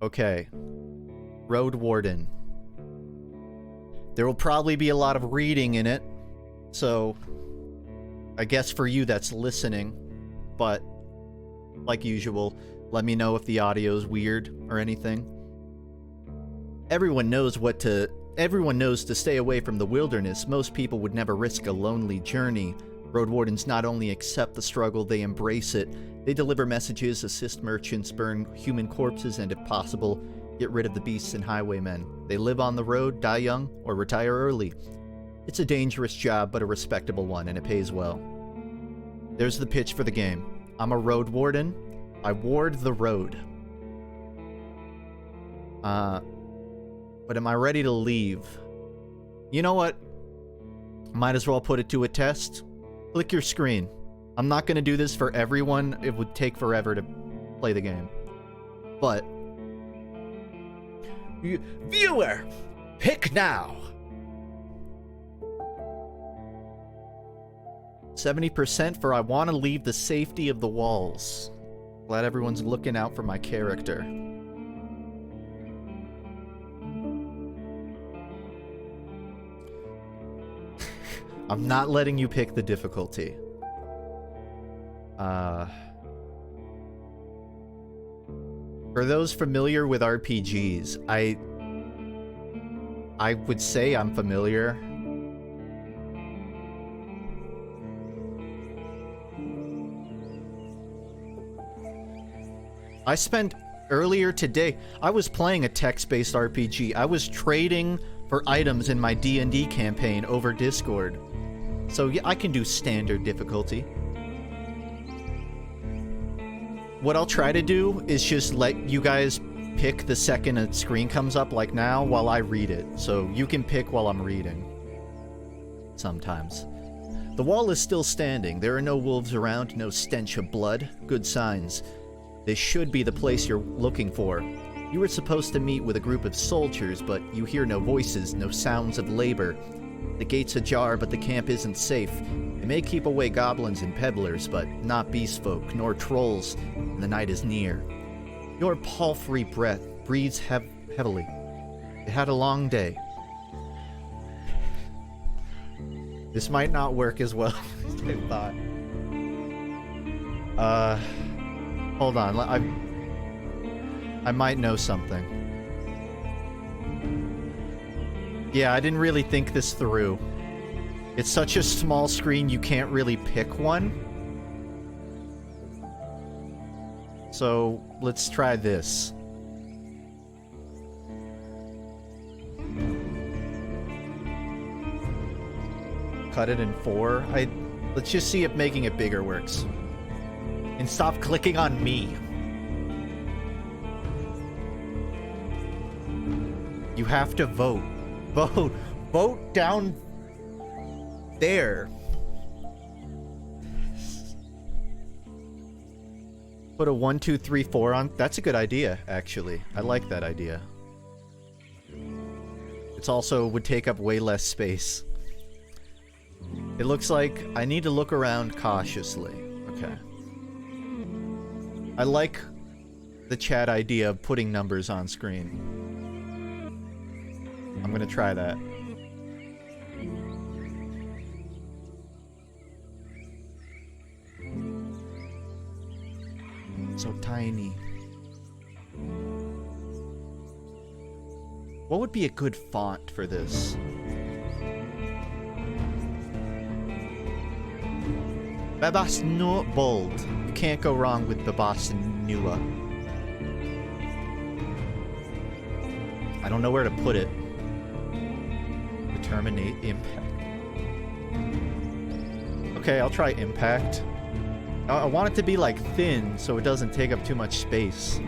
Okay. Roadwarden. There will probably be a lot of reading in it, so I guess for you that's listening, but like usual, let me know if the audio is weird or anything. Everyone knows to stay away from the wilderness. Most people would never risk a lonely journey. Roadwardens not only accept the struggle, they embrace it. They deliver messages, assist merchants, burn human corpses, and if possible, get rid of the beasts and highwaymen. They live on the road, die young, or retire early. It's a dangerous job, but a respectable one, and it pays well. There's the pitch for the game. I'm a road warden. I ward the road. But am I ready to leave? You know what? Might as well put it to a test. Click your screen. I'm not going to do this for everyone. It would take forever to play the game. But viewer, pick now. 70% for I want to leave the safety of the walls. Glad everyone's looking out for my character. I'm not letting you pick the difficulty. For those familiar with RPGs, I would say I'm familiar. I spent earlier today, I was playing a text-based RPG. I was trading for items in my D&D campaign over Discord. So yeah, I can do standard difficulty. What I'll try to do is just let you guys pick the second a screen comes up like now while I read it. So you can pick while I'm reading. Sometimes. The wall is still standing. There are no wolves around, no stench of blood. Good signs. This should be the place you're looking for. You were supposed to meet with a group of soldiers, but you hear no voices, no sounds of labor. The gate's ajar, but the camp isn't safe. They may keep away goblins and peddlers, but not beast folk, nor trolls, and the night is near. Your palfrey breath breathes heavily. It had a long day. This might not work as well as I thought. Hold on, I might know something. Yeah, I didn't really think this through. It's such a small screen, you can't really pick one. So, let's try this. Cut it in 4. Let's just see if making it bigger works. And stop clicking on me. You have to vote. Vote. Vote down there. Put a 1, 2, 3, 4 on. That's a good idea, actually. I like that idea. It's also would take up way less space. It looks like I need to look around cautiously. Okay. I like the chat idea of putting numbers on screen. I'm gonna try that. So tiny. What would be a good font for this? Babas no bold. You can't go wrong with Babas Nua. I don't know where to put it. Determinate impact. Okay, I'll try impact. I want it to be like thin so it doesn't take up too much space.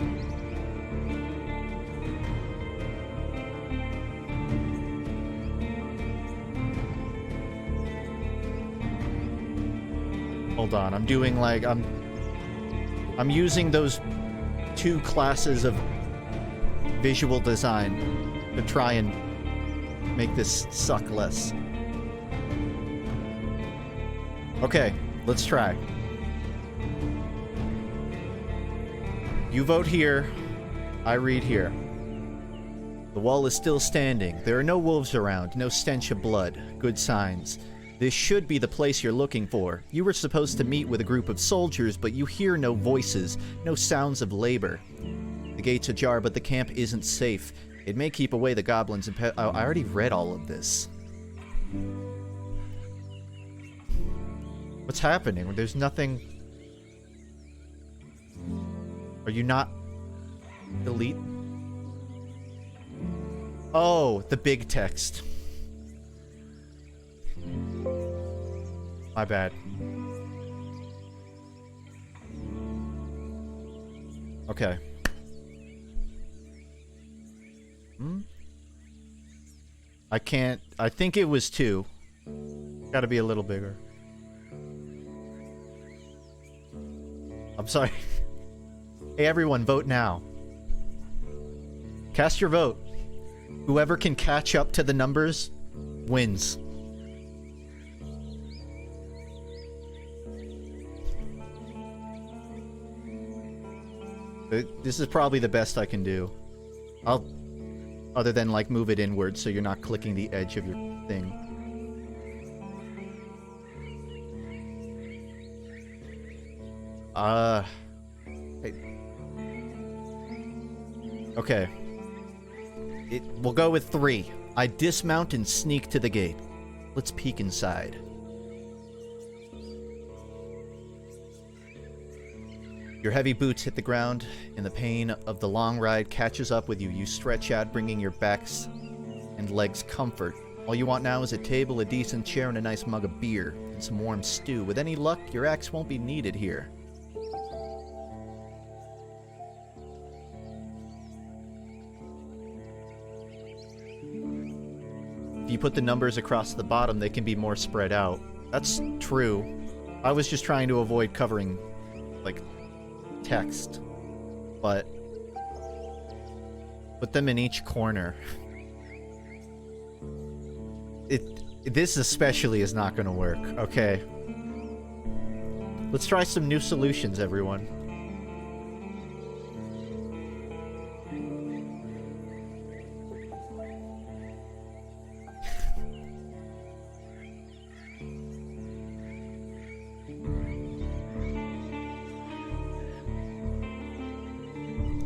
Hold on, I'm doing like I'm using those 2 classes of visual design to try and make this suck less. Okay, let's try. You vote here. I read here. The wall is still standing. There are no wolves around, no stench of blood. Good signs. This should be the place you're looking for. You were supposed to meet with a group of soldiers, but you hear no voices, no sounds of labor. The gate's ajar, but the camp isn't safe. It may keep away the goblins and oh, I already read all of this. What's happening? There's nothing... Are you not... Delete? Oh, the big text. My bad. Okay. I can't... I think it was 2. Gotta be a little bigger. I'm sorry. Hey everyone, vote now. Cast your vote. Whoever can catch up to the numbers wins. This is probably the best I can do. Other than like move it inward so you're not clicking the edge of your thing. Okay. We'll go with 3. I dismount and sneak to the gate. Let's peek inside. Your heavy boots hit the ground, and the pain of the long ride catches up with you. You stretch out, bringing your backs and legs comfort. All you want now is a table, a decent chair, and a nice mug of beer, and some warm stew. With any luck, your axe won't be needed here. If you put the numbers across the bottom, they can be more spread out. That's true. I was just trying to avoid covering, like, text. But put them in each corner. This especially is not going to work. Okay. Let's try some new solutions, everyone.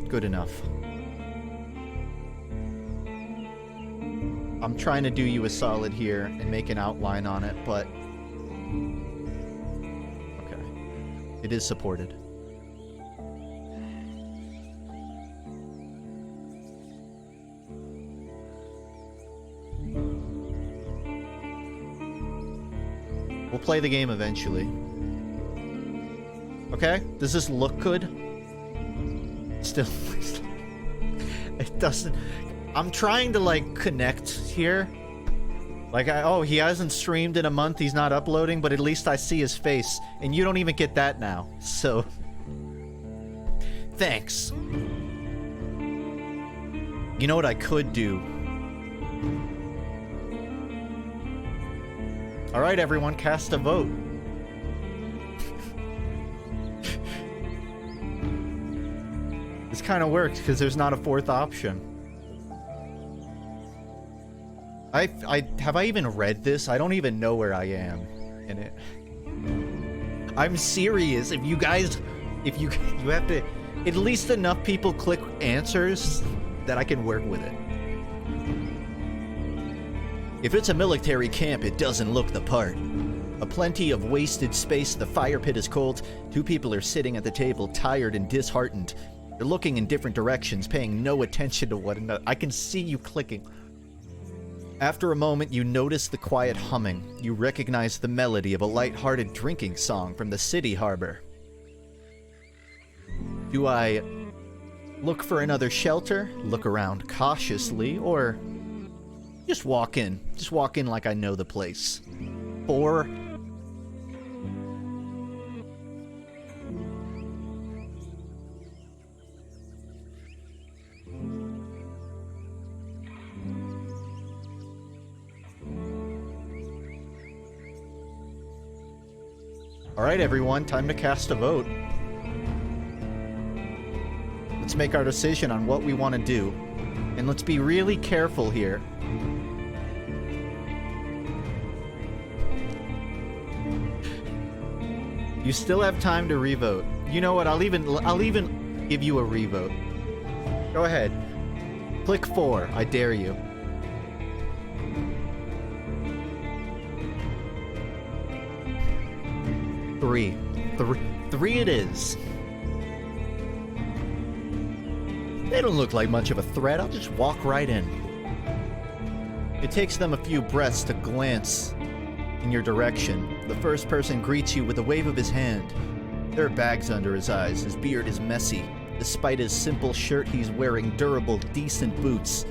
Good enough. I'm trying to do you a solid here and make an outline on it, but... Okay. It is supported. We'll play the game eventually. Okay? Does this look good? Still, it doesn't. I'm trying to like connect here. Like, oh, he hasn't streamed in a month. He's not uploading, but at least I see his face, and you don't even get that now. So, thanks. You know what I could do? All right, everyone, cast a vote. This kind of works because there's not a 4th option. Have I even read this? I don't even know where I am in it. I'm serious. If you guys, you have to, at least enough people click answers that I can work with it. If it's a military camp, it doesn't look the part. A plenty of wasted space, the fire pit is cold, 2 people are sitting at the table, tired and disheartened. They're looking in different directions, paying no attention to one another. I can see you clicking. After a moment, you notice the quiet humming. You recognize the melody of a light-hearted drinking song from the city harbor. Do I look for another shelter, look around cautiously, or just walk in? Just walk in like I know the place. Or... Alright everyone, time to cast a vote. Let's make our decision on what we want to do. And let's be really careful here. You still have time to revote. You know what? I'll even give you a revote. Go ahead. Click 4. I dare you. Three it is. They don't look like much of a threat. I'll just walk right in. It takes them a few breaths to glance in your direction. The first person greets you with a wave of his hand. There are bags under his eyes. His beard is messy. Despite his simple shirt, he's wearing durable, decent boots.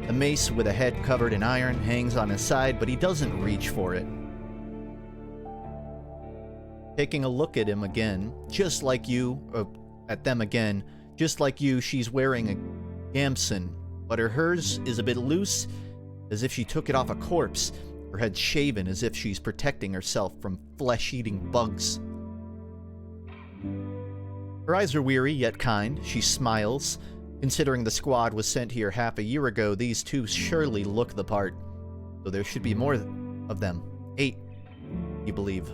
A mace with a head covered in iron hangs on his side, but he doesn't reach for it. Taking a look at him again, just like you, at them again, just like you, she's wearing a gamson, but hers is a bit loose, as if she took it off a corpse. Her head shaven, as if she's protecting herself from flesh-eating bugs. Her eyes are weary, yet kind. She smiles. Considering the squad was sent here half a year ago, these two surely look the part. So there should be more of them. 8, you believe.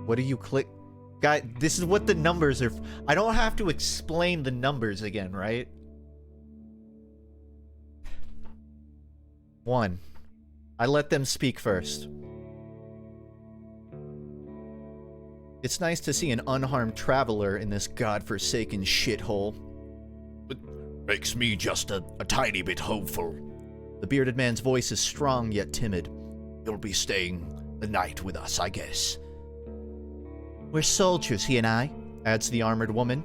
What do you click? Guy, this is what the numbers are. I don't have to explain the numbers again, right? 1. I let them speak first. It's nice to see an unharmed traveler in this godforsaken shithole. It makes me just a tiny bit hopeful. The bearded man's voice is strong yet timid. You'll be staying the night with us, I guess. We're soldiers, he and I, adds the armored woman.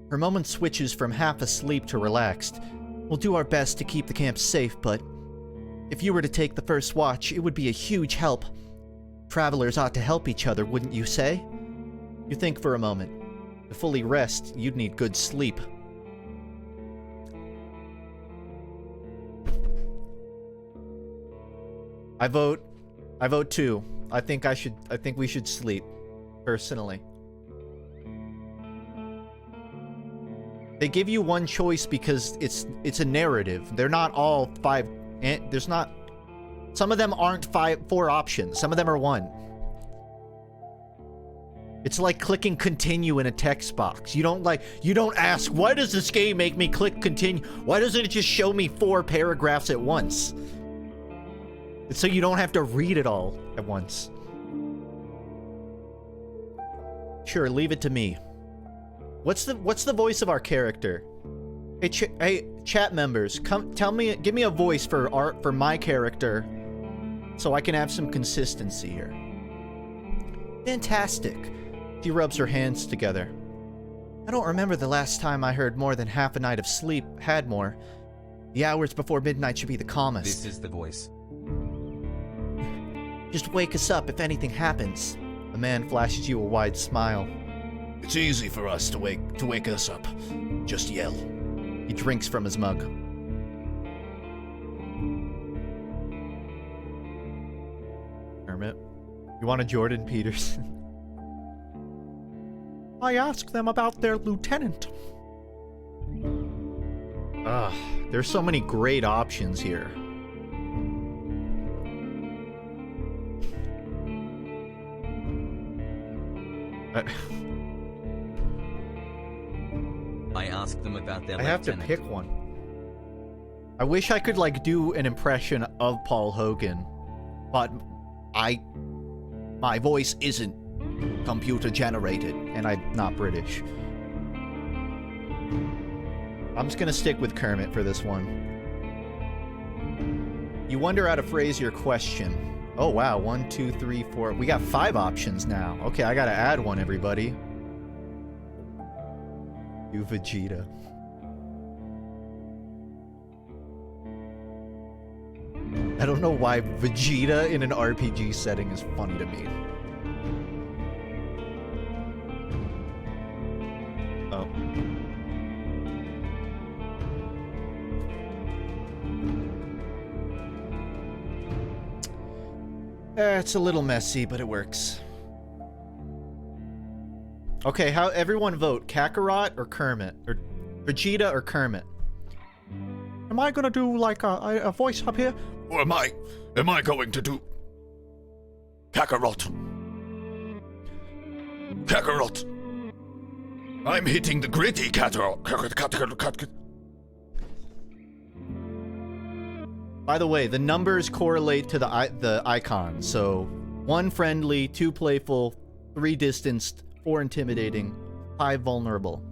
Her moment switches from half asleep to relaxed. We'll do our best to keep the camp safe, but if you were to take the first watch, it would be a huge help. Travelers ought to help each other, wouldn't you say? You think for a moment. To fully rest, you'd need good sleep. I vote 2. I think we should sleep, personally. They give you one choice because it's a narrative. They're not all 5. There's not. Some of them aren't 4 options. Some of them are 1. It's like clicking continue in a text box. You don't ask, why does this game make me click continue? Why doesn't it just show me 4 paragraphs at once? It's so you don't have to read it all at once. Sure, leave it to me. What's the voice of our character? Hey, chat members, give me a voice for my character, so I can have some consistency here. Fantastic. She rubs her hands together. I don't remember the last time I heard more than half a night of sleep. Had more. The hours before midnight should be the calmest. This is the voice. Just wake us up if anything happens. The man flashes you a wide smile. It's easy for us to wake us up. Just yell. He drinks from his mug. Hermit, you want a Jordan Peterson? I asked them about their lieutenant. There's so many great options here. I asked them about their I have to pick one. I wish I could do an impression of Paul Hogan, but my voice isn't computer generated, and I'm not British. I'm just gonna stick with Kermit for this one. You wonder how to phrase your question. Oh wow, 1, 2, 3, 4. We got 5 options now. Okay, I gotta add one, everybody. You Vegeta. I don't know why Vegeta in an RPG setting is funny to me. Oh. It's a little messy, but it works. Okay, how everyone vote? Kakarot or Kermit? Or Vegeta or Kermit? Am I gonna do like a voice up here? Or am I going to do Kakarot? Kakarot. I'm hitting the gritty Kakarot. By the way, the numbers correlate to the icon. So 1 friendly, 2 playful, 3 distanced, 4 intimidating, 5 vulnerable.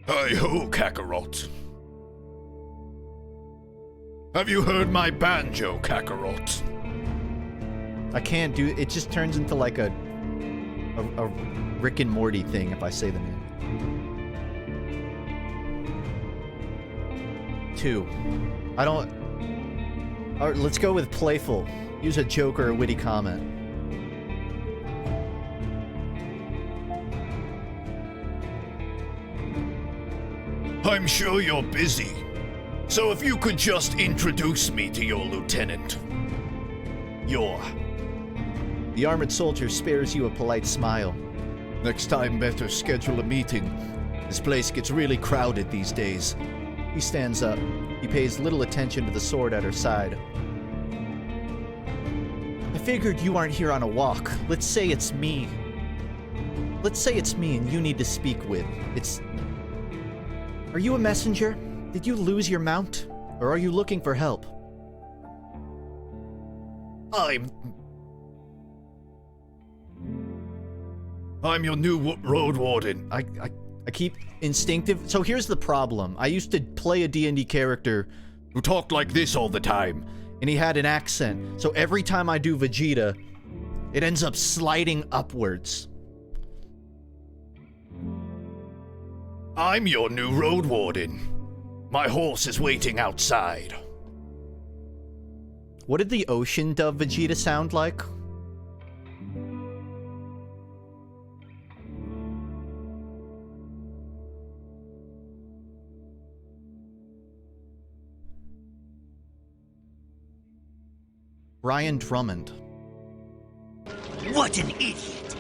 Hi-ho, Kakarot. Have you heard my banjo, Kakarot? I can't do it. It just turns into like a Rick and Morty thing if I say the name. 2. I don't... Alright, let's go with playful. Use a joke or a witty comment. I'm sure you're busy. So if you could just introduce me to your lieutenant. The armored soldier spares you a polite smile. Next time, better schedule a meeting. This place gets really crowded these days. He stands up. He pays little attention to the sword at her side. I figured you aren't here on a walk. Let's say it's me. Let's say it's me and you need to speak with. Are you a messenger? Did you lose your mount? Or are you looking for help? I'm your new Roadwarden. I keep instinctive. So here's the problem. I used to play a D&D character Who talked like this all the time. and he had an accent. So every time I do Vegeta, it ends up sliding upwards. I'm your new Roadwarden. My horse is waiting outside. What did the ocean dove Vegeta sound like? Ryan Drummond. What an idiot!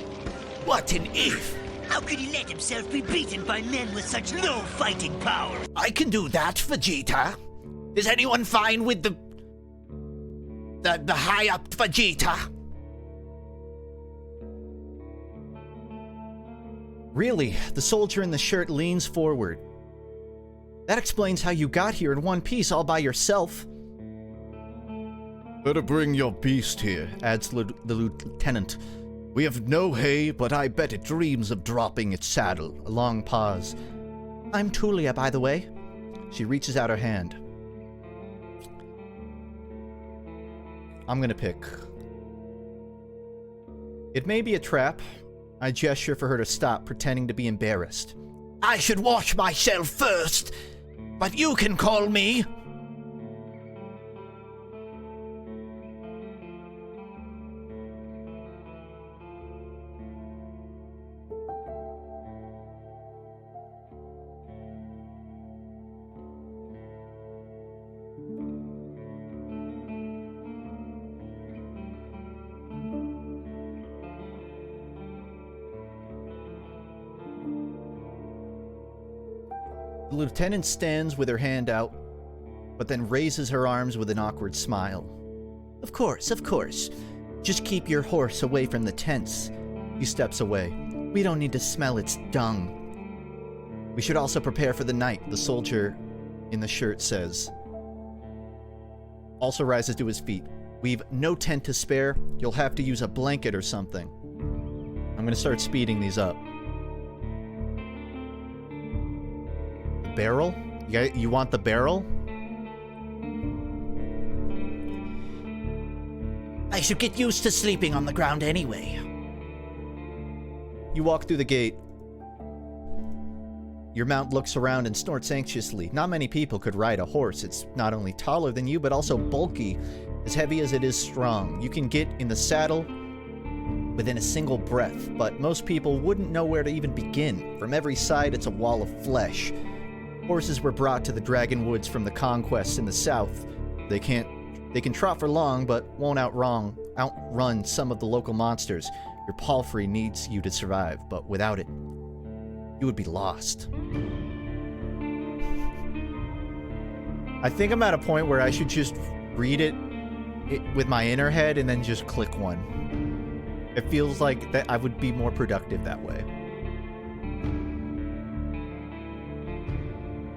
What an if! How could he let himself be beaten by men with such low fighting power? I can do that, Vegeta. Is anyone fine with the high up Vegeta? Really? The soldier in the shirt leans forward. That explains how you got here in one piece all by yourself. Better bring your beast here, Adds the lieutenant. We have no hay, but I bet it dreams of dropping its saddle. A long pause. I'm Tulia, by the way. She reaches out her hand. I'm gonna pick. It may be a trap. I gesture for her to stop, pretending to be embarrassed. I should wash myself first, but you can call me. The lieutenant stands with her hand out, but then raises her arms with an awkward smile. Of course, of course. Just keep your horse away from the tents. He steps away. We don't need to smell its dung. We should also prepare for the night, the soldier in the shirt says. Also rises to his feet. We've no tent to spare. You'll have to use a blanket or something. I'm gonna start speeding these up. Barrel? You want the barrel? I should get used to sleeping on the ground anyway. You walk through the gate. Your mount looks around and snorts anxiously. Not many people could ride a horse. It's not only taller than you, but also bulky, as heavy as it is strong. You can get in the saddle within a single breath, but most people wouldn't know where to even begin. From every side, it's a wall of Horses were brought to the Dragon Woods from the conquests in the south. They They can trot for long, but won't outrun some of the local monsters. Your palfrey needs you to survive, but without it, you would be lost. I think I'm at a point where I should just read it with my inner head and then just click one. It feels like that I would be more productive that way.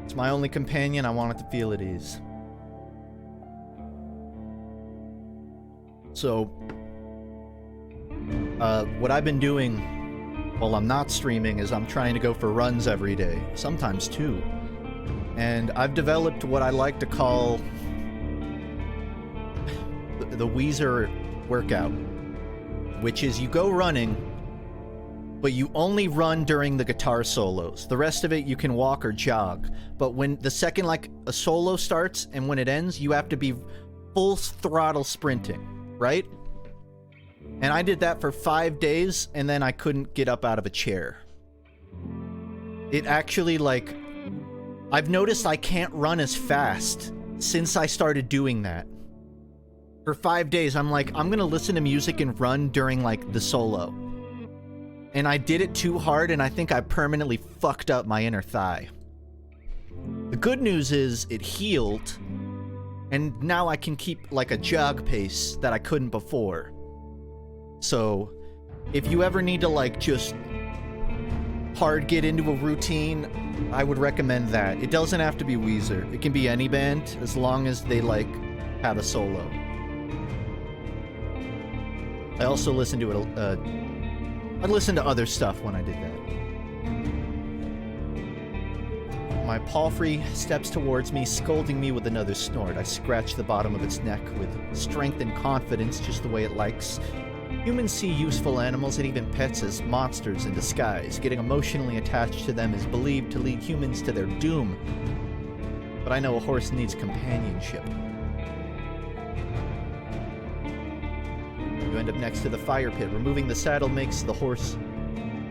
It's my only companion. I want it to feel at ease. So, what I've been doing while I'm not streaming is I'm trying to go for runs every day, sometimes two. And I've developed what I like to call the Weezer workout, which is you go running, but you only run during the guitar solos. The rest of it you can walk or jog. But when the second like a solo starts and when it ends, you have to be full throttle sprinting, right? And I did that for 5 days, and then I couldn't get up out of a chair. It actually, like, I've noticed I can't run as fast since I started doing that. For 5 days, I'm like, I'm gonna listen to music and run during, like, the solo. And I did it too hard, and I think I permanently fucked up my inner thigh. The good news is it healed, and now I can keep, like, a jog pace that I couldn't before. So, if you ever need to, like, just hard get into a routine, I would recommend that. It doesn't have to be Weezer. It can be any band, as long as they, like, have a solo. I also listened to it, I listened to other stuff when I did that. My palfrey steps towards me, scolding me with another snort. I scratch the bottom of its neck with strength and confidence, just the way it likes. Humans see useful animals and even pets as monsters in disguise. Getting emotionally attached to them is believed to lead humans to their doom. But I know a horse needs companionship. You end up next to the fire pit. Removing the saddle makes the horse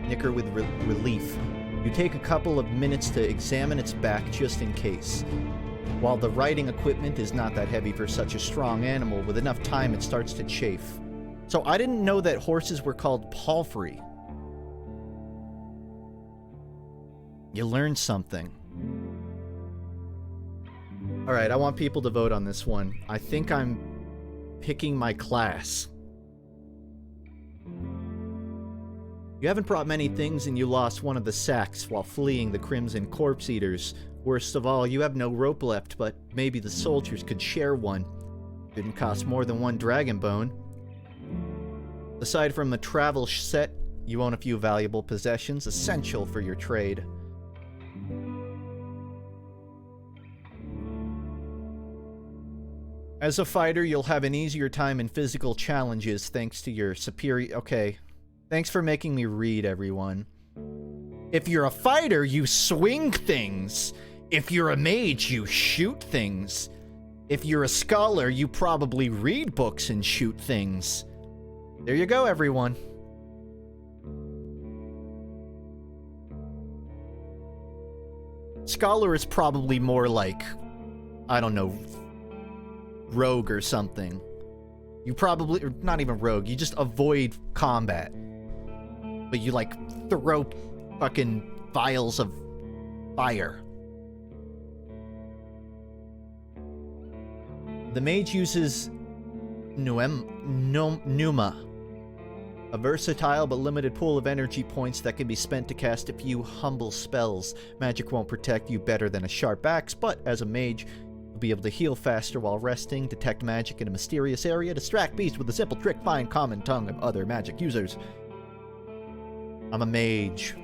nicker with relief. You take a couple of minutes to examine its back just in case. While the riding equipment is not that heavy for such a strong animal, with enough time it starts to chafe. So I didn't know that horses were called palfrey. You learned something. Alright, I want people to vote on this one. I think I'm picking my class. You haven't brought many things and you lost one of the sacks while fleeing the Crimson Corpse Eaters. Worst of all, you have no rope left, but maybe the soldiers could share one. Didn't cost more than 1 dragon bone. Aside from the travel set, you own a few valuable possessions essential for your trade. As a fighter, you'll have an easier time in physical challenges thanks to your superior... Okay. Thanks for making me read, everyone. If you're a fighter, you swing things. If you're a mage, you shoot things. If you're a scholar, you probably read books and shoot things. There you go, everyone. Scholar is probably more like, I don't know, rogue or something. You probably, or not even rogue, you just avoid combat. But you, like, throw fucking vials of fire. The mage uses Pneuma, a versatile but limited pool of energy points that can be spent to cast a few humble spells. Magic won't protect you better than a sharp axe, but as a mage, you'll be able to heal faster while resting, detect magic in a mysterious area, distract beasts with a simple trick, find common tongue of other magic users. I'm a mage.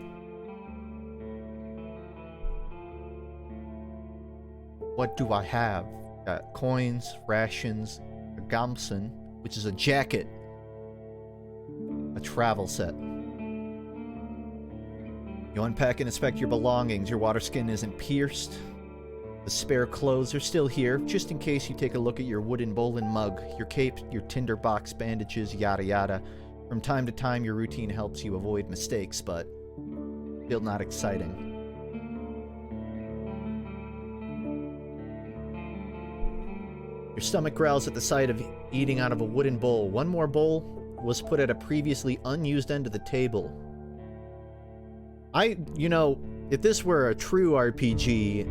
What do I have? Got coins, rations, a gamson, which is a jacket, a travel set. You unpack and inspect your belongings. Your water skin isn't pierced. The spare clothes are still here, just in case you take a look at your wooden bowl and mug, your cape, your tinderbox, bandages, yada yada. From time to time, your routine helps you avoid mistakes, but still not exciting. Your stomach growls at the sight of eating out of a wooden bowl. One more bowl was put at a previously unused end of the table. You know, if this were a true RPG,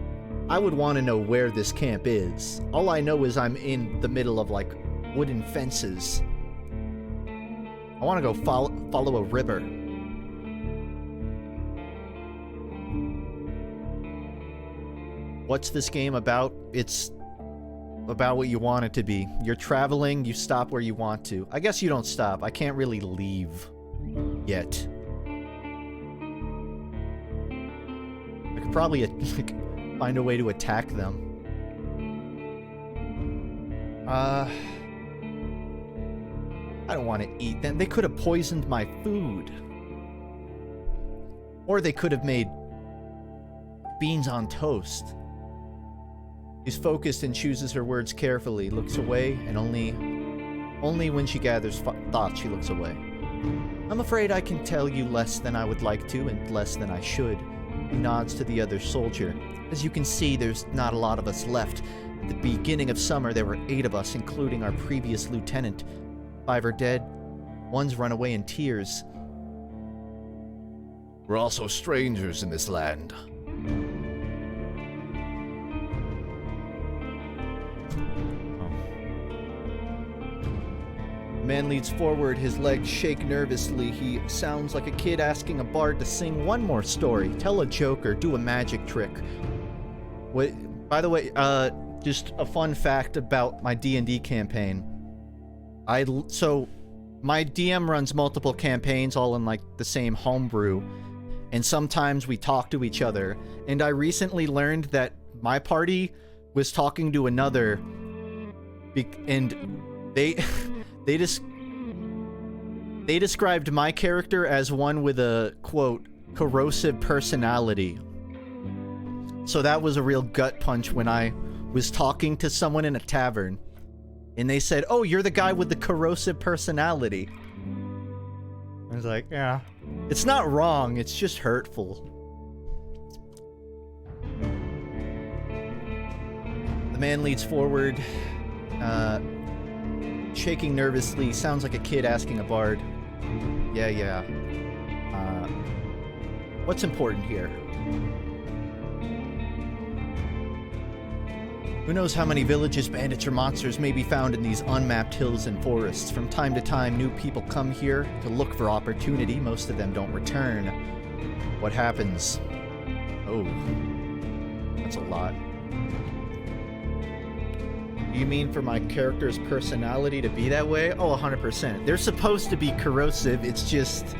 I would want to know where this camp is. All I know is I'm in the middle of, like, wooden fences. I want to go follow a river. What's this game about? It's about what you want it to be. You're traveling, you stop where you want to. I guess you don't stop. I can't really leave yet. I could probably find a way to attack them. I don't want to eat them. They could have poisoned my food. Or they could have made beans on toast. She's focused and chooses her words carefully, looks away, and only when she gathers thoughts she looks away. I'm afraid I can tell you less than I would like to, and less than I should. He nods to the other soldier. As you can see, there's not a lot of us left. At the beginning of summer, there were 8 of us, including our previous lieutenant. 5 are dead. 1's run away in tears. We're also strangers in this land. The man leads forward, his legs shake nervously. He sounds like a kid asking a bard to sing one more story, tell a joke, or do a magic trick. Wait, by the way, just a fun fact about my D&D campaign. So, my DM runs multiple campaigns all in, like, the same homebrew, and sometimes we talk to each other, and I recently learned that my party was talking to another, and they... They described my character as one with a, quote, corrosive personality. So that was a real gut punch when I was talking to someone in a tavern. And they said, oh, you're the guy with the corrosive personality. I was like, yeah. It's not wrong, it's just hurtful. The man leads forward, shaking nervously, sounds like a kid asking a bard. Yeah. What's important here? Who knows how many villages, bandits, or monsters may be found in these unmapped hills and forests. From time to time, new people come here to look for opportunity. Most of them don't return. What happens? Oh. That's a lot. You mean for my character's personality to be that way? Oh, 100%. They're supposed to be corrosive, it's just...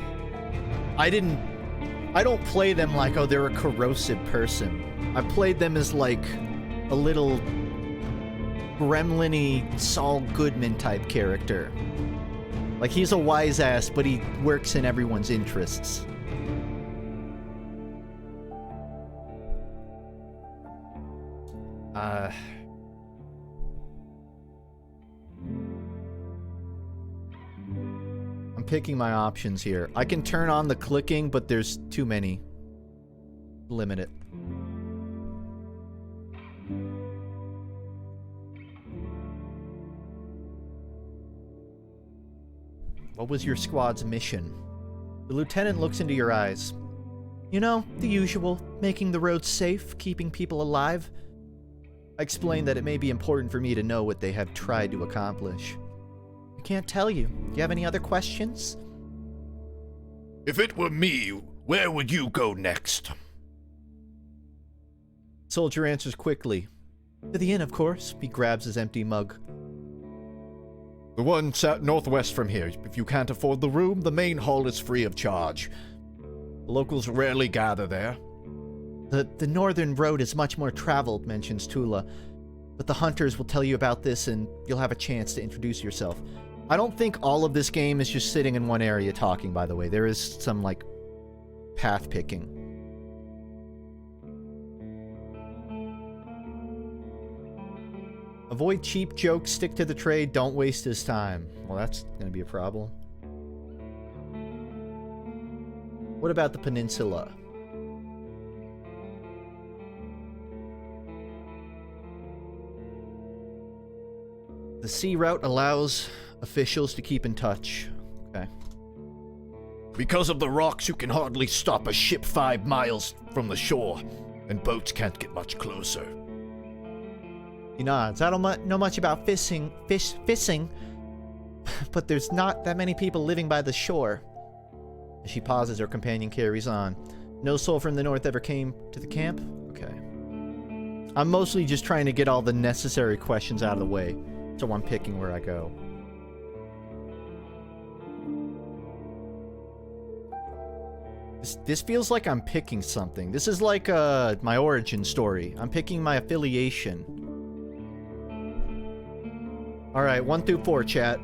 I don't play them like, oh, they're a corrosive person. I played them as, like, a little gremlin-y Saul Goodman type character. Like, he's a wise ass, but he works in everyone's interests. I'm picking my options here. I can turn on the clicking, but there's too many. Limit it. What was your squad's mission? The lieutenant looks into your eyes. You know, the usual. Making the roads safe, keeping people alive. I explained that it may be important for me to know what they have tried to accomplish. I can't tell you. Do you have any other questions? If it were me, where would you go next? Soldier answers quickly. To the inn, of course. He grabs his empty mug. The one sat northwest from here. If you can't afford the room, the main hall is free of charge. The locals rarely gather there. The northern road is much more traveled, mentions Tula. But the hunters will tell you about this and you'll have a chance to introduce yourself. I don't think all of this game is just sitting in one area talking, by the way. There is some, like, path picking. Avoid cheap jokes, stick to the trade, don't waste his time. Well, that's gonna be a problem. What about the peninsula? The sea route allows officials to keep in touch. Okay. Because of the rocks, you can hardly stop a ship 5 miles from the shore, and boats can't get much closer. You know, I don't know much about fishing, but there's not that many people living by the shore. As she pauses, her companion carries on. No soul from the north ever came to the camp? Okay. I'm mostly just trying to get all the necessary questions out of the way, so I'm picking where I go. This feels like I'm picking something. This is like my origin story. I'm picking my affiliation. Alright, 1 through 4, chat.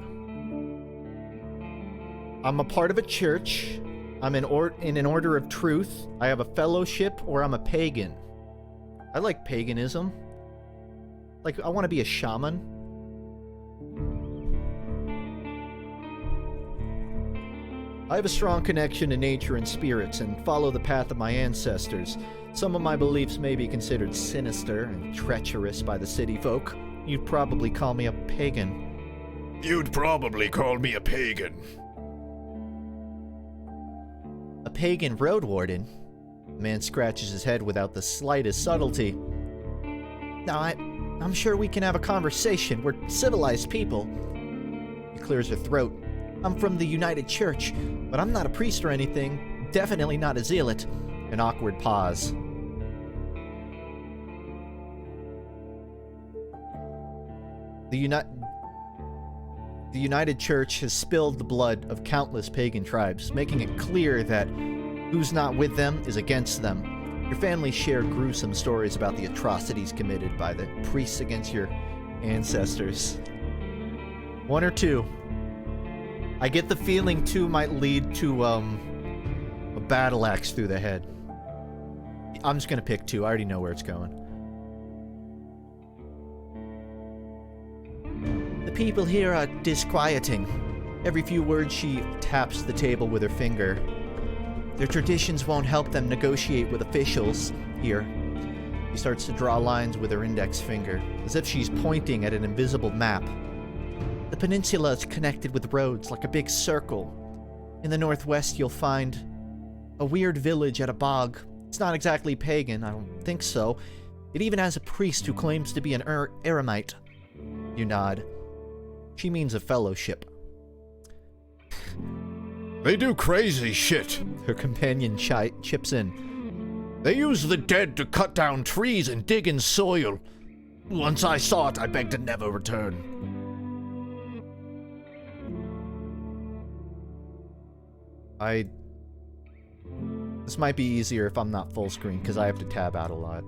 I'm a part of a church. I'm in an order of truth. I have a fellowship, or I'm a pagan. I like paganism. Like, I want to be a shaman. I have a strong connection to nature and spirits and follow the path of my ancestors. Some of my beliefs may be considered sinister and treacherous by the city folk. You'd probably call me a pagan. You'd probably call me a pagan. A pagan Roadwarden? The man scratches his head without the slightest subtlety. Now, I'm sure we can have a conversation. We're civilized people. He clears her throat. I'm from the United Church, but I'm not a priest or anything. Definitely not a zealot. An awkward pause. The United Church has spilled the blood of countless pagan tribes, making it clear that who's not with them is against them. Your family shared gruesome stories about the atrocities committed by the priests against your ancestors. 1 or 2. I get the feeling 2 might lead to, a battle axe through the head. I'm just gonna pick 2. I already know where it's going. The people here are disquieting. Every few words she taps the table with her finger. Their traditions won't help them negotiate with officials here. She starts to draw lines with her index finger, as if she's pointing at an invisible map. The peninsula is connected with roads like a big circle. In the northwest, you'll find a weird village at a bog. It's not exactly pagan, I don't think so. It even has a priest who claims to be an eremite. You nod. She means a fellowship. They do crazy shit. Her companion chips in. They use the dead to cut down trees and dig in soil. Once I saw it, I begged to never return. This might be easier if I'm not full screen, because I have to tab out a lot.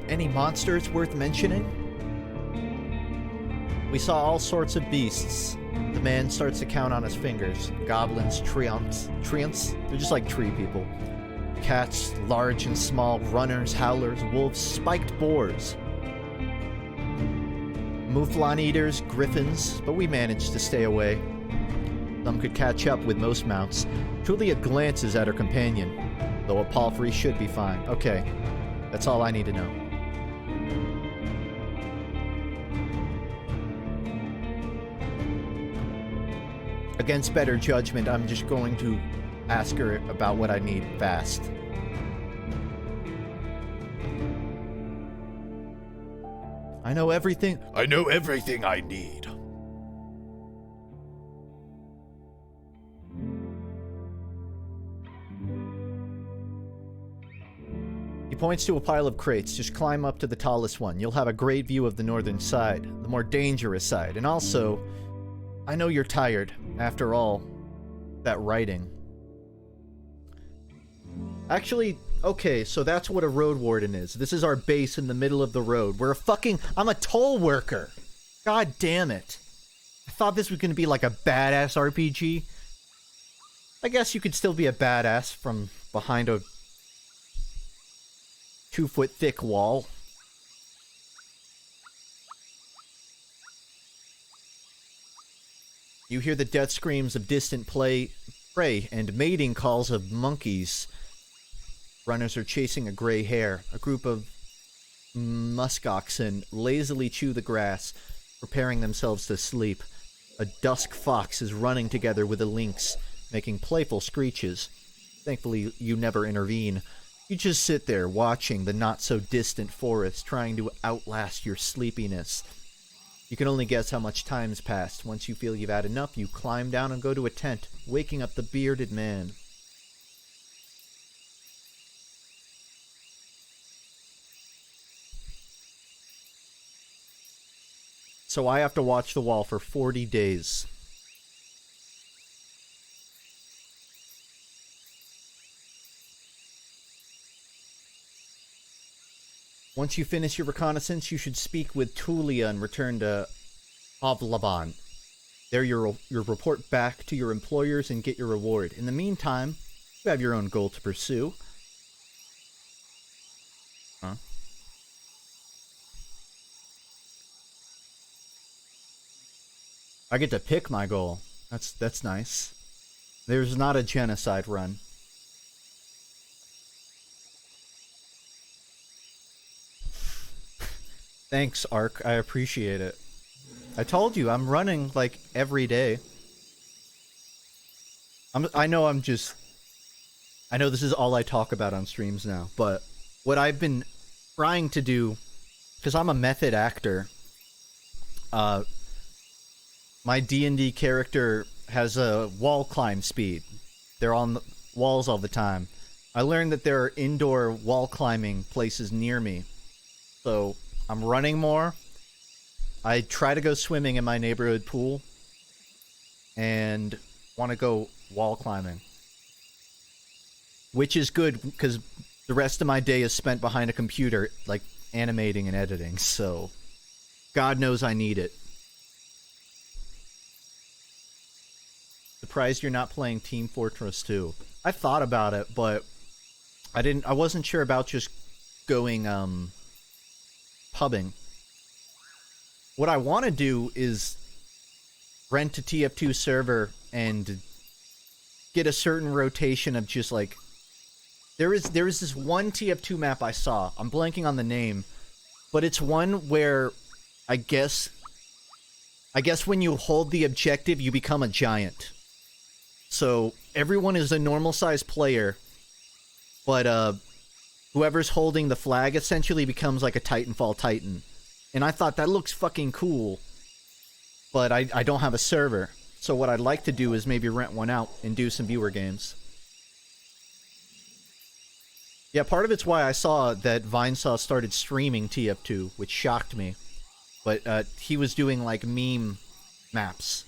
Any monsters worth mentioning? We saw all sorts of beasts. The man starts to count on his fingers. Goblins, treants. They're just like tree people. Cats, large and small, runners, howlers, wolves, spiked boars. Mouflon eaters, griffins, but we managed to stay away. Some could catch up with most mounts. Julia glances at her companion, though a palfrey should be fine. Okay, that's all I need to know. Against better judgment, I'm just going to ask her about what I need fast. I know everything. I know everything I need. He points to a pile of crates. Just climb up to the tallest one. You'll have a great view of the northern side, the more dangerous side. And also, I know you're tired. After all, that writing. Actually, okay, so that's what a Roadwarden is. This is our base in the middle of the road. I'm a toll worker. God damn it. I thought this was going to be like a badass RPG. I guess you could still be a badass from behind a 2-foot thick wall. You hear the death screams of distant prey and mating calls of monkeys. Runners are chasing a gray hare. A group of muskoxen lazily chew the grass, preparing themselves to sleep. A dusk fox is running together with a lynx, making playful screeches. Thankfully, you never intervene. You just sit there watching the not-so-distant forest, trying to outlast your sleepiness. You can only guess how much time's passed. Once you feel you've had enough, you climb down and go to a tent, waking up the bearded man. So I have to watch the wall for 40 days. Once you finish your reconnaissance, you should speak with Tulia and return to Avlaban. There you'll report back to your employers and get your reward. In the meantime, you have your own goal to pursue. Huh? I get to pick my goal. That's nice. There's not a genocide run. Thanks, Ark. I appreciate it. I told you, I'm running, like, every day. I know this is all I talk about on streams now, but what I've been trying to do, because I'm a method actor, my D&D character has a wall climb speed. They're on the walls all the time. I learned that there are indoor wall climbing places near me. So I'm running more. I try to go swimming in my neighborhood pool. And want to go wall climbing. Which is good because the rest of my day is spent behind a computer, like animating and editing. So God knows I need it. Surprised you're not playing Team Fortress 2. I thought about it, but I wasn't sure about just going pubbing. What I want to do is rent a TF2 server and get a certain rotation of just like there is this one TF2 map I saw. I'm blanking on the name, but it's one where I guess when you hold the objective, you become a giant. So everyone is a normal sized player, but whoever's holding the flag essentially becomes like a Titanfall Titan. And I thought that looks fucking cool, but I don't have a server. So what I'd like to do is maybe rent one out and do some viewer games. Yeah, part of it's why I saw that Vinesauce started streaming TF2, which shocked me. But he was doing like meme maps.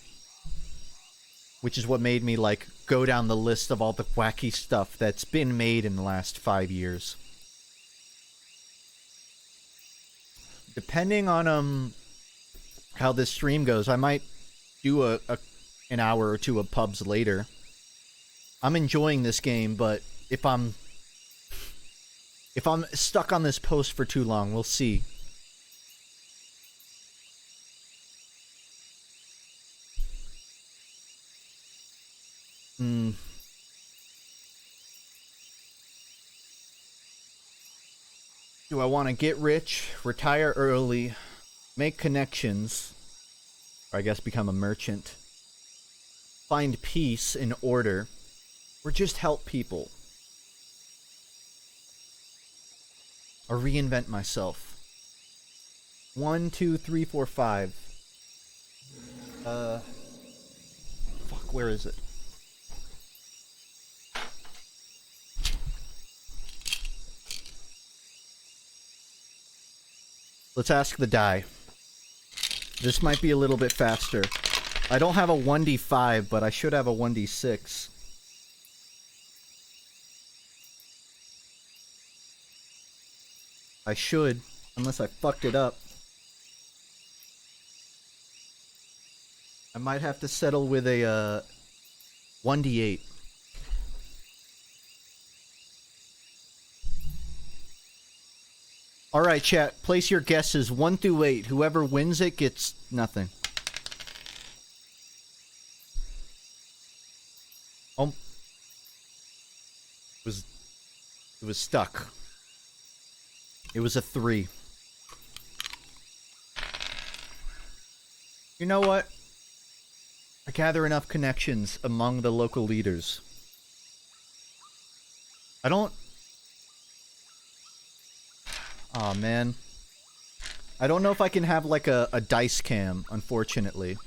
Which is what made me, like, go down the list of all the wacky stuff that's been made in the last 5 years. Depending on, how this stream goes, I might do an hour or two of pubs later. I'm enjoying this game, but if I'm stuck on this post for too long, we'll see. Do I want to get rich, retire early, make connections, or I guess become a merchant, find peace and order, or just help people? Or reinvent myself? 1, 2, 3, 4, 5. Fuck, where is it? Let's ask the die. This might be a little bit faster. I don't have a 1d5, but I should have a 1d6. I should, unless I fucked it up. I might have to settle with a 1d8. Alright, chat. Place your guesses 1 through 8. Whoever wins it gets nothing. Oh. It was stuck. It was a 3. You know what? I gather enough connections among the local leaders. I don't... Aw, man. I don't know if I can have, like, a dice cam, unfortunately.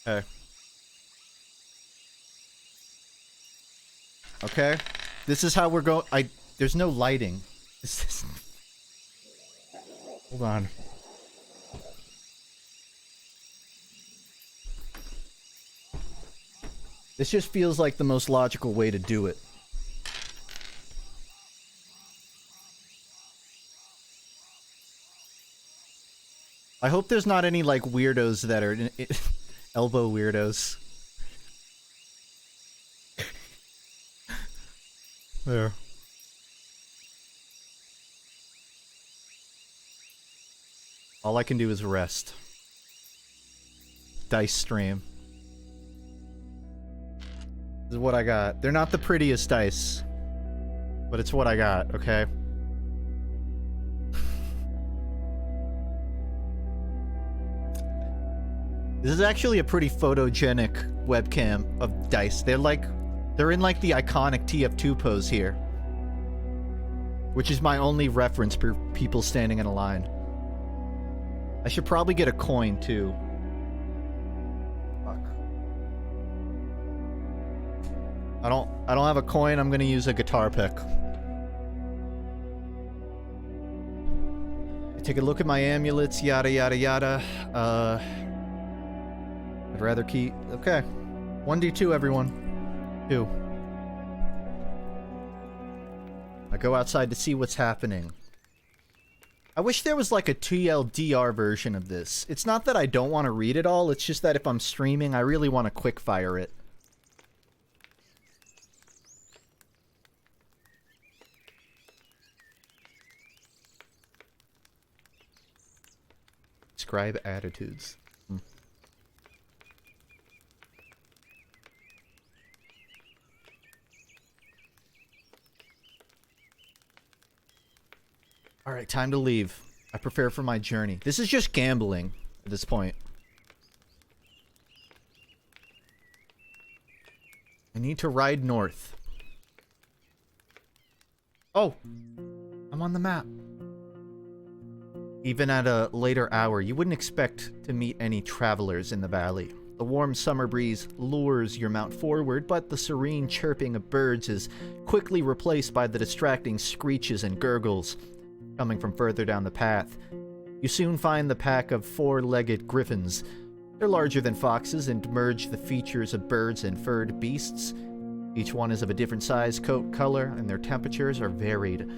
Okay. Okay. This is how we're going. There's no lighting. Hold on. This just feels like the most logical way to do it. I hope there's not any, like, weirdos that are... elbow weirdos. There. All I can do is rest. Dice stream. This is what I got. They're not the prettiest dice, but it's what I got, okay? This is actually a pretty photogenic webcam of dice. They're in like the iconic TF2 pose here. Which is my only reference for people standing in a line. I should probably get a coin too. Fuck. I don't have a coin, I'm gonna use a guitar pick. Take a look at my amulets, yada yada yada. I'd rather keep... Okay. 1d2, everyone. 2. I go outside to see what's happening. I wish there was like a TLDR version of this. It's not that I don't want to read it all, it's just that if I'm streaming, I really want to quickfire it. Describe attitudes. Alright, time to leave. I prepare for my journey. This is just gambling at this point. I need to ride north. Oh! I'm on the map. Even at a later hour, you wouldn't expect to meet any travelers in the valley. The warm summer breeze lures your mount forward, but the serene chirping of birds is quickly replaced by the distracting screeches and gurgles coming from further down the path. You soon find the pack of 4-legged griffins. They're larger than foxes and merge the features of birds and furred beasts. Each one is of a different size, coat, color, and their temperatures are varied.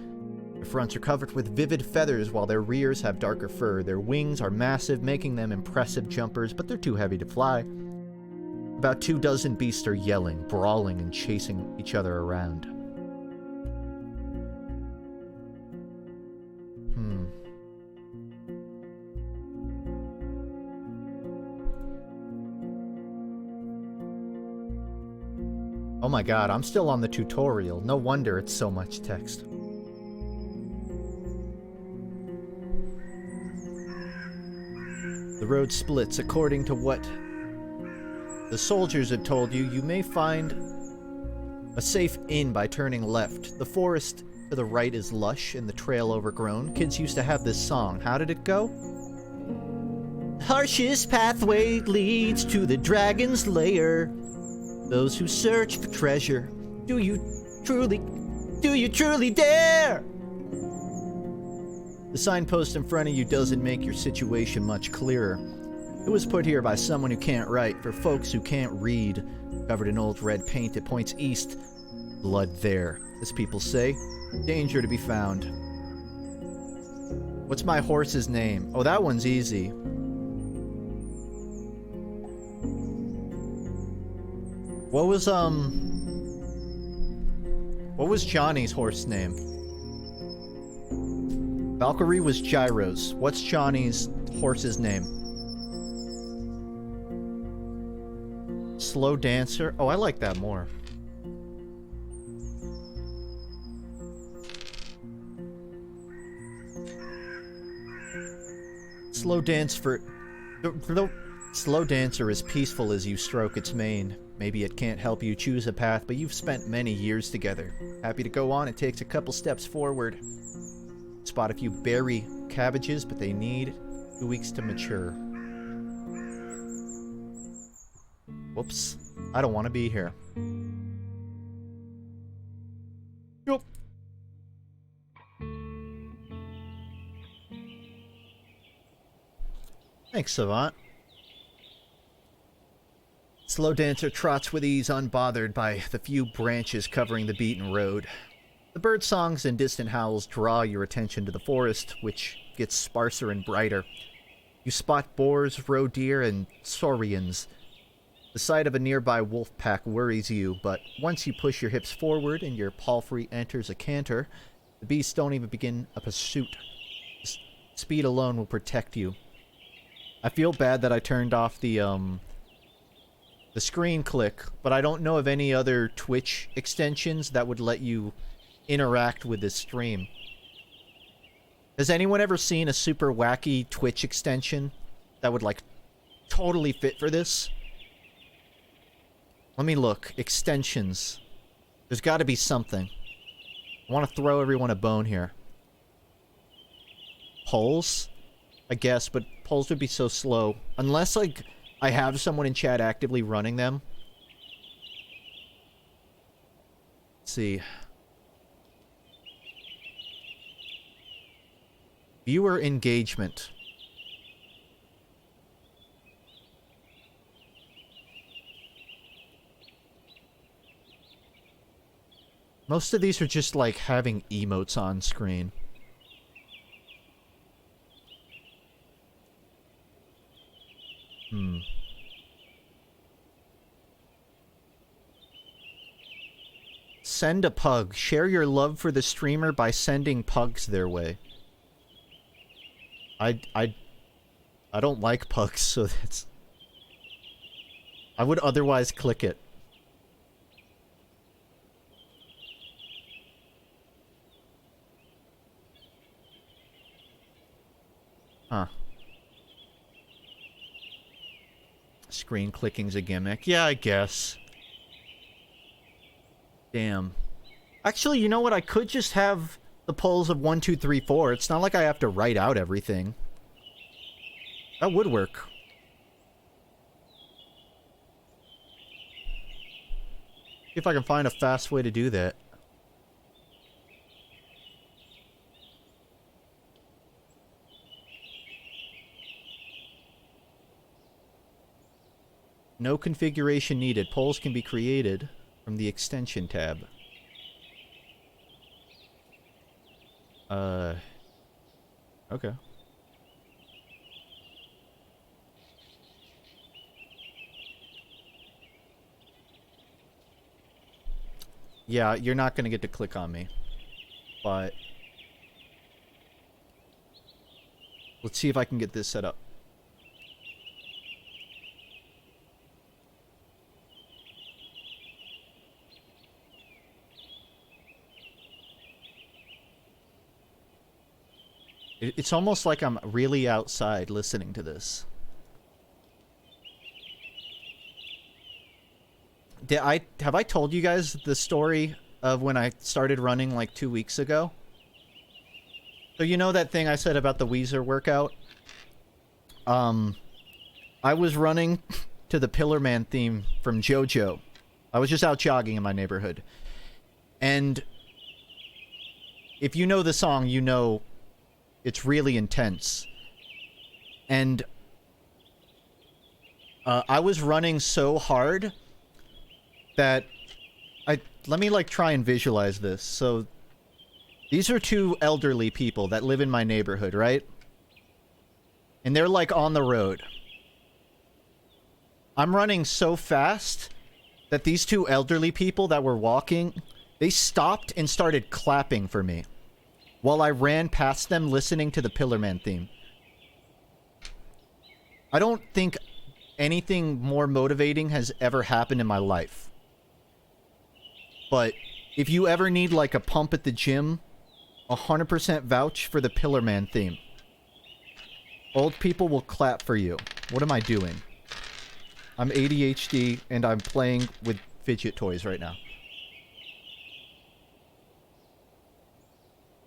Their fronts are covered with vivid feathers, while their rears have darker fur. Their wings are massive, making them impressive jumpers, but they're too heavy to fly. About 24 beasts are yelling, brawling, and chasing each other around. Oh my god, I'm still on the tutorial. No wonder it's so much text. The road splits according to what the soldiers have told you. You may find a safe inn by turning left. The forest to the right is lush and the trail overgrown. Kids used to have this song. How did it go? Harshest pathway leads to the dragon's lair. Those who search for treasure, do you truly dare? The signpost in front of you doesn't make your situation much clearer. It was put here by someone who can't write, for folks who can't read. Covered in old red paint, it points east. Blood there, as people say. Danger to be found. What's my horse's name? Oh, that one's easy. What was Johnny's horse name? Valkyrie was Gyros. What's Johnny's horse's name? Slow Dancer. Oh, I like that more. Slow Dance for... Slow Dancer is peaceful as you stroke its mane. Maybe it can't help you choose a path, but you've spent many years together. Happy to go on, it takes a couple steps forward. Spot a few berry cabbages, but they need 2 weeks to mature. Whoops. I don't want to be here. Yup. Thanks, Savant. Slow Dancer trots with ease, unbothered by the few branches covering the beaten road. The bird songs and distant howls draw your attention to the forest, which gets sparser and brighter. You spot boars, roe deer, and saurians. The sight of a nearby wolf pack worries you, but once you push your hips forward and your palfrey enters a canter, the beasts don't even begin a pursuit. Speed alone will protect you. I feel bad that I turned off the screen click, but I don't know of any other Twitch extensions that would let you interact with this stream. Has anyone ever seen a super wacky Twitch extension that would, like, totally fit for this? Let me look. Extensions. There's got to be something. I want to throw everyone a bone here. Polls? I guess, but polls would be so slow. Unless, like, I have someone in chat actively running them. Let's see. Viewer engagement. Most of these are just like having emotes on screen. Send a pug. Share your love for the streamer by sending pugs their way. I don't like pugs, so that's... I would otherwise click it. Huh. Screen clicking's a gimmick. Yeah, I guess. Damn. Actually, you know what? I could just have the polls of 1, 2, 3, 4. It's not like I have to write out everything. That would work. See if I can find a fast way to do that. No configuration needed. Polls can be created from the extension tab. Okay. Yeah, you're not gonna get to click on me. But let's see if I can get this set up. It's almost like I'm really outside listening to this. Have I told you guys the story of when I started running like 2 weeks ago? So you know that thing I said about the Weezer workout? I was running to the Pillar Man theme from JoJo. I was just out jogging in my neighborhood. And if you know the song, you know it's really intense. And I was running so hard that let me like try and visualize this. So these are two elderly people that live in my neighborhood, right? And they're like on the road. I'm running so fast that these two elderly people that were walking, they stopped and started clapping for me. while I ran past them listening to the Pillarman theme. I don't think anything more motivating has ever happened in my life. But if you ever need like a pump at the gym, 100% vouch for the Pillarman theme. Old people will clap for you. What am I doing? I'm ADHD and I'm playing with fidget toys right now.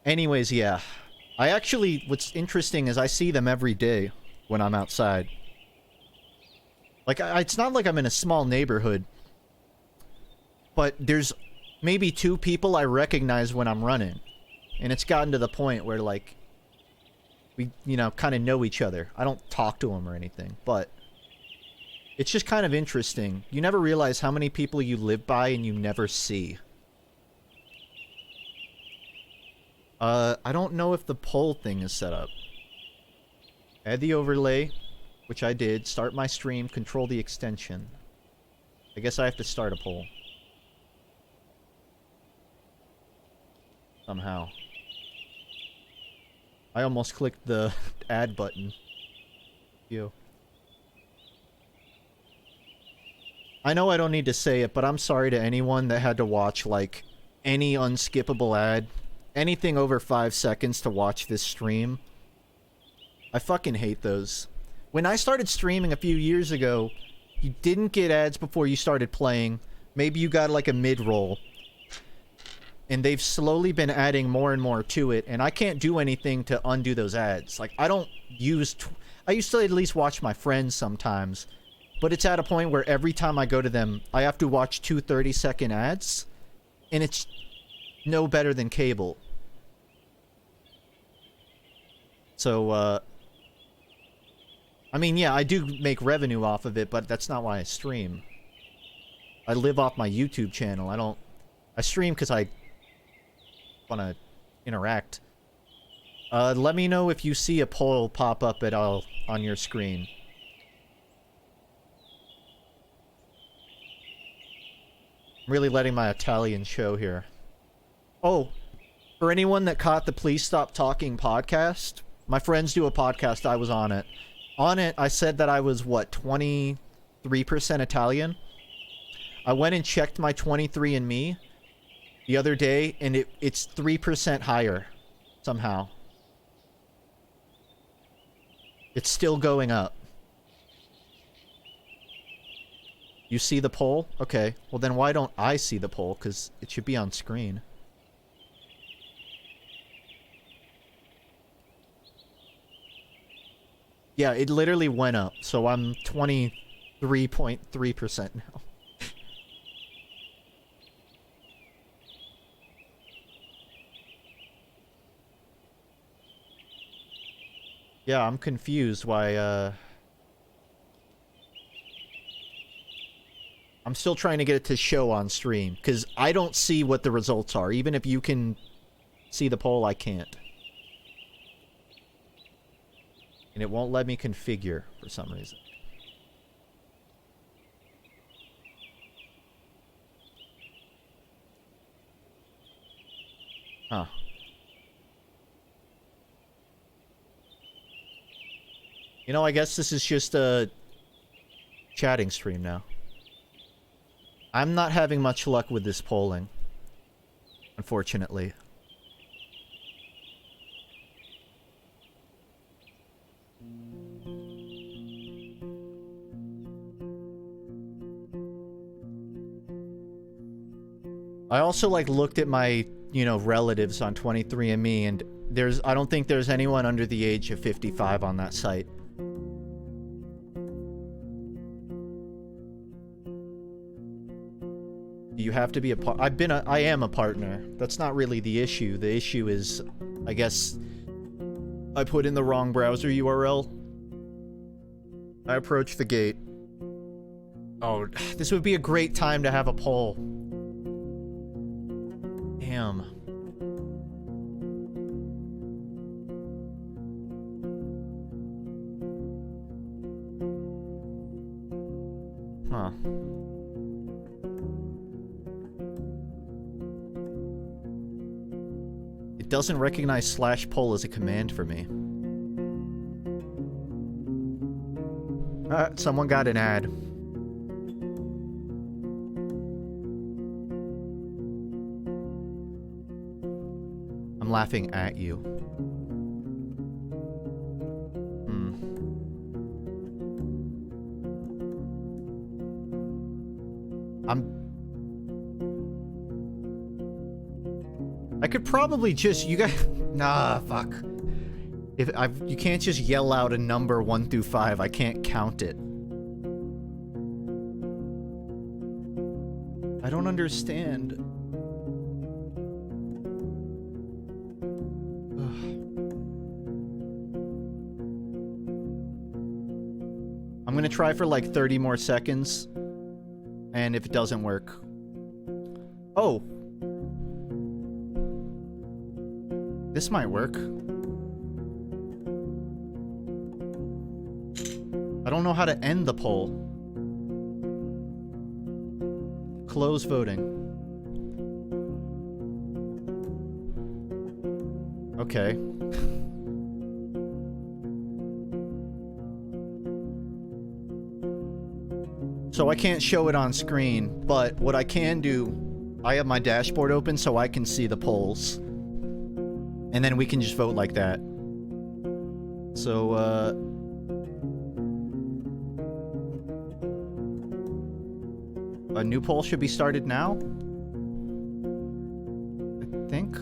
Anyways, yeah. I actually, what's interesting is I see them every day when I'm outside. Like, it's not like I'm in a small neighborhood. But there's maybe 2 people I recognize when I'm running. And it's gotten to the point where, like, we, you know, kind of know each other. I don't talk to them or anything, but it's just kind of interesting. You never realize how many people you live by and you never see. I don't know if the poll thing is set up. Add the overlay, which I did. Start my stream, control the extension. I guess I have to start a poll. Somehow. I almost clicked the add button. You. I know I don't need to say it, but I'm sorry to anyone that had to watch, like, any unskippable ad. Anything over 5 seconds to watch this stream. I fucking hate those. When I started streaming a few years ago, you didn't get ads before you started playing. Maybe you got, like, a mid-roll. And they've slowly been adding more and more to it, and I can't do anything to undo those ads. Like, I don't use... I used to at least watch my friends sometimes, but it's at a point where every time I go to them, I have to watch 2 30-second ads, and it's no better than cable. So, I mean, yeah, I do make revenue off of it, but that's not why I stream. I live off my YouTube channel. I stream because I want to interact. Let me know if you see a poll pop up at all on your screen. I'm really letting my Italian show here. Oh, for anyone that caught the Please Stop Talking podcast, my friends do a podcast. I was on it. On it, I said that I was, what, 23% Italian? I went and checked my 23andMe the other day, and it's 3% higher, somehow. It's still going up. You see the poll? Okay, well then why don't I see the poll? Because it should be on screen. Yeah, it literally went up, so I'm 23.3% now. Yeah, I'm confused why, I'm still trying to get it to show on stream, because I don't see what the results are. Even if you can see the poll, I can't. And it won't let me configure for some reason. Huh. You know, I guess this is just a chatting stream now. I'm not having much luck with this polling, unfortunately. I also, like, looked at my, you know, relatives on 23andMe, and I don't think there's anyone under the age of 55 on that site. You have to be I am a partner. That's not really the issue. The issue is, I guess, I put in the wrong browser URL. I approached the gate. Oh, this would be a great time to have a poll. Damn. Huh. It doesn't recognize slash poll as a command for me. Someone got an ad. I'm laughing at you. I could probably just, you guys, nah, fuck. You can't just yell out a number 1 through 5. I can't count it. I don't understand. Ugh. I'm gonna try for like 30 more seconds. And if it doesn't work... Oh! This might work. I don't know how to end the poll. Close voting. Okay. So I can't show it on screen, but what I can do, I have my dashboard open so I can see the polls. And then we can just vote like that. So, a new poll should be started now? I think.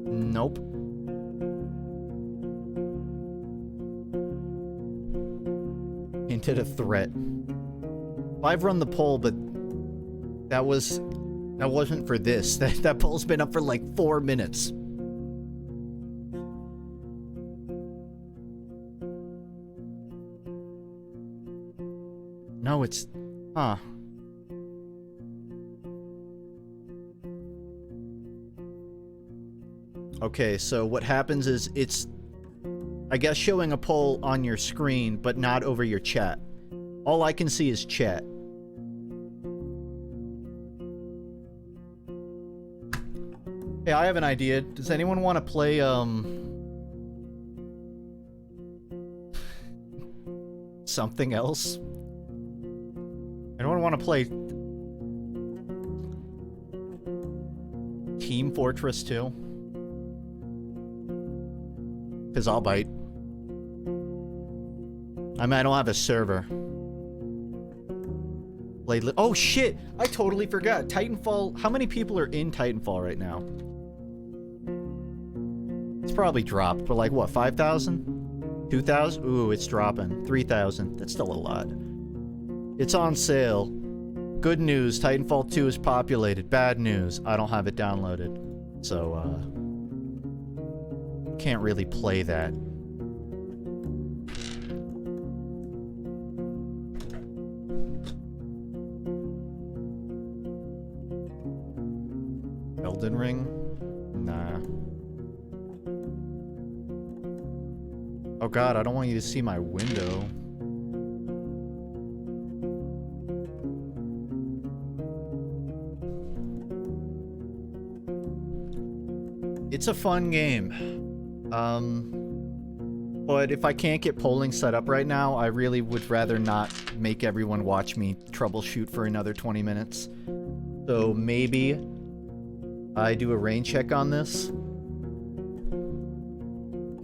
Nope. Hinted a threat. I've run the poll, but that wasn't for this. That poll's been up for like 4 minutes. No, it's... Huh. Okay, so what happens is it's, I guess, showing a poll on your screen, but not over your chat. All I can see is chat. Hey, I have an idea. Does anyone want to play, something else? Anyone want to play Team Fortress 2? Because I'll bite. I mean, I don't have a server. Oh shit! I totally forgot. Titanfall. How many people are in Titanfall right now? It's probably dropped, but like what, 5,000? 2,000? Ooh, it's dropping. 3,000. That's still a lot. It's on sale. Good news, Titanfall 2 is populated. Bad news, I don't have it downloaded. So, can't really play that. Elden Ring? Nah. Oh god, I don't want you to see my window. It's a fun game. But if I can't get polling set up right now, I really would rather not make everyone watch me troubleshoot for another 20 minutes. So maybe I do a rain check on this,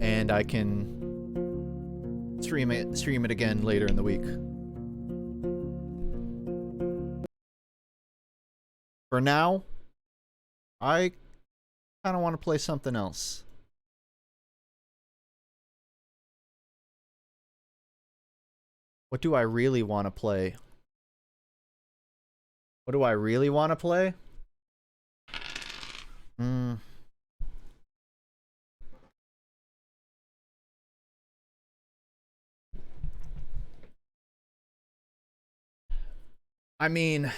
and I can stream it again later in the week. For now, I kind of want to play something else. What do I really want to play? What do I really want to play? I mean,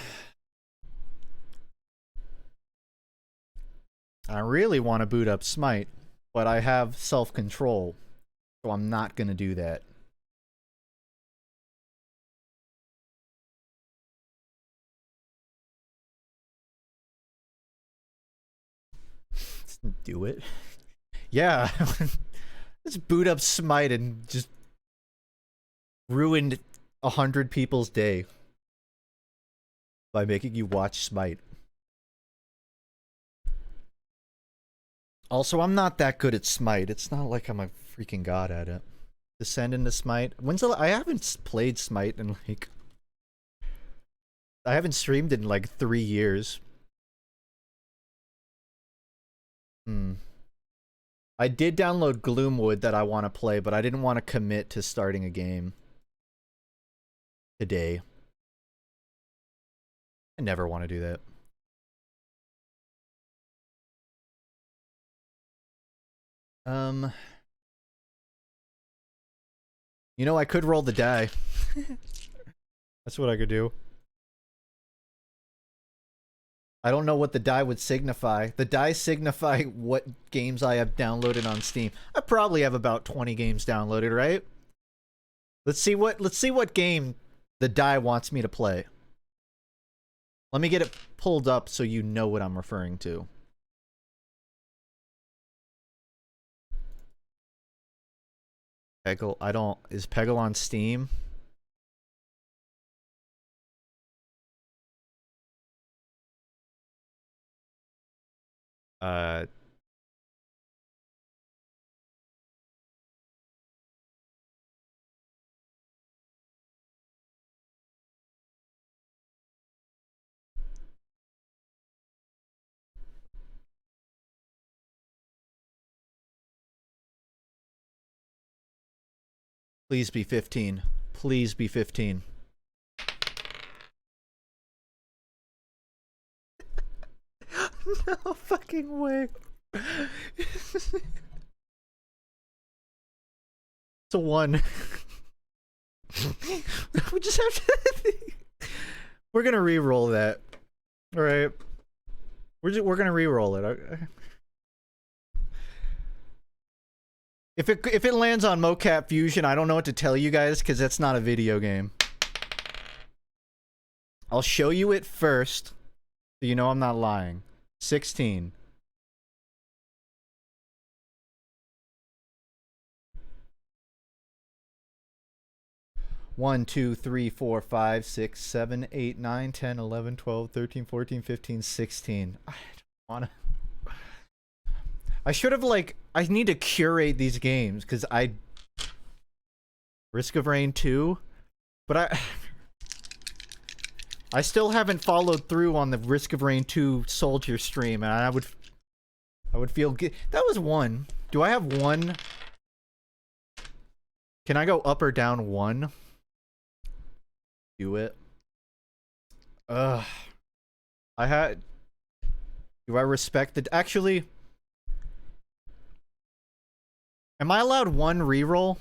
I really want to boot up Smite, but I have self-control, so I'm not going to do that. Do it. Yeah. Let's boot up Smite and just ruined 100 people's day by making you watch Smite. Also, I'm not that good at Smite. It's not like I'm a freaking god at it. Descend into Smite. I haven't played Smite in like... I haven't streamed in like 3 years. I did download Gloomwood that I want to play, but I didn't want to commit to starting a game today. I never want to do that. You know, I could roll the die. That's what I could do. I don't know what the die would signify. The die signify what games I have downloaded on Steam. I probably have about 20 games downloaded, right? Let's see what game the die wants me to play. Let me get it pulled up so you know what I'm referring to. Peggle, is Peggle on Steam? Please be 15. Please be 15. No fucking way. It's a 1. We just have to... We're gonna re-roll that. Alright. We're gonna re-roll it. If it lands on Mocap Fusion, I don't know what to tell you guys because that's not a video game. I'll show you it first, so you know I'm not lying. 16. One, 2, 3, 4, 5, 6, 7, 8, 9, 10, 11, 12, 13, 14, 15, 16. I don't wanna... I should have, like... I need to curate these games, because I... Risk of Rain 2? But I still haven't followed through on the Risk of Rain 2 Soldier stream, and I would feel good. That was 1. Do I have 1? Can I go up or down 1? Do it. Ugh. Do I respect the... Actually... Am I allowed 1 reroll?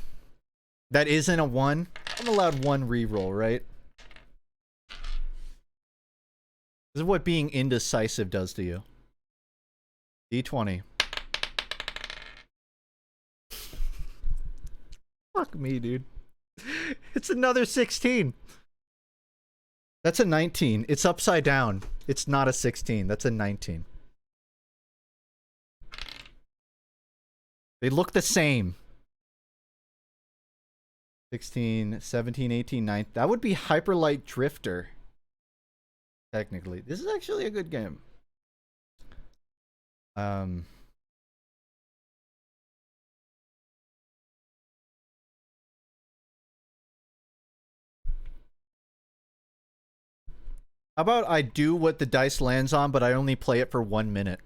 That isn't a 1? I'm allowed 1 reroll, right? This is what being indecisive does to you. D20. Fuck me, dude. It's another 16. That's a 19. It's upside down. It's not a 16. That's a 19. They look the same. 16, 17, 18, 19. That would be Hyperlight Drifter. Technically. This is actually a good game. How about I do what the dice lands on, but I only play it for 1 minute.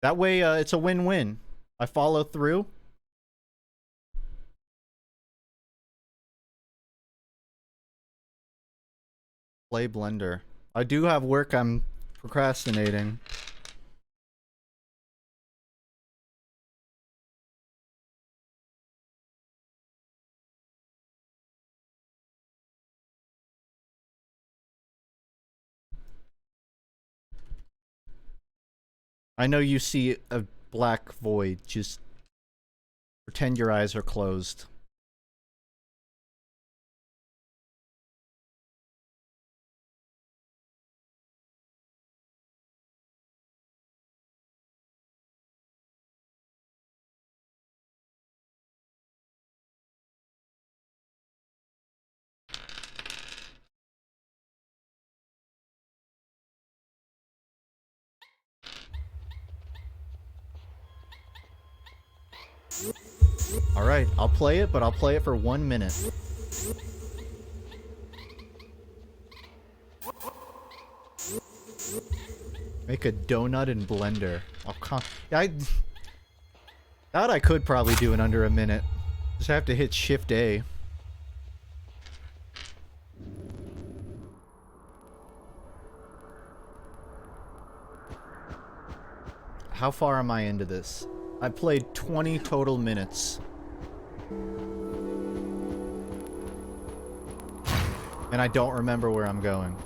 That way, it's a win-win. I follow through. Play Blender. I do have work I'm procrastinating. I know you see a black void. Just pretend your eyes are closed. Alright, I'll play it, but I'll play it for 1 minute. Make a donut in Blender. That I could probably do in under a minute. Just have to hit Shift A. How far am I into this? I played 20 total minutes. And I don't remember where I'm going.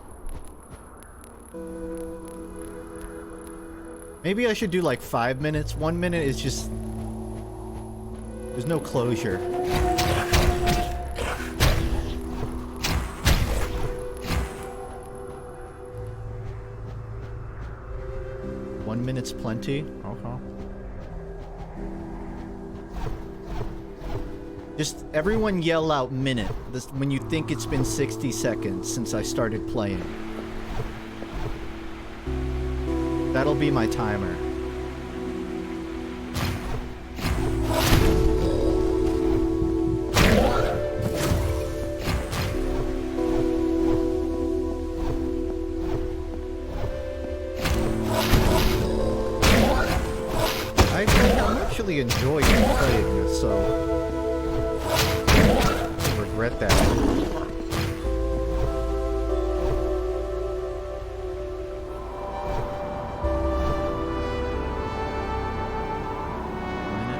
Maybe I should do like 5 minutes. 1 minute is just... There's no closure. One minute's plenty? Okay. Just everyone yell out minute when you think it's been 60 seconds since I started playing. That'll be my timer. I'm actually enjoying playing this, so I regret that.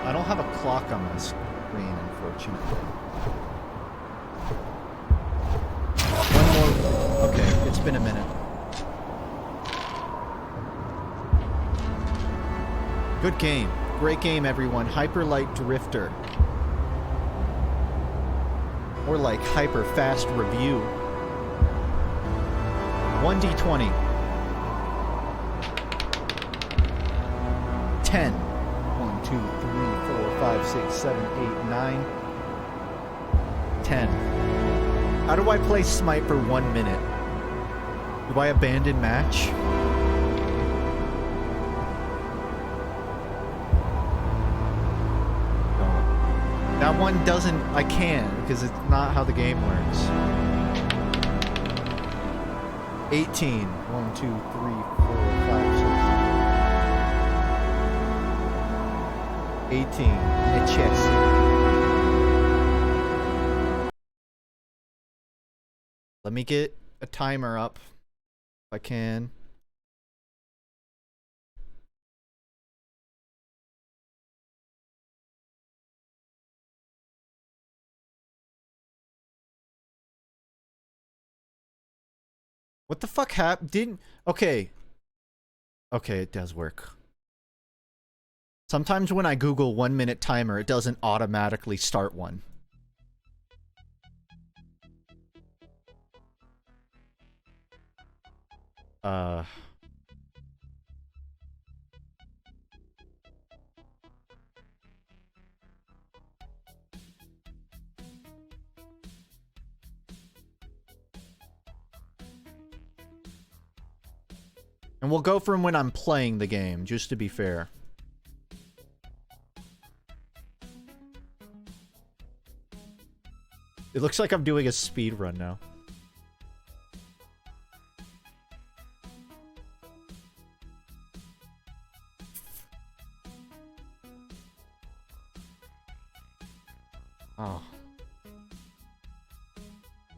I don't have a clock on my screen, unfortunately. One more. Okay, it's been a minute. Good game. Great game, everyone. Hyper Light Drifter. Or like Hyper Fast Review. 1d20. 10. 1, 2, 3, 4, 5, 6, 7, 8, 9. 10. How do I play Smite for 1 minute? Do I abandon match? That one doesn't... I can't, because it's not how the game works. 18. 1, 2, 3, 4, 5, 6. 18. A chest. Let me get a timer up, if I can. What the fuck happened? Didn't... Okay. Okay, it does work. Sometimes when I Google 1 minute timer, it doesn't automatically start one. And we'll go from when I'm playing the game, just to be fair. It looks like I'm doing a speed run now. Oh.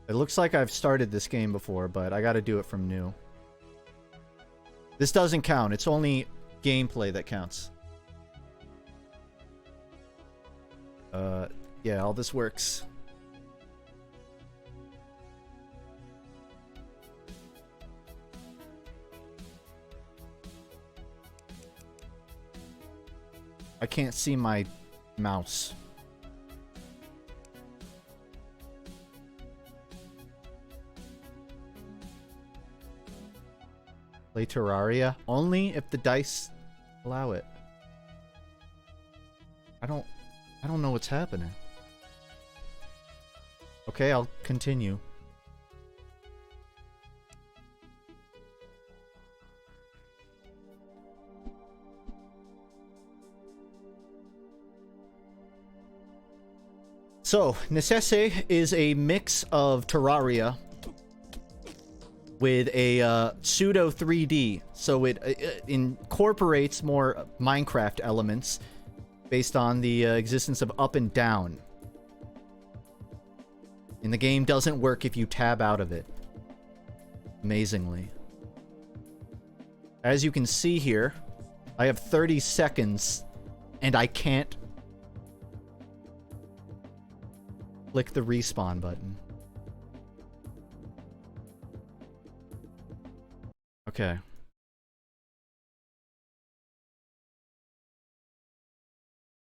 It looks like I've started this game before, but I gotta do it from new. This doesn't count. It's only gameplay that counts. Yeah, all this works. I can't see my mouse. Play Terraria only if the dice allow it. I don't know what's happening. Okay, I'll continue. So, Necesse is a mix of Terraria with a pseudo 3D. So it incorporates more Minecraft elements based on the existence of up and down. And the game doesn't work if you tab out of it. Amazingly. As you can see here, I have 30 seconds and I can't click the respawn button. Okay.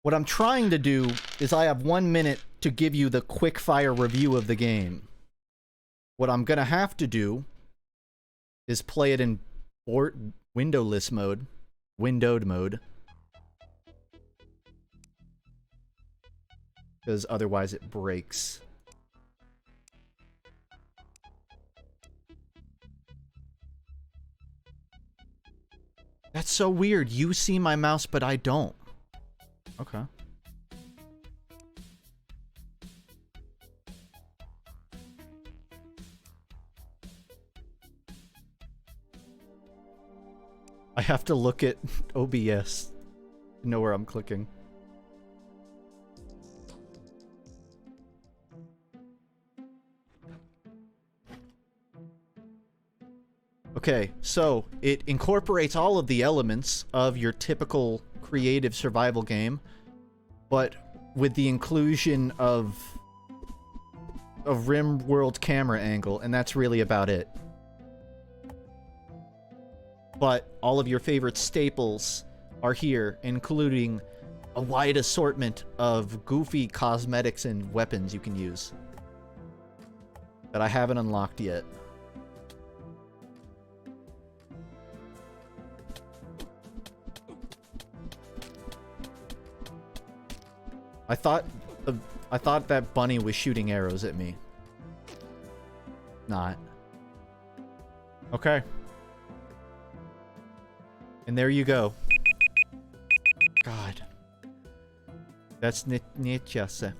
What I'm trying to do is I have 1 minute to give you the quick fire review of the game. What I'm gonna have to do is play it in windowless mode, windowed mode. Because otherwise it breaks. That's so weird. You see my mouse, but I don't. Okay. I have to look at OBS to know where I'm clicking. Okay, so it incorporates all of the elements of your typical creative survival game, but with the inclusion of a rim world camera angle, and that's really about it. But all of your favorite staples are here, including a wide assortment of goofy cosmetics and weapons you can use that I haven't unlocked yet. I thought that bunny was shooting arrows at me. Not. Okay. And there you go. God. That's niechase.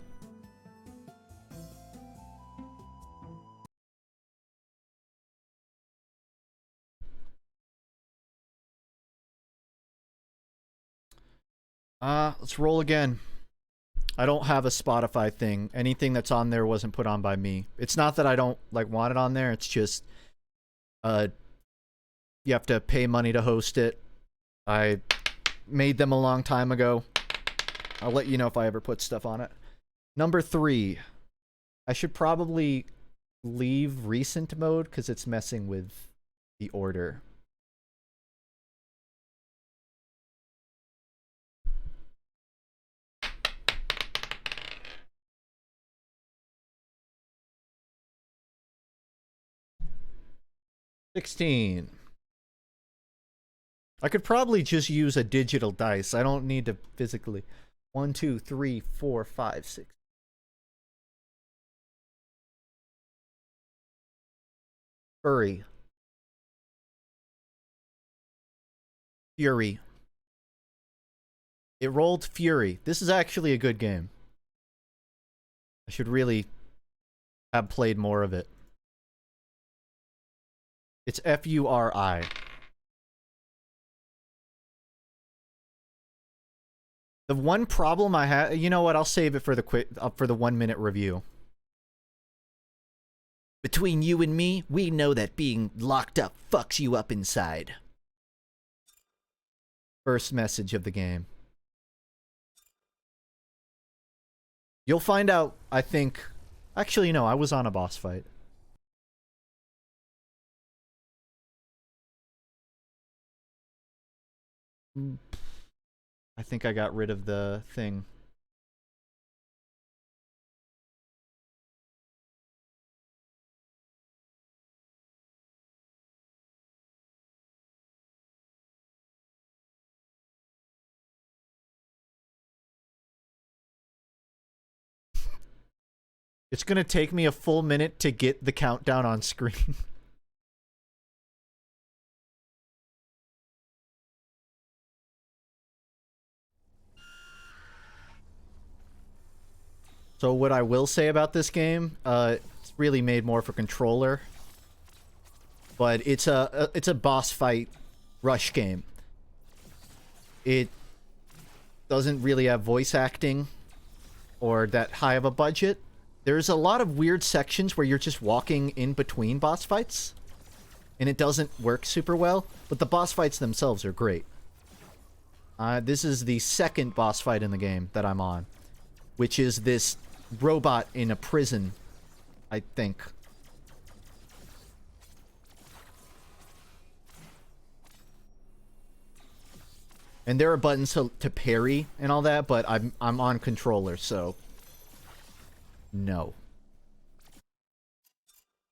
Let's roll again. I don't have a Spotify thing. Anything that's on there wasn't put on by me. It's not that I don't want it on there. It's just you have to pay money to host it. I made them a long time ago. I'll let you know if I ever put stuff on it. Number 3. I should probably leave recent mode because it's messing with the order. $16. I could probably just use a digital dice. I don't need to physically. 1, 2, 3, 4, 5, 6. Furry. Fury. It rolled Fury. This is actually a good game. I should really have played more of it. It's F-U-R-I. The one problem I have, you know what? I'll save it for the 1 minute review. Between you and me, we know that being locked up fucks you up inside. First message of the game. You'll find out, I think. Actually, no, I was on a boss fight. I think I got rid of the thing. It's gonna take me a full minute to get the countdown on screen. So what I will say about this game, it's really made more for controller, but it's a boss fight rush game. It doesn't really have voice acting or that high of a budget. There's a lot of weird sections where you're just walking in between boss fights, and it doesn't work super well, but the boss fights themselves are great. This is the second boss fight in the game that I'm on, which is this robot in a prison, I think. And there are buttons to parry and all that, but I'm on controller, so no.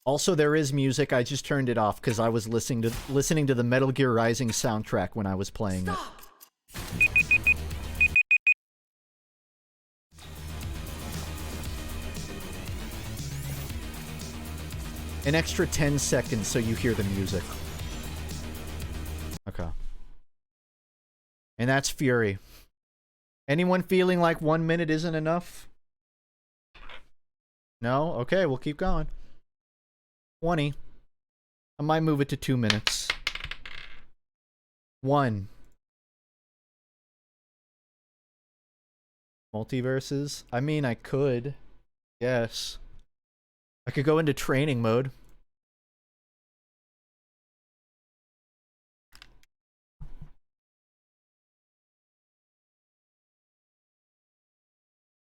Also, there is music. I just turned it off because I was listening to the Metal Gear Rising soundtrack when I was playing it. An extra 10 seconds so you hear the music. Okay. And that's Fury. Anyone feeling like 1 minute isn't enough? No? Okay, we'll keep going. 20. I might move it to 2 minutes. 1. Multiverses? I mean, I could. Yes. I could go into training mode.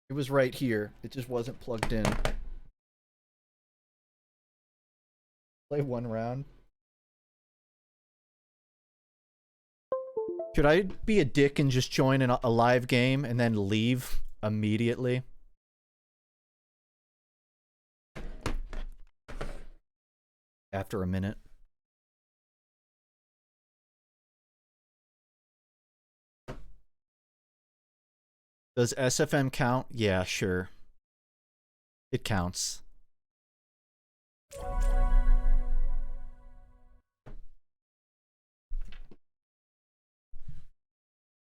It was right here. It just wasn't plugged in. Play 1 round. Should I be a dick and just join a live game and then leave immediately? After a minute. Does SFM count? Yeah, sure. It counts.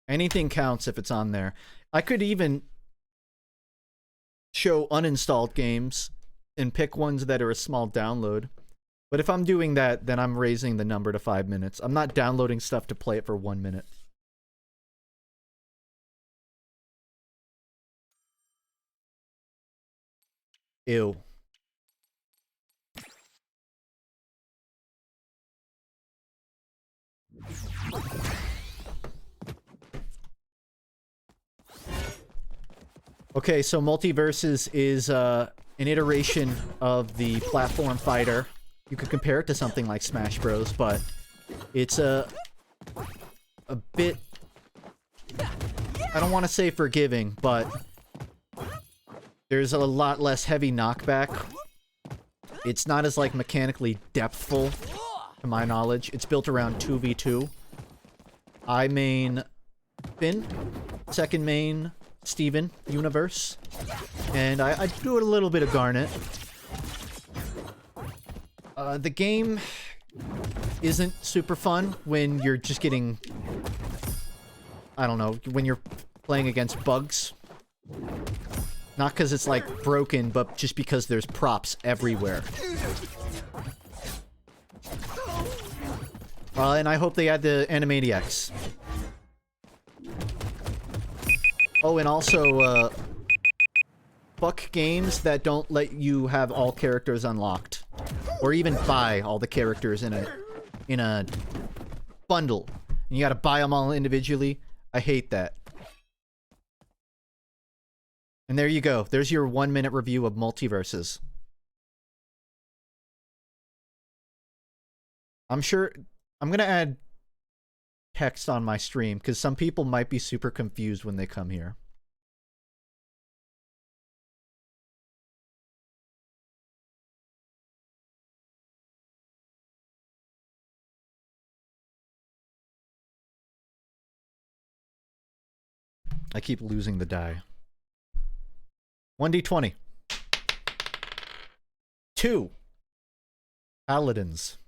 Anything counts if it's on there. I could even show uninstalled games and pick ones that are a small download. But if I'm doing that, then I'm raising the number to 5 minutes. I'm not downloading stuff to play it for 1 minute. Ew. Okay, so Multiverses is an iteration of the platform fighter. You could compare it to something like Smash Bros, but it's a bit... I don't want to say forgiving, but there's a lot less heavy knockback. It's not as, like, mechanically depthful, to my knowledge. It's built around 2v2. I main Finn, second main Steven universe, and I do a little bit of Garnet. The game isn't super fun when you're just getting... I don't know, when you're playing against bugs. Not because it's, like, broken, but just because there's props everywhere. And I hope they add the Animaniacs. Oh, and also, fuck games that don't let you have all characters unlocked. Or even buy all the characters in a bundle. And you gotta buy them all individually. I hate that. And there you go. There's your 1 minute review of Multiverses. I'm sure... I'm gonna add text on my stream, because some people might be super confused when they come here. I keep losing the die. 1d20. 2. Paladins.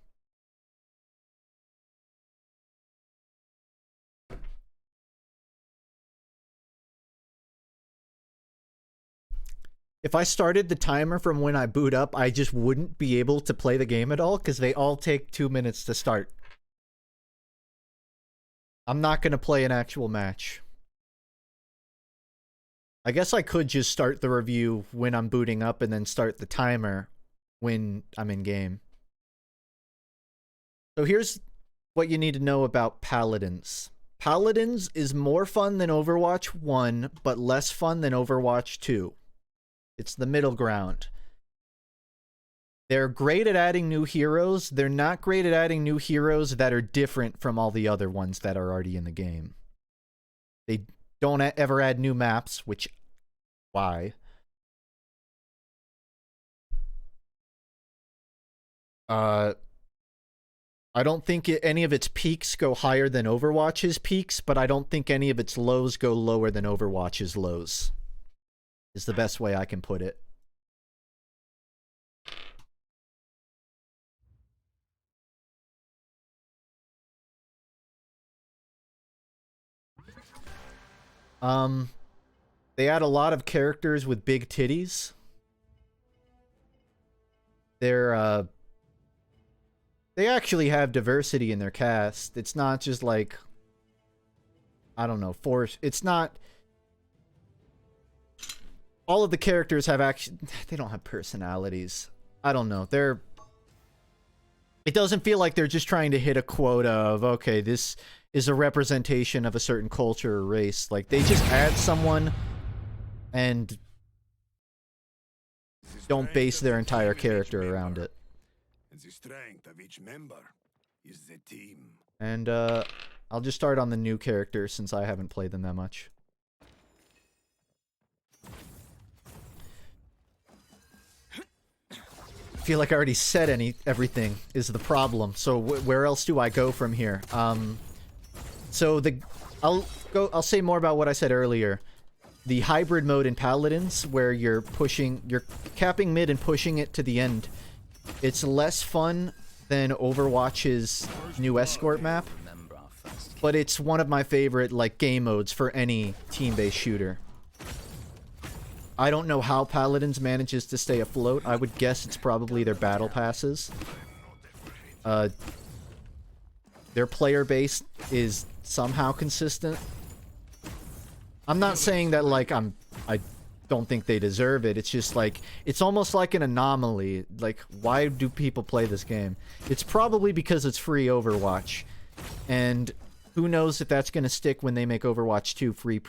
If I started the timer from when I boot up, I just wouldn't be able to play the game at all because they all take 2 minutes to start. I'm not going to play an actual match. I guess I could just start the review when I'm booting up and then start the timer when I'm in game. So here's what you need to know about Paladins. Paladins is more fun than Overwatch 1, but less fun than Overwatch 2. It's the middle ground. They're great at adding new heroes. They're not great at adding new heroes that are different from all the other ones that are already in the game. They don't ever add new maps, which... why? I don't think any of its peaks go higher than Overwatch's peaks, but I don't think any of its lows go lower than Overwatch's lows. Is the best way I can put it. They add a lot of characters with big titties. They actually have diversity in their cast. It's not just like, I don't know, it's not... all of the characters have they don't have personalities. I don't know. It doesn't feel like they're just trying to hit a quota of, okay, this is a representation of a certain culture or race. Like, they just add someone and don't base their entire character around it. The strength of each member is the team. And I'll just start on the new character since I haven't played them that much. I feel like I already said everything is the problem. So where else do I go from here? So I'll say more about what I said earlier. The hybrid mode in Paladins, where you're capping mid and pushing it to the end. It's less fun than Overwatch's new escort map, but it's one of my favorite like game modes for any team-based shooter. I don't know how Paladins manages to stay afloat. I would guess it's probably their battle passes. Their player base is somehow consistent. I'm not saying that like I don't think they deserve it. It's just like, it's almost like an anomaly. Like, why do people play this game? It's probably because it's free Overwatch. And who knows if that's going to stick when they make Overwatch 2 free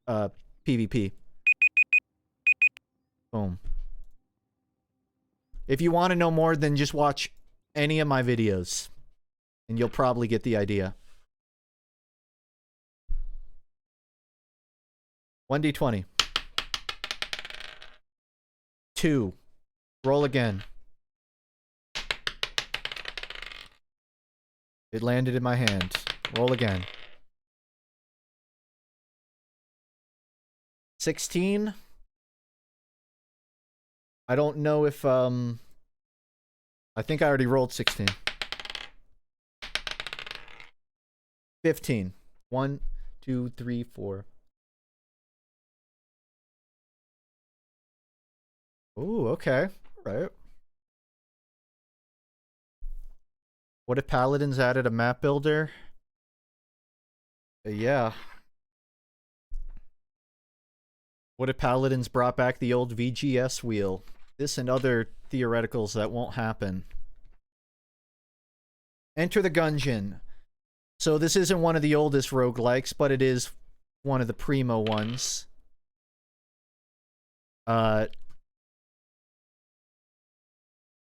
PvP. Boom. If you want to know more, then just watch any of my videos. And you'll probably get the idea. 1d20. 2. Roll again. It landed in my hand. Roll again. 16. I don't know if, I think I already rolled 16. 15. 1, 2, 3, 4. Ooh, okay. All right. What if Paladins added a map builder? Yeah. What if Paladins brought back the old VGS wheel? This and other theoreticals that won't happen. Enter the Gungeon. So this isn't one of the oldest roguelikes, but it is one of the primo ones. I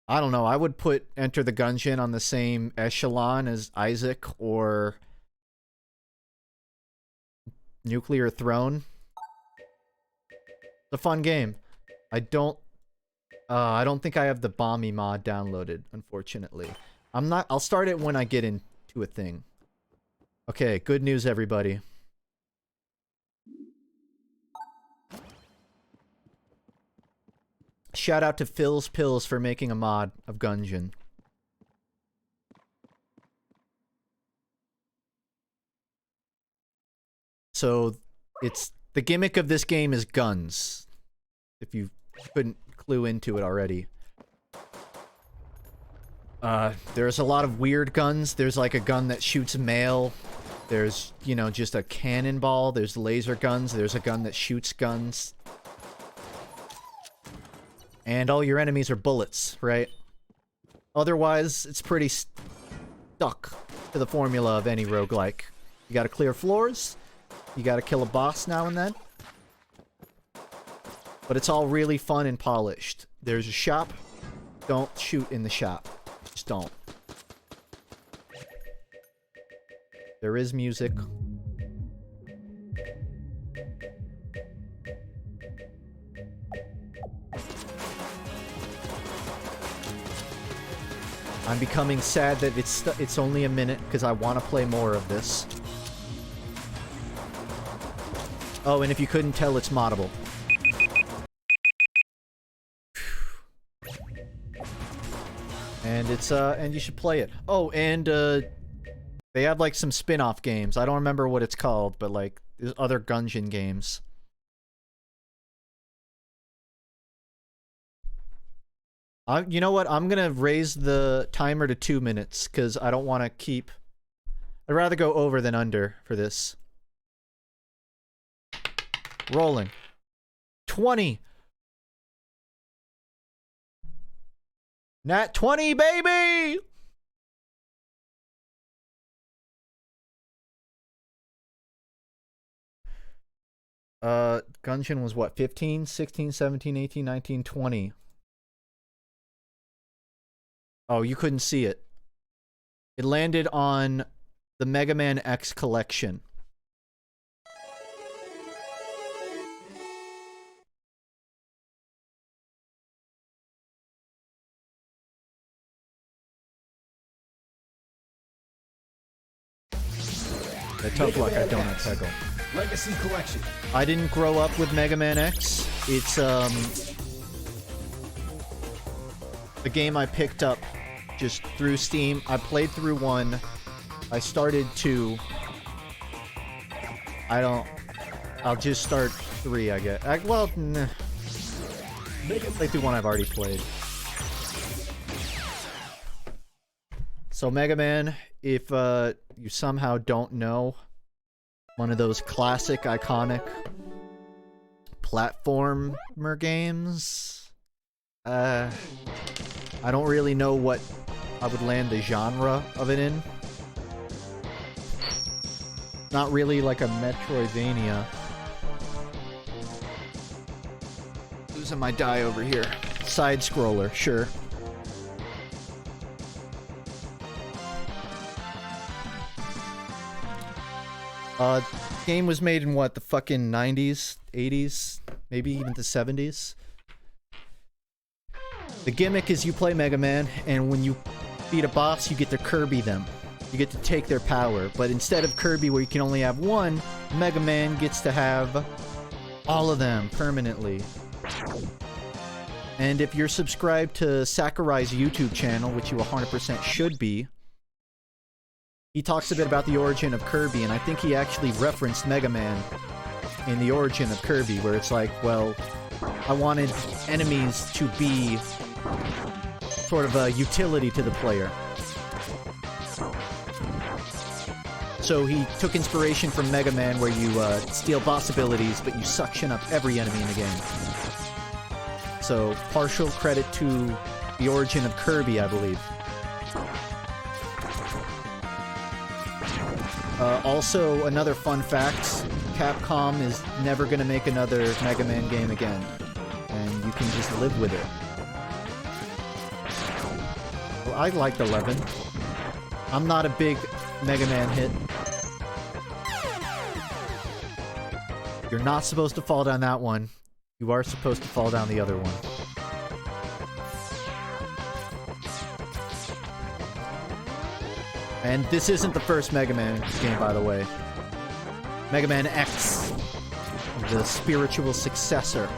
don't know. I would put Enter the Gungeon on the same echelon as Isaac or Nuclear Throne. It's a fun game. I don't think I have the Bomby mod downloaded, unfortunately. I'll start it when I get into a thing. Okay, good news, everybody. Shout out to Phil's Pills for making a mod of Gungeon. So, the gimmick of this game is guns. If you couldn't clue into it already. There's a lot of weird guns. There's like a gun that shoots mail. There's, you know, just a cannonball. There's laser guns. There's a gun that shoots guns. And all your enemies are bullets, right? Otherwise, it's pretty stuck to the formula of any roguelike. You gotta clear floors. You gotta kill a boss now and then. But it's all really fun and polished. There's a shop. Don't shoot in the shop. Just don't. There is music. I'm becoming sad that it's only a minute because I want to play more of this. Oh, and if you couldn't tell, it's moddable. And it's and you should play it. Oh, and they have like some spin-off games. I don't remember what it's called, but like there's other Gungeon games. You know what? I'm gonna raise the timer to 2 minutes because I don't want to keep. I'd rather go over than under for this. Rolling. 20. Nat 20, baby! Gungeon was what? 15, 16, 17, 18, 19, 20. Oh, you couldn't see it. It landed on the Mega Man X collection. The tough luck, I don't have Peggle. Legacy Collection. I didn't grow up with Mega Man X. It's a game I picked up just through Steam. I played through 1. I started 2. I'll just start 3, I guess. Well, nah. Play through 1 I've already played. So Mega Man, if you somehow don't know, one of those classic, iconic platformer games. I don't really know what I would land the genre of it in. Not really like a Metroidvania. Losing my die over here. Side scroller, sure. Game was made in what, the fucking 90s, 80s, maybe even the 70s. The gimmick is you play Mega Man, and when you beat a boss, you get to Kirby them. You get to take their power, but instead of Kirby where you can only have one, Mega Man gets to have all of them permanently. And if you're subscribed to Sakurai's YouTube channel, which you 100% should be, he talks a bit about the origin of Kirby, and I think he actually referenced Mega Man in the origin of Kirby, where it's like, well, I wanted enemies to be sort of a utility to the player. So he took inspiration from Mega Man, where you steal boss abilities, but you suction up every enemy in the game. So, partial credit to the origin of Kirby, I believe. Also, another fun fact, Capcom is never going to make another Mega Man game again. And you can just live with it. Well, I liked 11. I'm not a big Mega Man hit. You're not supposed to fall down that one. You are supposed to fall down the other one. And this isn't the first Mega Man game, by the way. Mega Man X, the spiritual successor.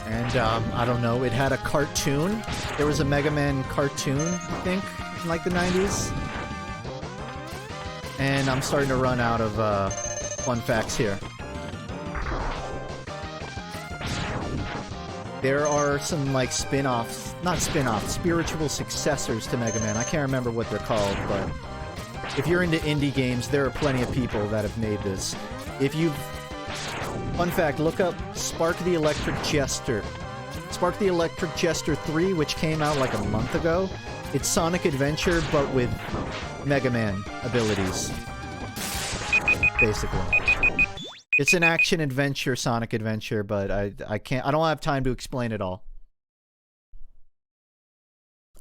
And I don't know, it had a cartoon. There was a Mega Man cartoon, I think, in like the 90s. And I'm starting to run out of fun facts here. There are some like spin-offs, not spin-offs, spiritual successors to Mega Man. I can't remember what they're called, but if you're into indie games, there are plenty of people that have made this. If you've... Fun fact, look up Spark the Electric Jester. Spark the Electric Jester 3, which came out like a month ago. It's Sonic Adventure, but with Mega Man abilities. Basically. It's an action-adventure Sonic Adventure, but I don't have time to explain it all.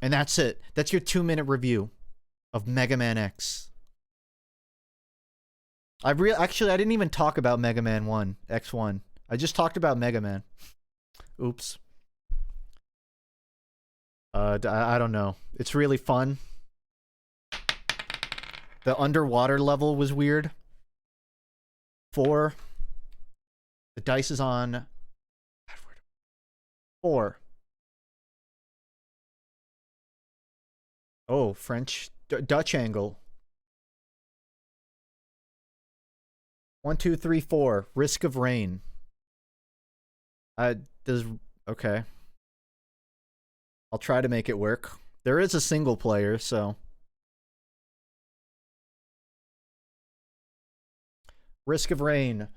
And that's it. That's your 2-minute review of Mega Man X. Actually, I didn't even talk about Mega Man 1, X1. I just talked about Mega Man. Oops. I don't know. It's really fun. The underwater level was weird. 4. The dice is on 4. Oh, French Dutch angle. 1, 2, 3, 4. Risk of rain. Okay. I'll try to make it work. There is a single player, so. Risk of rain.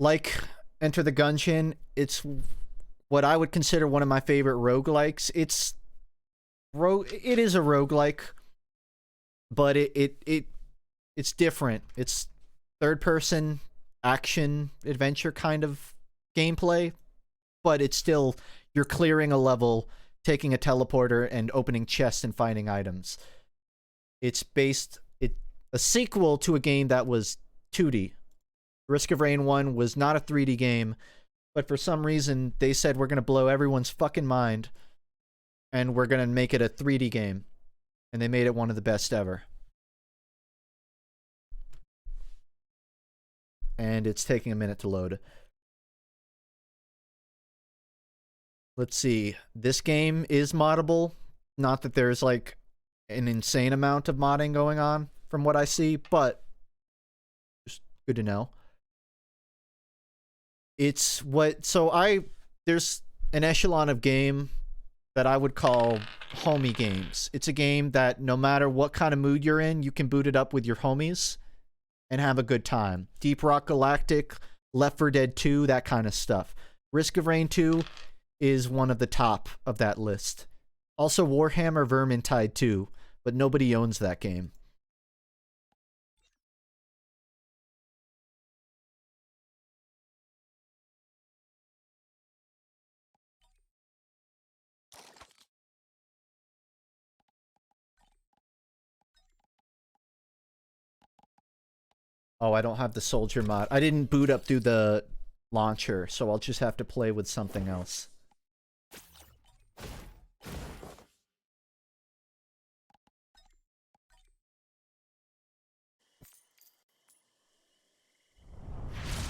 Like Enter the Gungeon, it's what I would consider one of my favorite roguelikes. It is a roguelike, but it's different. It's third-person action adventure kind of gameplay, but it's still, you're clearing a level, taking a teleporter, and opening chests and finding items. It's a sequel to a game that was 2D. Risk of Rain 1 was not a 3D game, but for some reason they said we're going to blow everyone's fucking mind and we're going to make it a 3D game. And they made it one of the best ever. And it's taking a minute to load. Let's see. This game is moddable. Not that there's like an insane amount of modding going on from what I see, but just good to know. It's what, there's an echelon of game that I would call homie games. It's a game that no matter what kind of mood you're in, you can boot it up with your homies and have a good time. Deep Rock Galactic, Left 4 Dead 2, that kind of stuff. Risk of Rain 2 is one of the top of that list. Also Warhammer Vermintide 2, but nobody owns that game. Oh, I don't have the soldier mod. I didn't boot up through the launcher, so I'll just have to play with something else.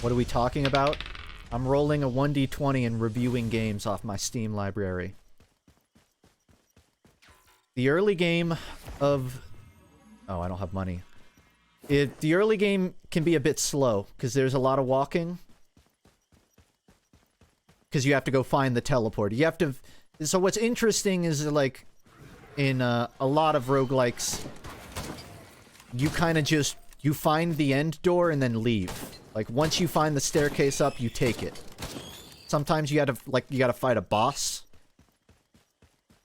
What are we talking about? I'm rolling a 1d20 and reviewing games off my Steam library. The early game of... Oh, I don't have money. The early game can be a bit slow, because there's a lot of walking. Because you have to go find the teleporter. You have to... So what's interesting is, like, in a lot of roguelikes, you kind of just... You find the end door and then leave. Like, once you find the staircase up, you take it. Sometimes you gotta fight a boss.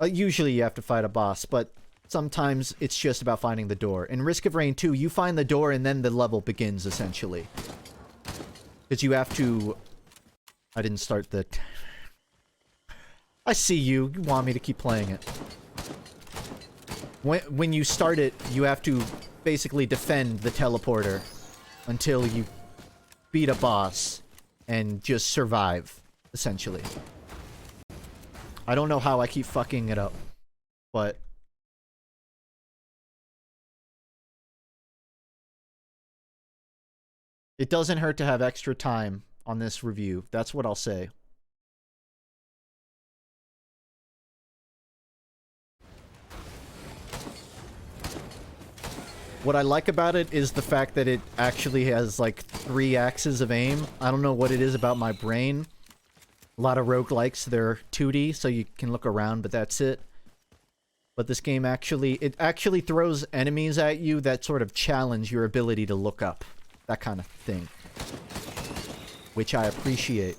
Usually you have to fight a boss, but... Sometimes it's just about finding the door. In Risk of Rain 2, you find the door and then the level begins, essentially. Because you have to... I didn't start the... I see you. You want me to keep playing it. When you start it, you have to basically defend the teleporter until you beat a boss and just survive, essentially. I don't know how I keep fucking it up, but... It doesn't hurt to have extra time on this review. That's what I'll say. What I like about it is the fact that it actually has like 3 axes of aim. I don't know what it is about my brain. A lot of roguelikes, they're 2D, so you can look around, but that's it. But this game actually throws enemies at you that sort of challenge your ability to look up. That kind of thing. Which I appreciate.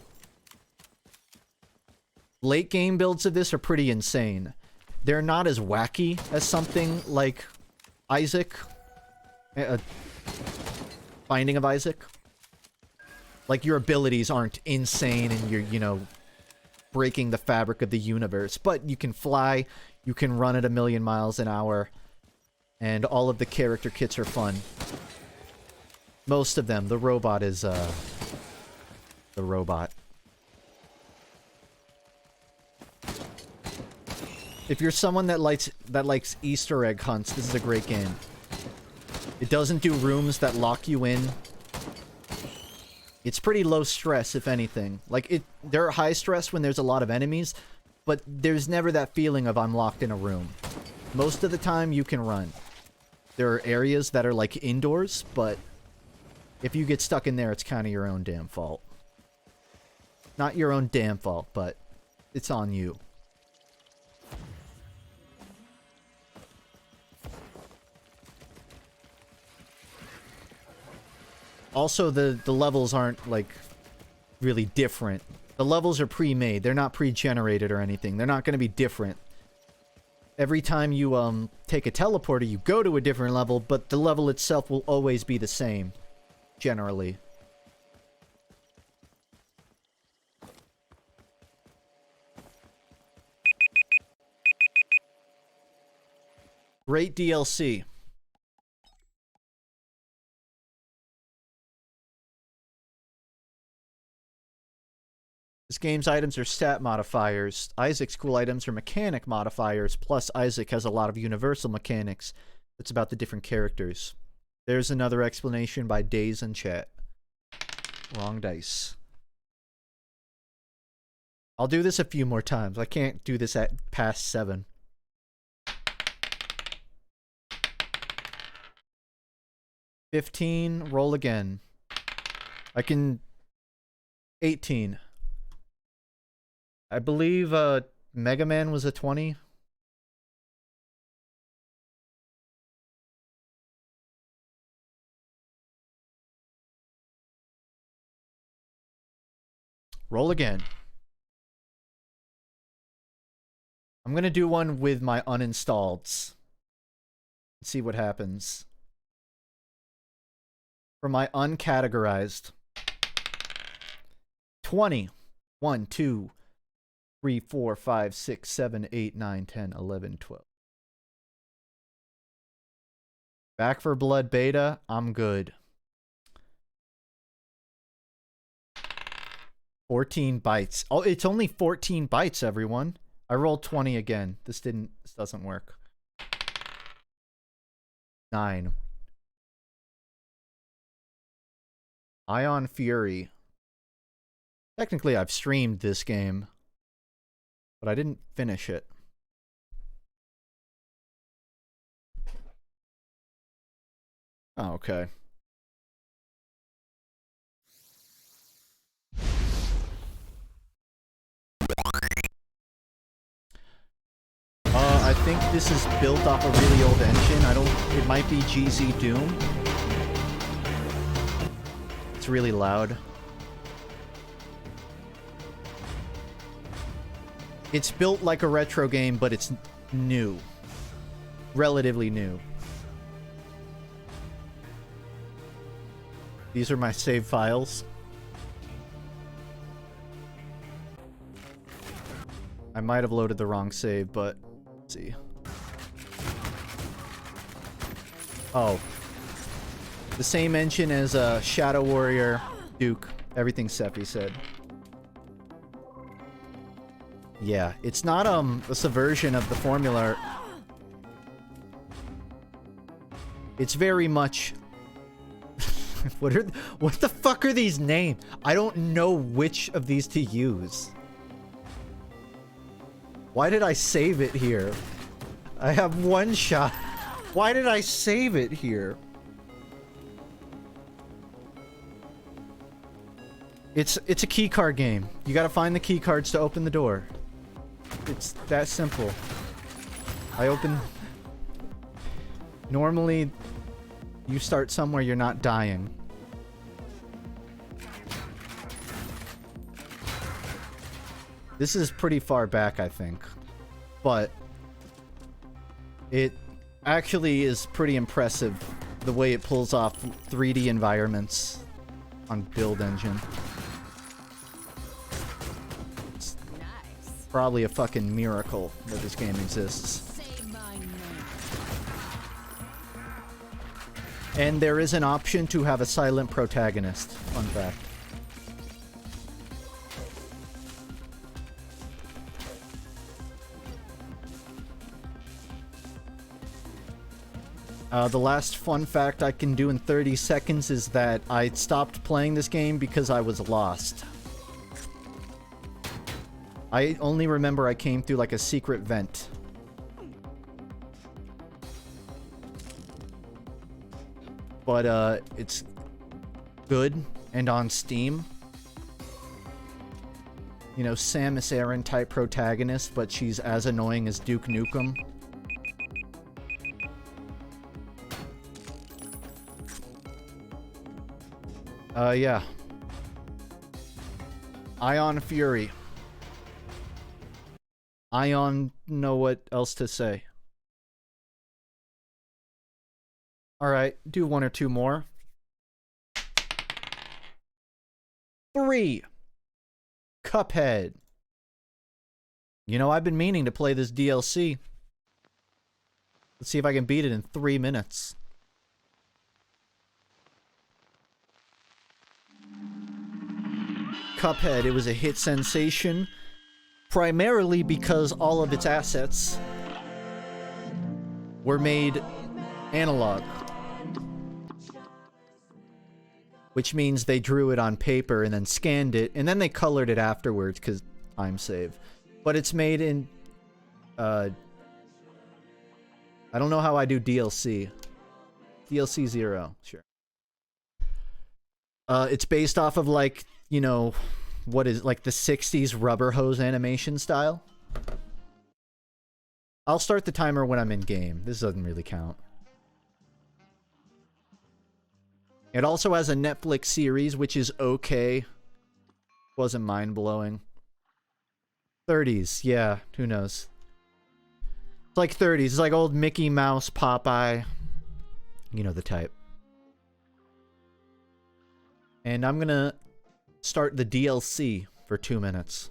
Late game builds of this are pretty insane. They're not as wacky as something like Isaac. Binding of Isaac. Like, your abilities aren't insane and you're, you know, breaking the fabric of the universe. But you can fly, you can run at 1,000,000 miles an hour, and all of the character kits are fun. Most of them. The robot is, the robot. If you're someone that likes Easter egg hunts, this is a great game. It doesn't do rooms that lock you in. It's pretty low stress, if anything. Like, they're high stress when there's a lot of enemies, but there's never that feeling of I'm locked in a room. Most of the time, you can run. There are areas that are, like, indoors, but if you get stuck in there, it's kind of your own damn fault. Not your own damn fault, but it's on you. Also, the levels aren't, like, really different. The levels are pre-made. They're not pre-generated or anything. They're not going to be different. Every time you, take a teleporter, you go to a different level, but the level itself will always be the same. Generally. Great DLC. This game's items are stat modifiers. Isaac's cool items are mechanic modifiers, plus Isaac has a lot of universal mechanics. That's about the different characters. There's another explanation by Days in chat. Wrong dice. I'll do this a few more times. I can't do this at past 7. $15, roll again. I can... 18. I believe Mega Man was a 20. Roll again. I'm gonna do one with my uninstalleds. See what happens. For my uncategorized. 20. 1, 2, 3, 4, 5, 6, 7, 8, 9, 10, 11, 12. Back for Blood Beta, I'm good. 14 bytes. Oh, it's only 14 bytes, everyone. I rolled 20 again. This doesn't work. 9. Ion Fury. Technically, I've streamed this game, but I didn't finish it. Oh, okay. I think this is built off a really old engine. It might be GZ Doom. It's really loud. It's built like a retro game, but it's new. Relatively new. These are my save files. I might have loaded the wrong save, but let's see. Oh. The same engine as Shadow Warrior, Duke. Everything Seppi said. Yeah, it's not a subversion of the formula. It's very much what the fuck are these names? I don't know which of these to use. Why did I save it here? I have one shot. Why did I save it here? It's a key card game. You gotta find the key cards to open the door. It's that simple. I open... Normally, you start somewhere you're not dying. This is pretty far back, I think. But it actually is pretty impressive the way it pulls off 3D environments on Build Engine. It's probably a fucking miracle that this game exists. And there is an option to have a silent protagonist. Fun fact. The last fun fact I can do in 30 seconds is that I stopped playing this game because I was lost. I only remember I came through like a secret vent. But, it's good and on Steam. You know, Samus Aran type protagonist, but she's as annoying as Duke Nukem. Yeah. Ion Fury. Ion, know what else to say. Alright, do one or two more. 3. Cuphead. You know, I've been meaning to play this DLC. Let's see if I can beat it in 3 minutes. Cuphead, it was a hit sensation, primarily because all of its assets were made analog. Which means they drew it on paper and then scanned it, and then they colored it afterwards, because time save. But it's made in... I don't know how I do DLC. DLC 0, sure. It's based off of, like, you know, what is, like, the 60s rubber hose animation style. I'll start the timer when I'm in game. This doesn't really count. It also has a Netflix series, which is okay. Wasn't mind-blowing. 30s, yeah, who knows. It's like 30s. It's like old Mickey Mouse, Popeye. You know the type. And I'm gonna start the DLC for 2 minutes.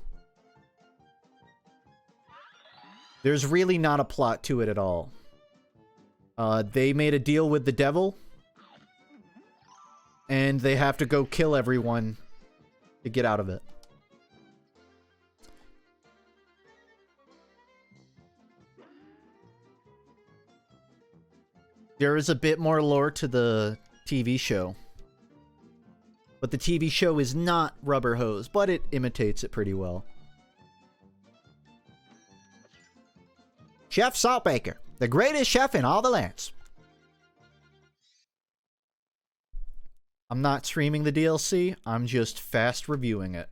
There's really not a plot to it at all. They made a deal with the devil, and they have to go kill everyone to get out of it. There is a bit more lore to the TV show. But the TV show is not rubber hose, but it imitates it pretty well. Chef Saltbaker, the greatest chef in all the lands. I'm not streaming the DLC, I'm just fast reviewing it.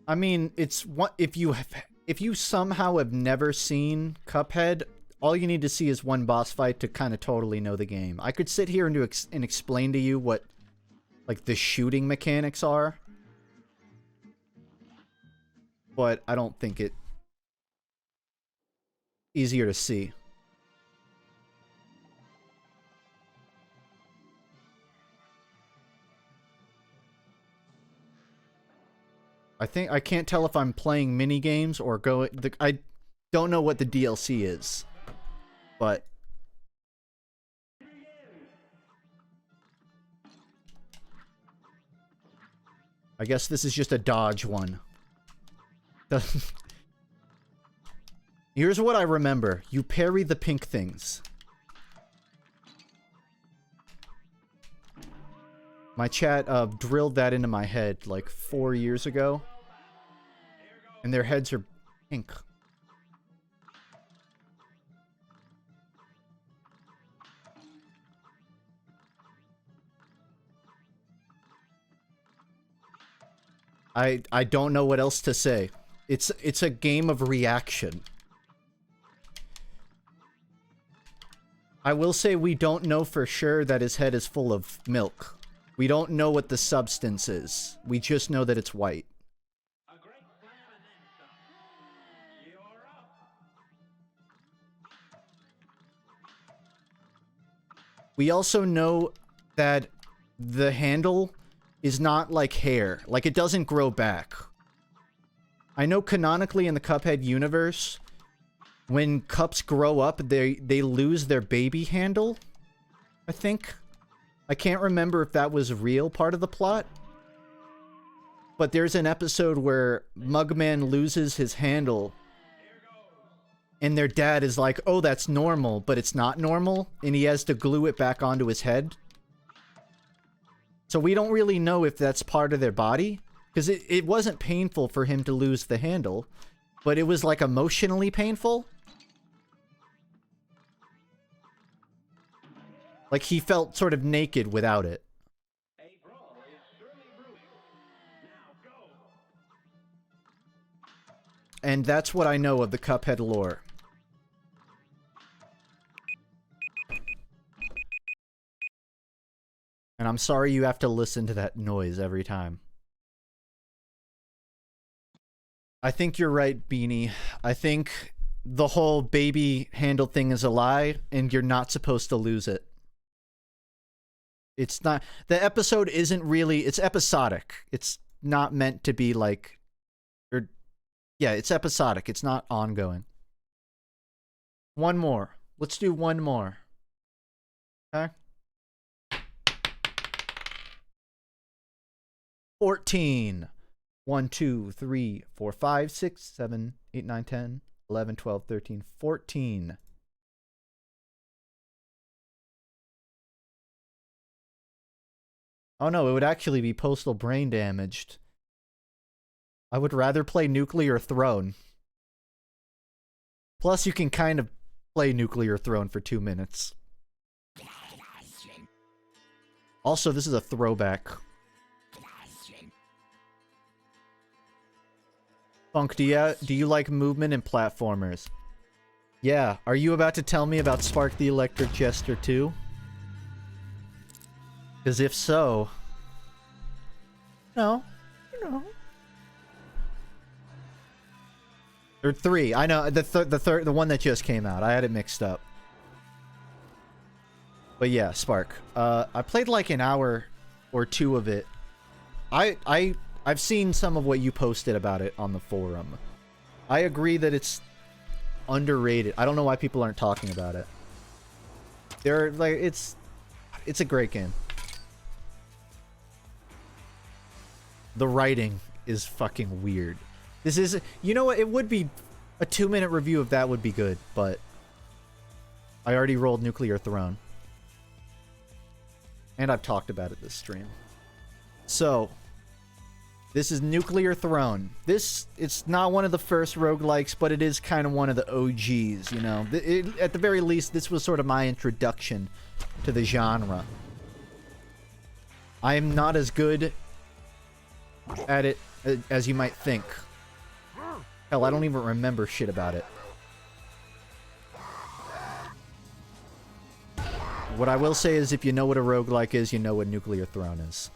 I mean, it's what if you somehow have never seen Cuphead, all you need to see is one boss fight to kind of totally know the game. I could sit here and explain to you what, like, the shooting mechanics are, but I don't think it's easier to see. I can't tell if I'm playing mini games or I don't know what the DLC is, but I guess this is just a dodge one. Here's what I remember. You parry the pink things. My chat drilled that into my head like 4 years ago. And their heads are pink. I don't know what else to say. It's a game of reaction. I will say we don't know for sure that his head is full of milk. We don't know what the substance is. We just know that it's white. We also know that the handle is not like hair. Like, it doesn't grow back. I know canonically in the Cuphead universe, when cups grow up, they lose their baby handle, I think. I can't remember if that was a real part of the plot. But there's an episode where Mugman loses his handle, and their dad is like, oh, that's normal, but it's not normal, and he has to glue it back onto his head. So we don't really know if that's part of their body, because it wasn't painful for him to lose the handle, but it was like emotionally painful. Like he felt sort of naked without it. And that's what I know of the Cuphead lore. And I'm sorry you have to listen to that noise every time. I think you're right, Beanie. I think the whole baby handle thing is a lie, and you're not supposed to lose it. It's not... The episode isn't really... It's episodic. It's not meant to be like... Or, yeah, it's episodic. It's not ongoing. One more. Let's do one more. Okay? 14. 1, 2, 3, 4, 5, 6, 7, 8, 9, 10, 11, 12, 13, 14. Oh no, it would actually be Postal Brain Damaged. I would rather play Nuclear Throne. Plus, you can kind of play Nuclear Throne for 2 minutes. Also, this is a throwback. FUNKe, do you like movement and platformers? Yeah, are you about to tell me about Spark the Electric Jester 2? Because if so... No. No. Or 3. I know, the one that just came out. I had it mixed up. But yeah, Spark. I played like an hour or 2 of it. I've seen some of what you posted about it on the forum. I agree that it's underrated. I don't know why people aren't talking about it. They're like, it's a great game. The writing is fucking weird. This is, you know what, it would be a 2-minute review of that would be good, but I already rolled Nuclear Throne. And I've talked about it this stream. So, this is Nuclear Throne. It's not one of the first roguelikes, but it is kind of one of the OGs, you know. At the very least, this was sort of my introduction to the genre. I am not as good at it as you might think. Hell, I don't even remember shit about it. What I will say is, if you know what a roguelike is, you know what Nuclear Throne is.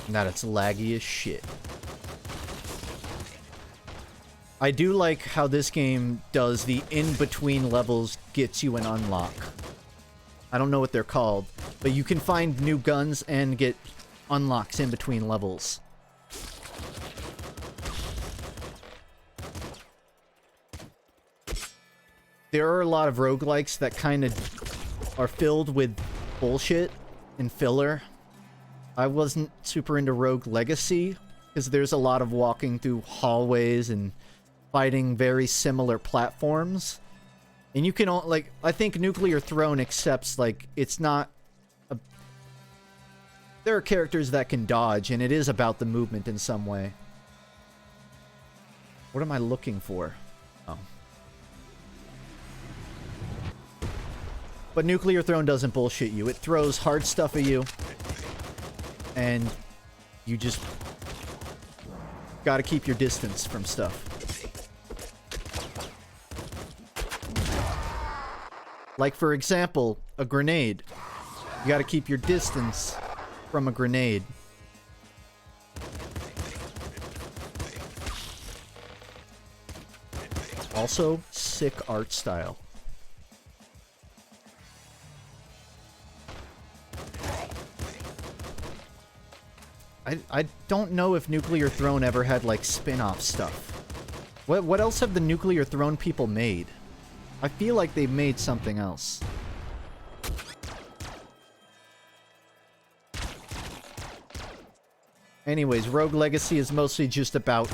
And that it's laggy as shit. I do like how this game does the in-between levels gets you an unlock. I don't know what they're called, but you can find new guns and get unlocks in between levels. There are a lot of roguelikes that kind of are filled with bullshit and filler. I wasn't super into Rogue Legacy, because there's a lot of walking through hallways and fighting very similar platforms. And you can, like, I think Nuclear Throne accepts, like, it's not... There are characters that can dodge, and it is about the movement in some way. What am I looking for? Oh. But Nuclear Throne doesn't bullshit you. It throws hard stuff at you, and you just gotta keep your distance from stuff. Like, for example, a grenade. You gotta keep your distance from a grenade. Also, sick art style. I don't know if Nuclear Throne ever had, like, spin-off stuff. What else have the Nuclear Throne people made? I feel like they've made something else. Anyways, Rogue Legacy is mostly just about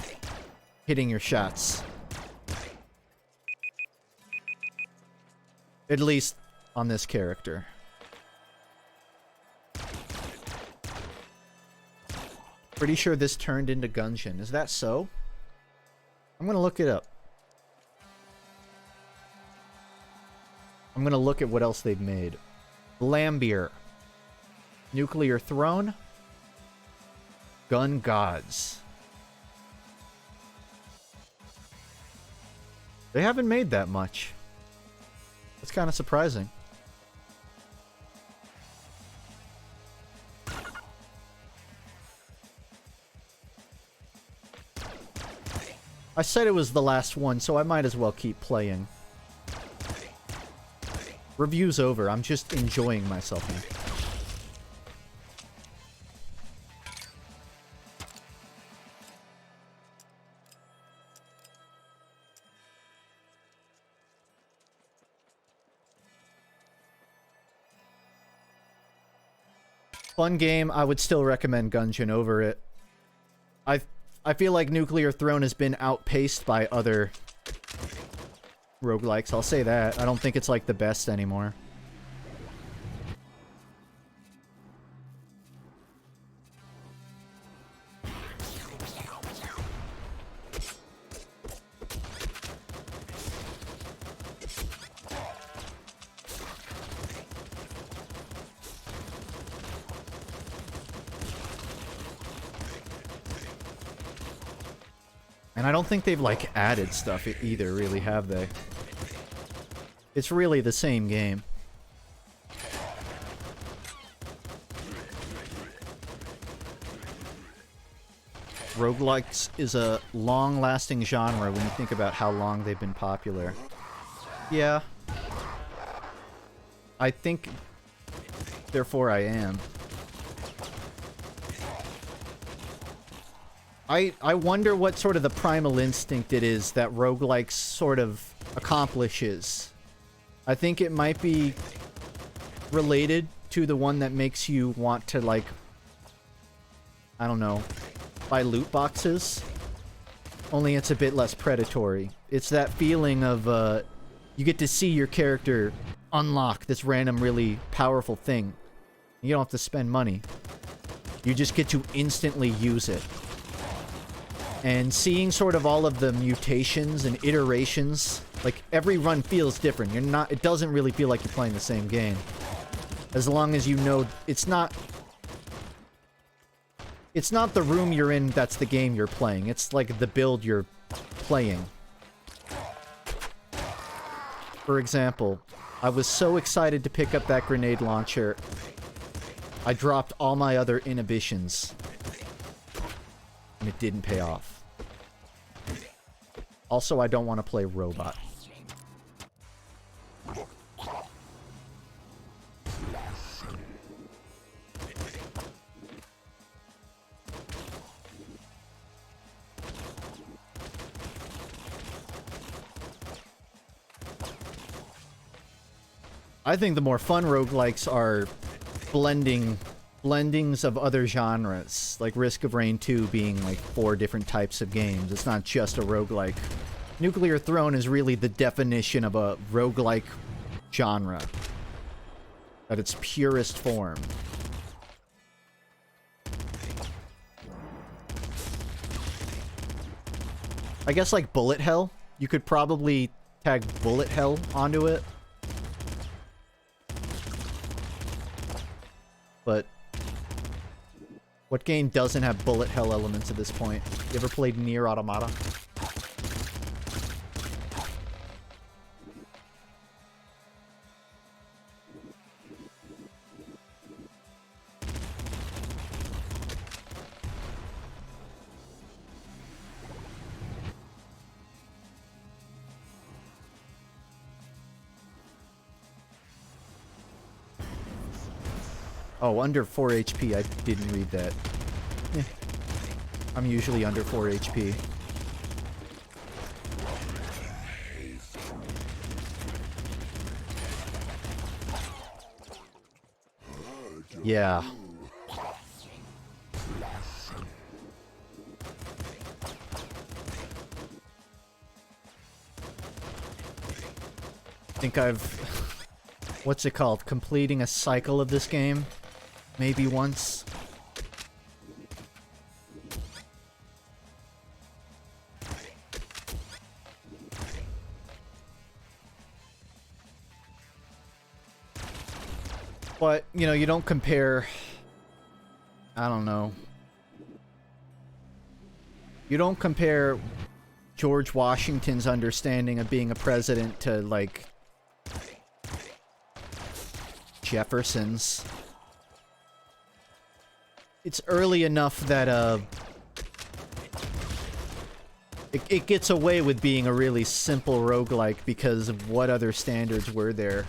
hitting your shots. At least on this character. Pretty sure this turned into Gungeon. Is that so? I'm gonna look it up. I'm gonna look at what else they've made. Lambier. Nuclear Throne. Gun Gods. They haven't made that much. That's kind of surprising. I said it was the last one, so I might as well keep playing. Review's over. I'm just enjoying myself now. Fun game. I would still recommend Gungeon over it. I feel like Nuclear Throne has been outpaced by other roguelikes. I'll say that. I don't think it's like the best anymore. And I don't think they've, like, added stuff either, really, have they? It's really the same game. Roguelikes is a long-lasting genre when you think about how long they've been popular. Yeah. I think... Therefore I am. I wonder what sort of the primal instinct it is that roguelikes sort of accomplishes. I think it might be related to the one that makes you want to, like, I don't know, buy loot boxes. Only it's a bit less predatory. It's that feeling of, you get to see your character unlock this random really powerful thing. You don't have to spend money. You just get to instantly use it. And seeing sort of all of the mutations and iterations, like, every run feels different. It doesn't really feel like you're playing the same game. As long as you know it's not the room you're in that's the game you're playing. It's like the build you're playing. For example, I was so excited to pick up that grenade launcher, I dropped all my other inhibitions. And it didn't pay off. Also, I don't want to play robot. I think the more fun roguelikes are blendings of other genres, like Risk of Rain 2 being like 4 different types of games. It's not just a roguelike. Nuclear Throne is really the definition of a roguelike genre. At its purest form. I guess like Bullet Hell. You could probably tag Bullet Hell onto it. But what game doesn't have Bullet Hell elements at this point? You ever played Nier Automata? Oh, under 4 HP. I didn't read that. I'm usually under 4 HP. Yeah. I think I've... What's it called? Completing a cycle of this game? Maybe once. But, you know, you don't compare... I don't know. You don't compare George Washington's understanding of being a president to, like, Jefferson's. It's early enough that, it gets away with being a really simple roguelike because of what other standards were there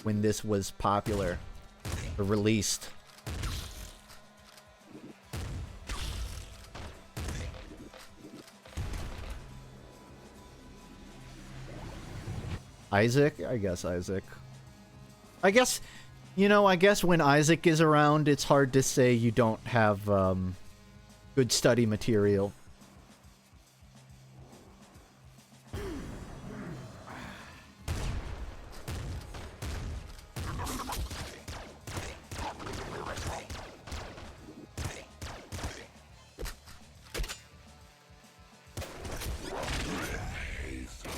when this was popular or released. Isaac? I guess Isaac. I guess... You know, I guess when Isaac is around, it's hard to say you don't have, good study material.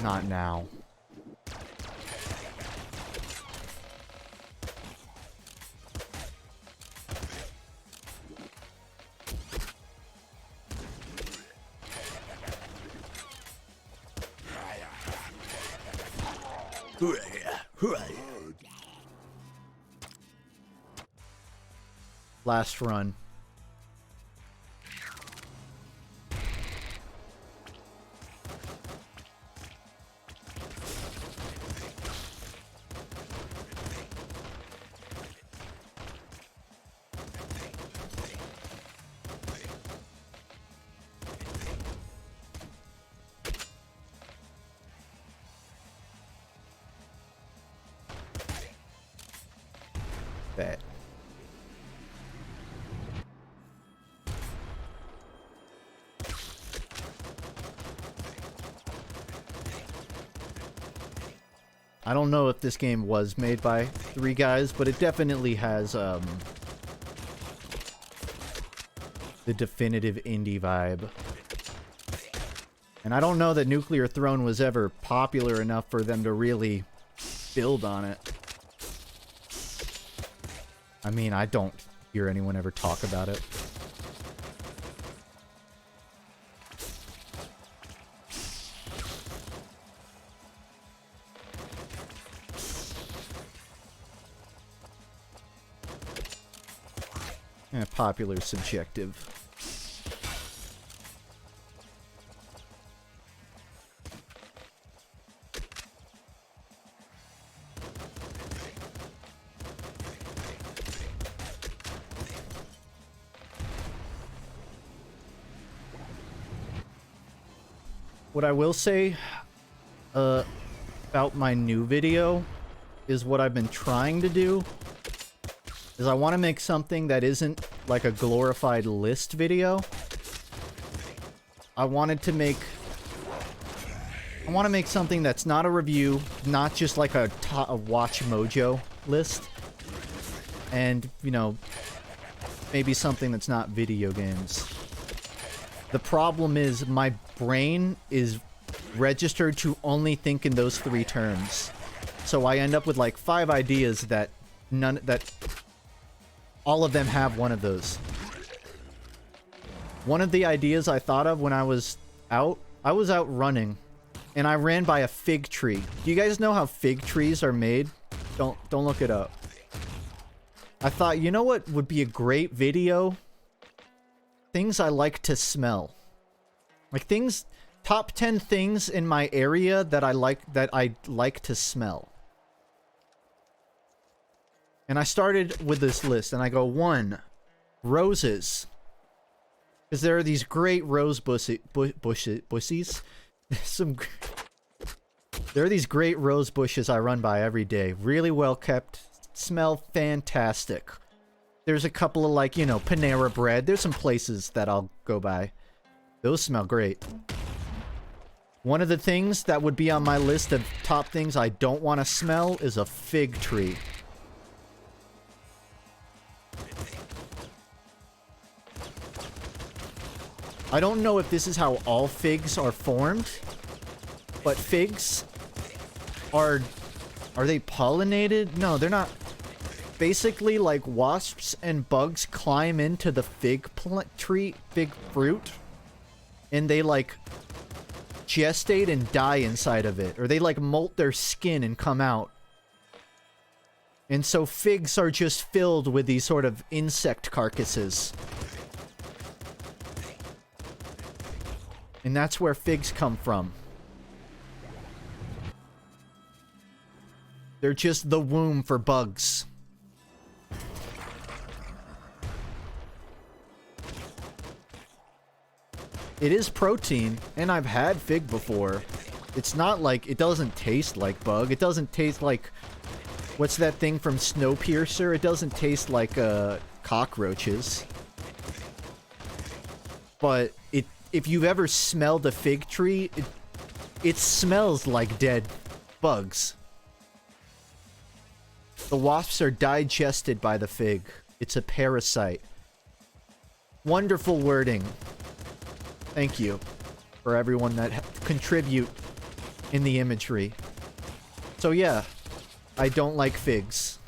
Not now. Last run. Bet. I don't know if this game was made by 3 guys, but it definitely has, the definitive indie vibe. And I don't know that Nuclear Throne was ever popular enough for them to really build on it. I mean, I don't hear anyone ever talk about it. Popular subjective. What I will say about my new video is what I've been trying to do is I want to make something that isn't like a glorified list video. I wanted to make I want to make something that's not a review, not just like a Watch Mojo list. And, you know, maybe something that's not video games. The problem is my brain is registered to only think in those 3 terms. So I end up with like 5 ideas that all of them have one of those. One of the ideas I thought of when I was out running, and I ran by a fig tree. Do you guys know how fig trees are made? Don't look it up. I thought, you know what would be a great video? Things I like to smell. Like top 10 things in my area that I like to smell. And I started with this list, and I go, 1, roses. Because there are these great rose bushes. There are these great rose bushes I run by every day. Really well kept. Smell fantastic. There's a couple of, like, you know, Panera Bread. There's some places that I'll go by. Those smell great. One of the things that would be on my list of top things I don't want to smell is a fig tree. I don't know if this is how all figs are formed, but figs are they pollinated? No, they're not. Basically, like, wasps and bugs climb into the fig fruit, and they, like, gestate and die inside of it, or they, like, molt their skin and come out. And so figs are just filled with these sort of insect carcasses. And that's where figs come from. They're just the womb for bugs. It is protein, and I've had fig before. It's not like, it doesn't taste like bug. It doesn't taste like, what's that thing from Snowpiercer? It doesn't taste like cockroaches. But if you've ever smelled a fig tree, it smells like dead bugs. The wasps are digested by the fig. It's a parasite. Wonderful wording. Thank you for everyone that contribute in the imagery. So yeah, I don't like figs.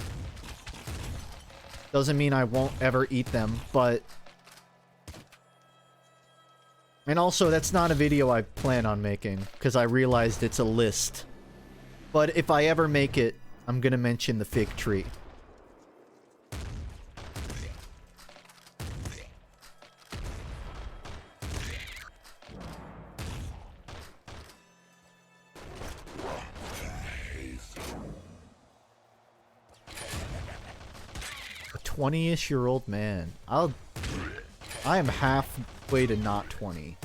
Doesn't mean I won't ever eat them, but... And also, that's not a video I plan on making, because I realized it's a list. But if I ever make it, I'm gonna mention the fig tree. A 20-ish-year-old man. I am halfway to not 20.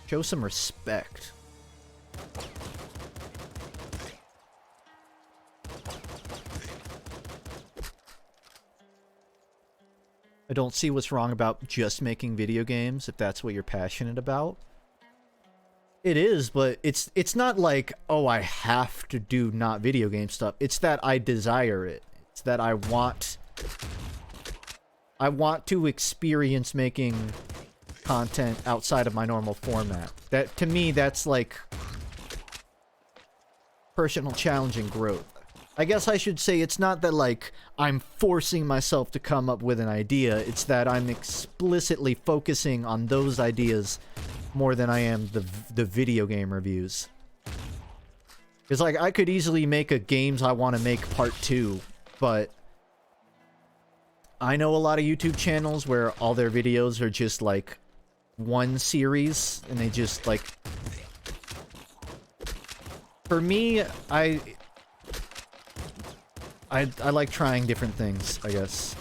Show some respect. I don't see what's wrong about just making video games if that's what you're passionate about. It is, but it's not like, oh, I have to do not video game stuff. It's that I desire it. It's that I want to experience making content outside of my normal format. That, to me, that's like personal challenge and growth. I guess I should say it's not that, like, I'm forcing myself to come up with an idea. It's that I'm explicitly focusing on those ideas more than I am the video game reviews. Because, like, I could easily make a games I want to make part 2, but I know a lot of YouTube channels where all their videos are just, like, one series, and they just, like... For me, I like trying different things, I guess.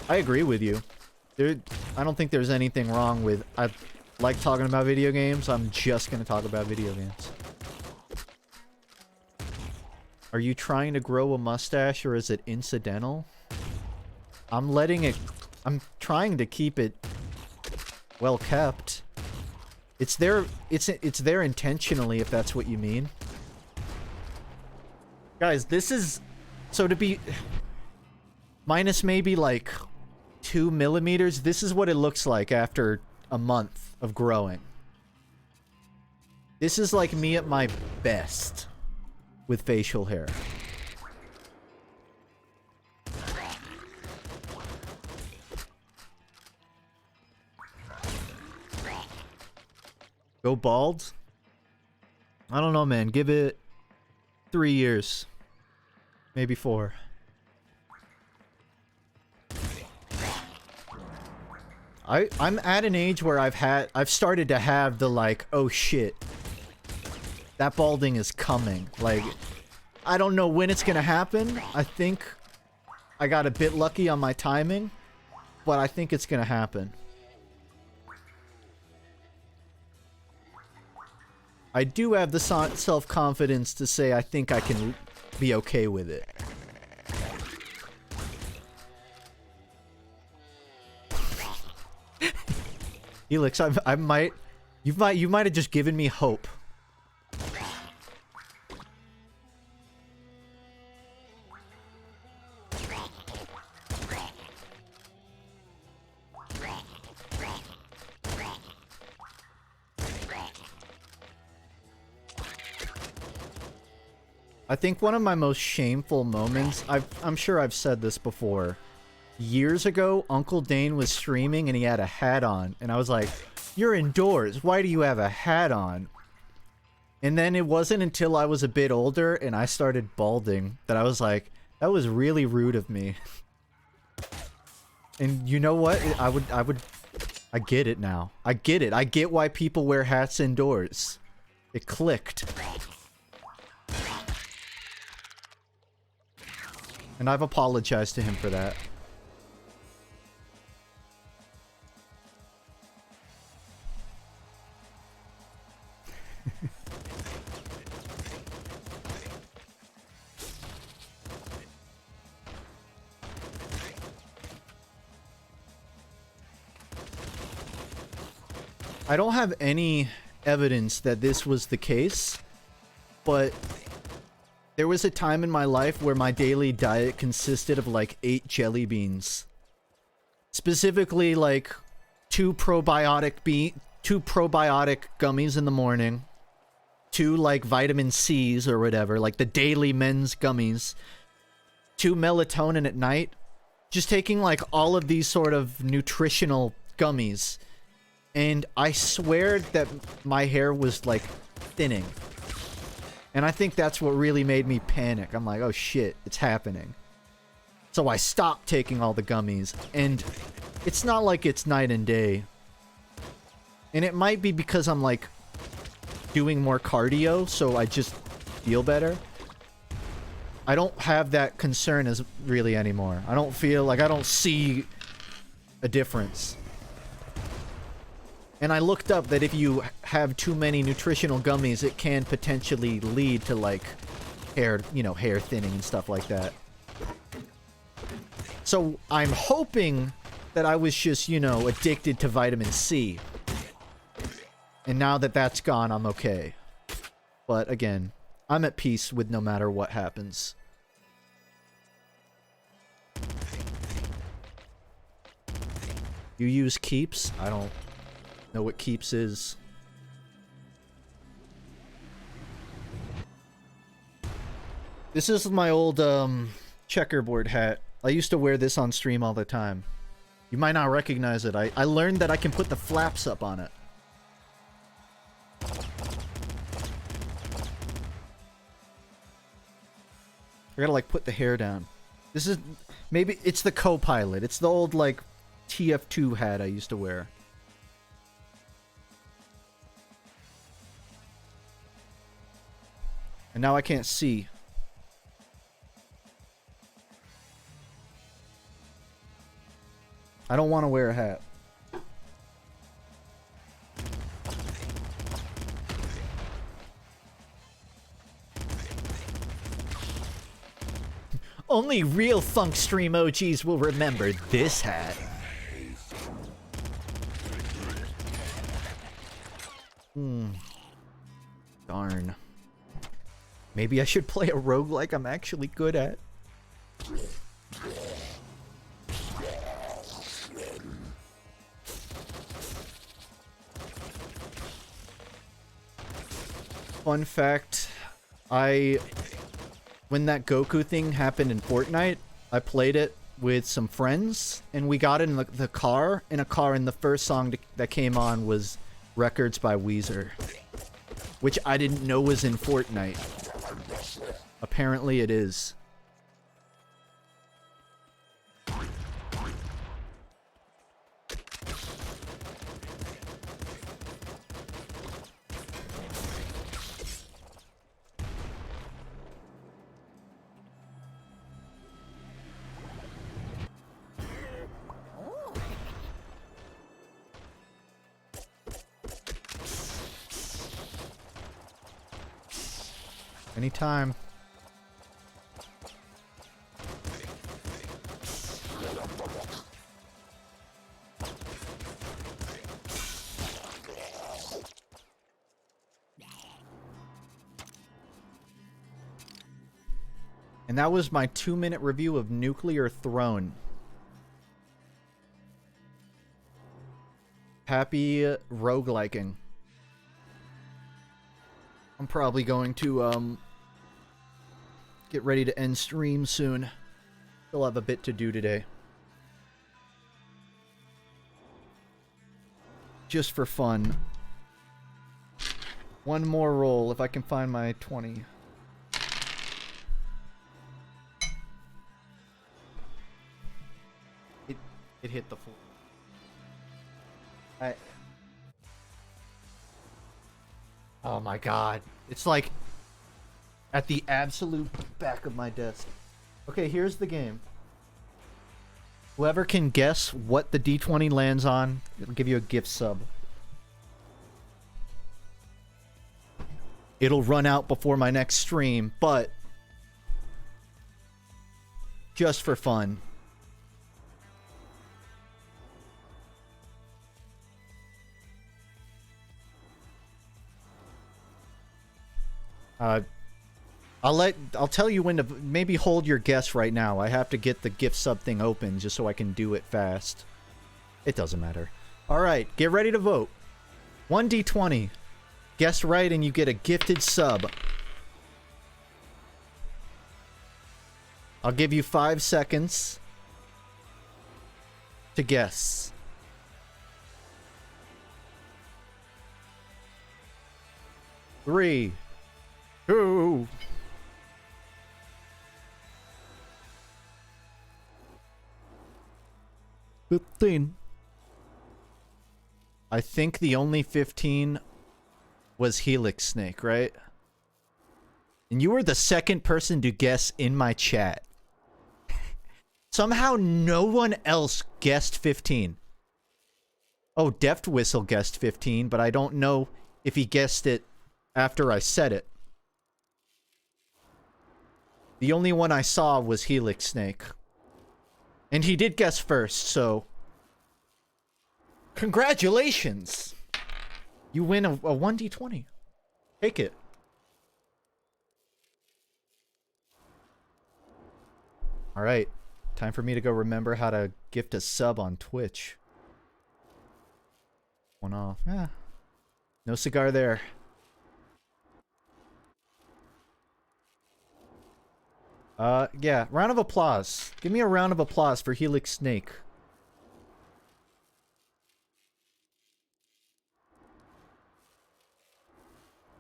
I agree with you. I don't think there's anything wrong with... I like talking about video games. I'm just gonna talk about video games. Are you trying to grow a mustache, or is it incidental? I'm letting it... I'm trying to keep it... well kept. It's there intentionally, if that's what you mean. Guys, this is... So to be... minus maybe like 2 millimeters, this is what it looks like after a month of growing. This is like me at my best with facial hair. Go bald? I don't know, man. Give it 3 years. Maybe 4. I'm at an age where I've started to have the like, oh shit, that balding is coming. Like, I don't know when it's gonna happen. I think I got a bit lucky on my timing, but I think it's gonna happen. I do have the self-confidence to say I think I can be okay with it. Helix, I might... You might have just given me hope. I think one of my most shameful moments, I'm sure I've said this before. Years ago, Uncle Dane was streaming and he had a hat on. And I was like, you're indoors. Why do you have a hat on? And then it wasn't until I was a bit older and I started balding that I was like, that was really rude of me. And you know what? I get it now. I get it. I get why people wear hats indoors. It clicked. And I've apologized to him for that. I don't have any evidence that this was the case, but there was a time in my life where my daily diet consisted of like 8 jelly beans. Specifically like 2 probiotic gummies in the morning, 2 like vitamin C's or whatever, like the daily men's gummies, 2 melatonin at night. Just taking like all of these sort of nutritional gummies. And I swear that my hair was like thinning. And I think that's what really made me panic. I'm like, oh shit, it's happening. So I stopped taking all the gummies. And it's not like it's night and day. And it might be because I'm like doing more cardio, so I just feel better. I don't have that concern as really anymore. I don't feel like I don't see a difference. And I looked up that if you have too many nutritional gummies, it can potentially lead to like hair, hair thinning and stuff like that. So I'm hoping that I was just, addicted to vitamin C. And now that that's gone, I'm okay. But again, I'm at peace with no matter what happens. You use keeps? I don't know what keeps is. This is my old checkerboard hat. I used to wear this on stream all the time. You might not recognize it. I learned that I can put the flaps up on it. I gotta like put the hair down. This is maybe it's the co-pilot. It's the old like TF2 hat I used to wear. And now I can't see. I don't want to wear a hat. Only real Funk Stream OGs will remember this hat. Darn. Maybe I should play a roguelike I'm actually good at. Fun fact, when that Goku thing happened in Fortnite, I played it with some friends, and we got in the car, and the first song that came on was Records by Weezer, which I didn't know was in Fortnite. Apparently it is. Anytime. And that was my 2-minute review of Nuclear Throne. Happy rogueliking. I'm probably going to get ready to end stream soon. Still have a bit to do today. Just for fun. One more roll if I can find my 20. It hit the floor. Oh my god. It's like at the absolute back of my desk. Okay, here's the game. Whoever can guess what the D20 lands on, it'll give you a gift sub. It'll run out before my next stream, but just for fun. I'll tell you when to maybe hold your guess right now. I have to get the gift sub thing open just so I can do it fast. It doesn't matter. Alright, get ready to vote. 1d20. Guess right and you get a gifted sub. I'll give you 5 seconds to guess. 3, 2. I think the only 15 was Helix Snake, right? And you were the second person to guess in my chat. Somehow no one else guessed 15. Oh, Deft Whistle guessed 15, but I don't know if he guessed it after I said it. The only one I saw was Helix Snake. And he did guess first, so... Congratulations! You win a 1d20. Take it. Alright. Time for me to go remember how to gift a sub on Twitch. One off. Yeah. No cigar there. Yeah, round of applause. Give me a round of applause for Helix Snake.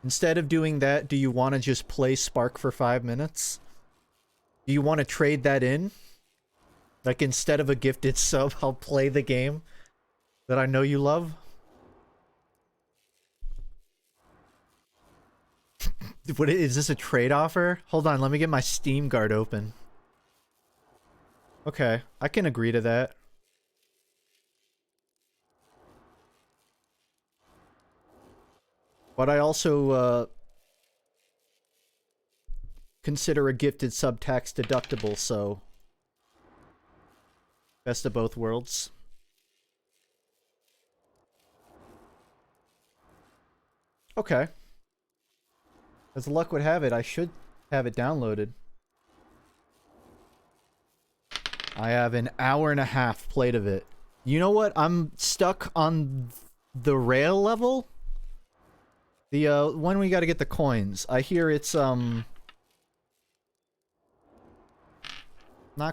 Instead of doing that, do you want to just play Spark for 5 minutes? Do you want to trade that in? Like, instead of a gifted sub, I'll play the game that I know you love? What is this, a trade offer? Hold on, let me get my Steam Guard open. Okay, I can agree to that. But I also consider a gifted sub tax deductible, so best of both worlds. Okay. As luck would have it, I should have it downloaded. I have an hour and a half played of it. You know what? I'm stuck on the rail level. The one we gotta get the coins. I hear it's not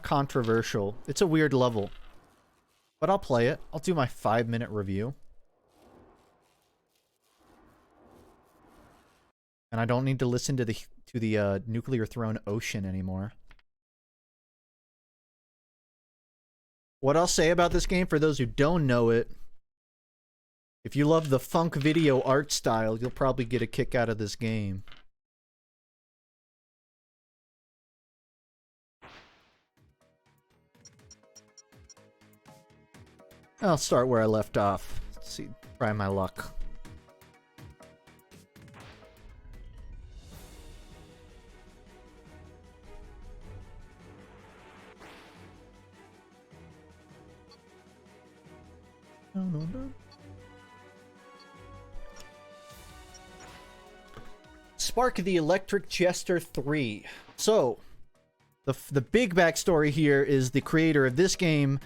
controversial. It's a weird level. But I'll play it. I'll do my 5-minute review. And I don't need to listen to the nuclear thrown ocean anymore. What I'll say about this game, for those who don't know it, if you love the FUNKe video art style, you'll probably get a kick out of this game. I'll start where I left off. Let's see, try my luck. No. FUNKe the Electric Jester 3. So, the big backstory here is the creator of this game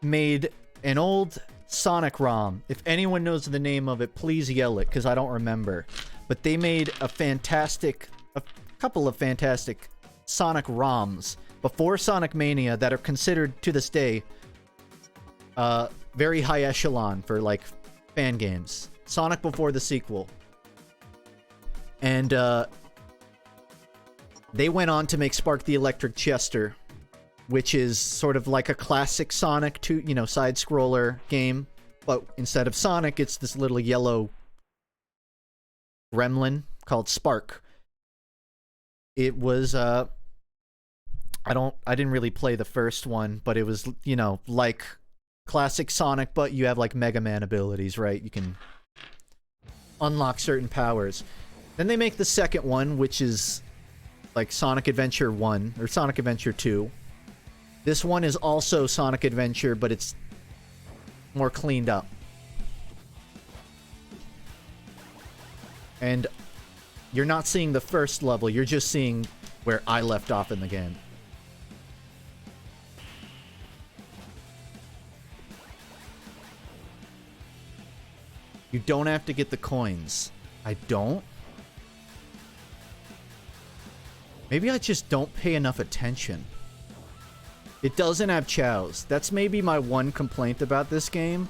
made an old Sonic ROM. If anyone knows the name of it, please yell it, because I don't remember. But they made a couple of fantastic Sonic ROMs before Sonic Mania that are considered, to this day, very high echelon for, like, fan games. Sonic before the sequel. And, they went on to make FUNKe the Electric Jester, which is sort of like a classic Sonic 2, side-scroller game. But instead of Sonic, it's this little yellow gremlin called Spark. It was, I didn't really play the first one, but it was, like classic Sonic, but you have, like, Mega Man abilities, right? You can unlock certain powers. Then they make the second one, which is like Sonic Adventure 1, or Sonic Adventure 2. This one is also Sonic Adventure, but it's more cleaned up. And you're not seeing the first level, you're just seeing where I left off in the game. You don't have to get the coins. I don't? Maybe I just don't pay enough attention. It doesn't have chows. That's maybe my one complaint about this game.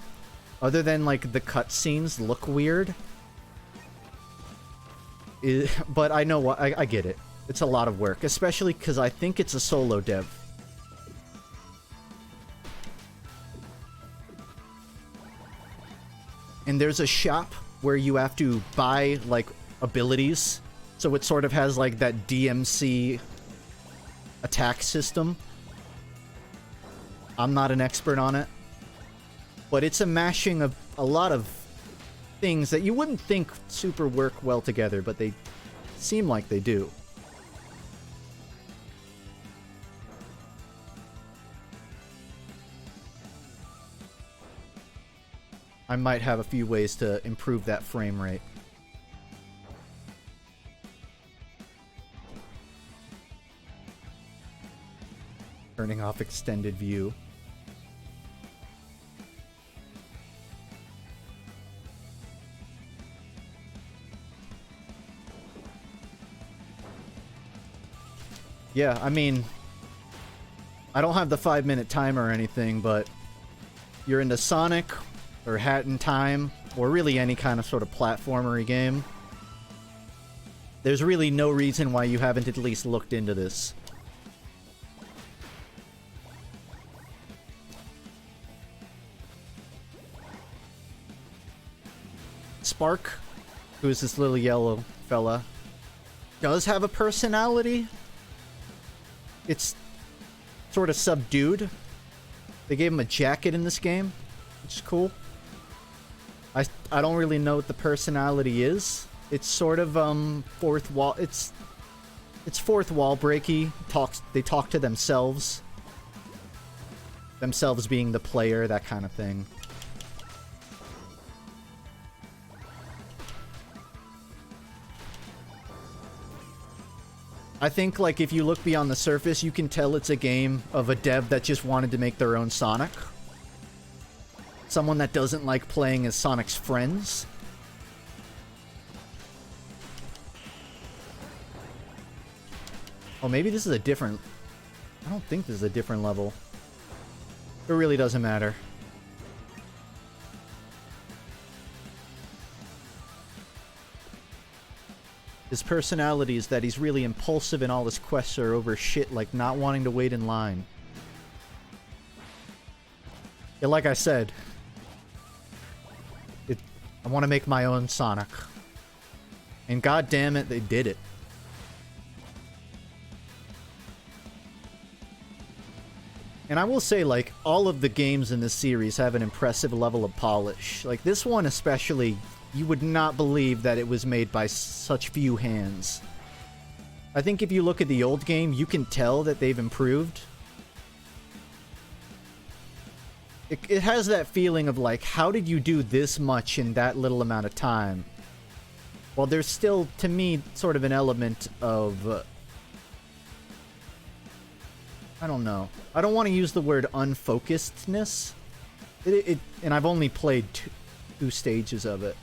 Other than, like, the cutscenes look weird. But I know what, I get it. It's a lot of work, especially because I think it's a solo dev. And there's a shop where you have to buy, like, abilities. So it sort of has, like, that DMC attack system. I'm not an expert on it. But it's a mashing of a lot of things that you wouldn't think super work well together, but they seem like they do. I might have a few ways to improve that frame rate. Turning off extended view. Yeah, I mean, I don't have the 5-minute timer or anything, but you're into Sonic or Hat in Time, or really any kind of sort of platformery game, there's really no reason why you haven't at least looked into this. Spark, who is this little yellow fella, does have a personality. It's sort of subdued. They gave him a jacket in this game, which is cool. I don't really know what the personality is. It's sort of fourth wall. It's fourth wall breaky. They talk to themselves. Themselves being the player, that kind of thing. I think, like, if you look beyond the surface, you can tell it's a game of a dev that just wanted to make their own Sonic. Someone that doesn't like playing as Sonic's friends. Oh, maybe this is a different... I don't think this is a different level. It really doesn't matter. His personality is that he's really impulsive and all his quests are over shit like not wanting to wait in line. Yeah, like I said, I want to make my own Sonic. And god damn it, they did it. And I will say, like, all of the games in this series have an impressive level of polish. Like, this one especially... You would not believe that it was made by such few hands. I think if you look at the old game, you can tell that they've improved. It has that feeling of like, how did you do this much in that little amount of time? Well, there's still, to me, sort of an element of... I don't know. I don't want to use the word unfocusedness. And I've only played two stages of it.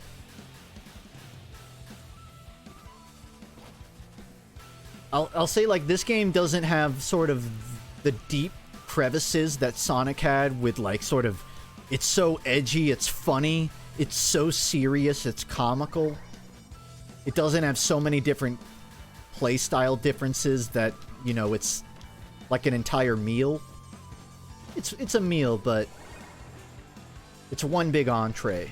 I'll say, like, this game doesn't have sort of the deep crevices that Sonic had with, like, sort of... It's so edgy, it's funny, it's so serious, it's comical. It doesn't have so many different playstyle differences that, you know, it's like an entire meal. It's a meal, but it's one big entree.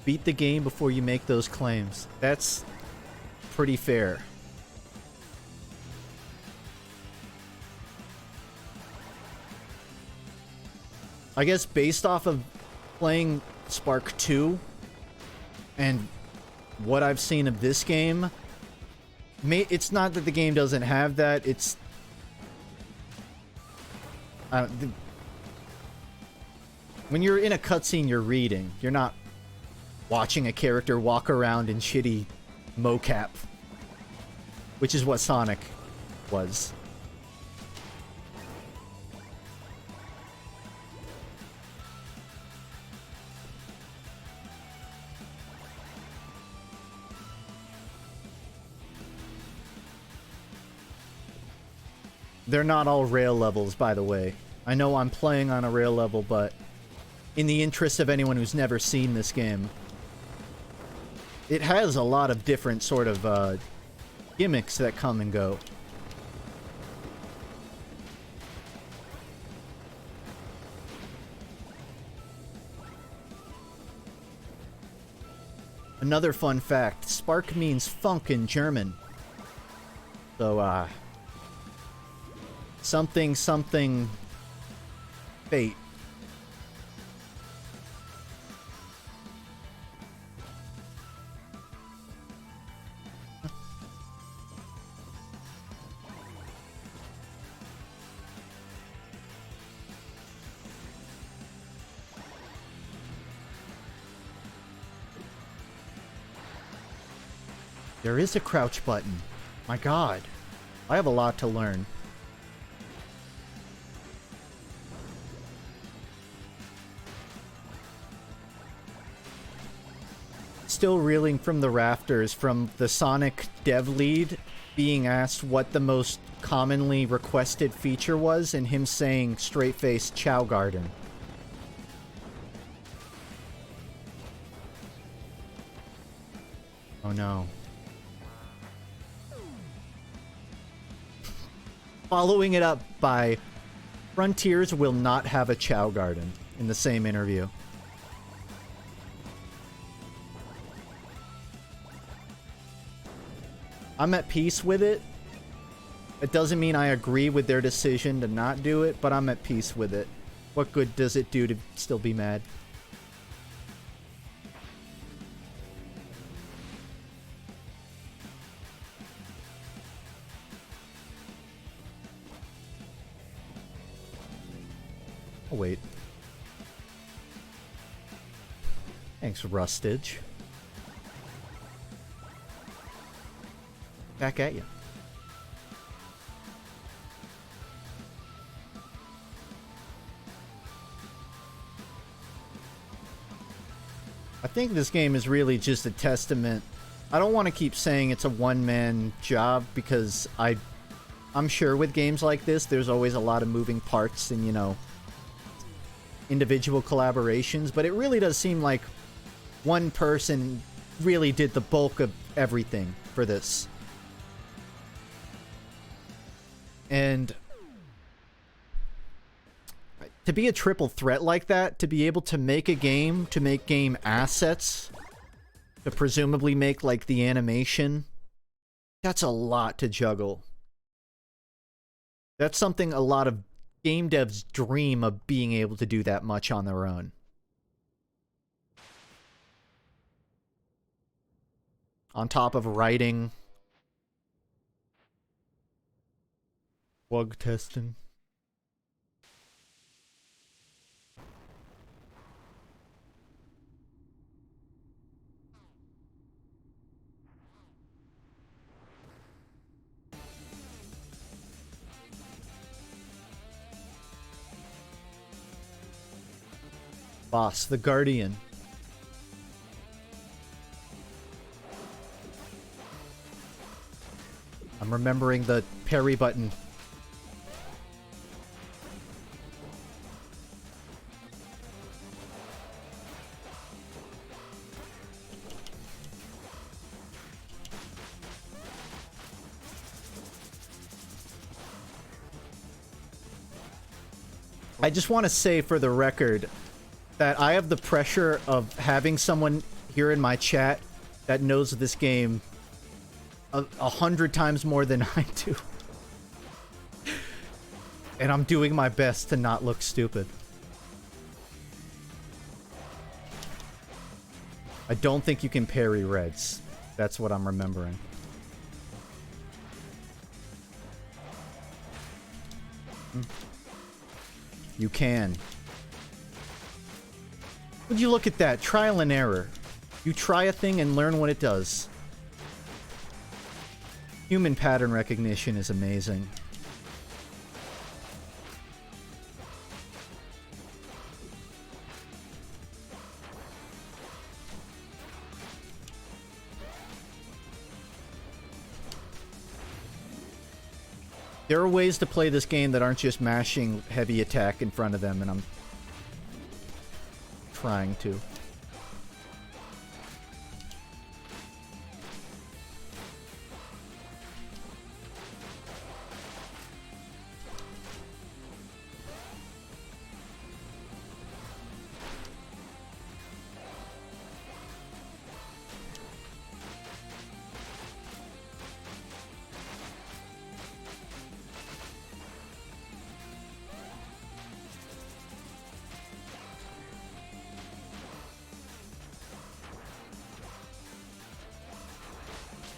Beat the game before you make those claims. That's pretty fair. I guess based off of playing Spark 2 and what I've seen of this game, it's not that the game doesn't have that, it's... when you're in a cutscene, you're reading. You're not watching a character walk around in shitty mocap, which is what Sonic was. They're not all rail levels, by the way. I know I'm playing on a rail level, but in the interest of anyone who's never seen this game, it has a lot of different sort of gimmicks that come and go. Another fun fact, Spark means FUNKe in German. So, something, something, fate. There is a crouch button. My god. I have a lot to learn. Still reeling from the rafters from the Sonic dev lead being asked what the most commonly requested feature was and him saying straight-faced Chow Garden. Oh no. Following it up by Frontiers will not have a Chow Garden in the same interview. I'm at peace with it. It doesn't mean I agree with their decision to not do it, but I'm at peace with it. What good does it do to still be mad? Oh, wait. Thanks, Rustage. Back at you. I think this game is really just a testament. I don't want to keep saying it's a one-man job because I'm sure with games like this, there's always a lot of moving parts and, you know, individual collaborations, but it really does seem like one person really did the bulk of everything for this. And to be a triple threat like that, to be able to make a game, to make game assets, to presumably make, like, the animation, that's a lot to juggle. That's something a lot of game devs dream of, being able to do that much on their own. On top of writing, bug testing. Boss, the Guardian. I'm remembering the parry button. I just want to say for the record that I have the pressure of having someone here in my chat that knows this game 100 times more than I do. And I'm doing my best to not look stupid. I don't think you can parry reds. That's what I'm remembering. You can. Would you look at that? Trial and error. You try a thing and learn what it does. Human pattern recognition is amazing. There are ways to play this game that aren't just mashing heavy attack in front of them, and I'm trying to.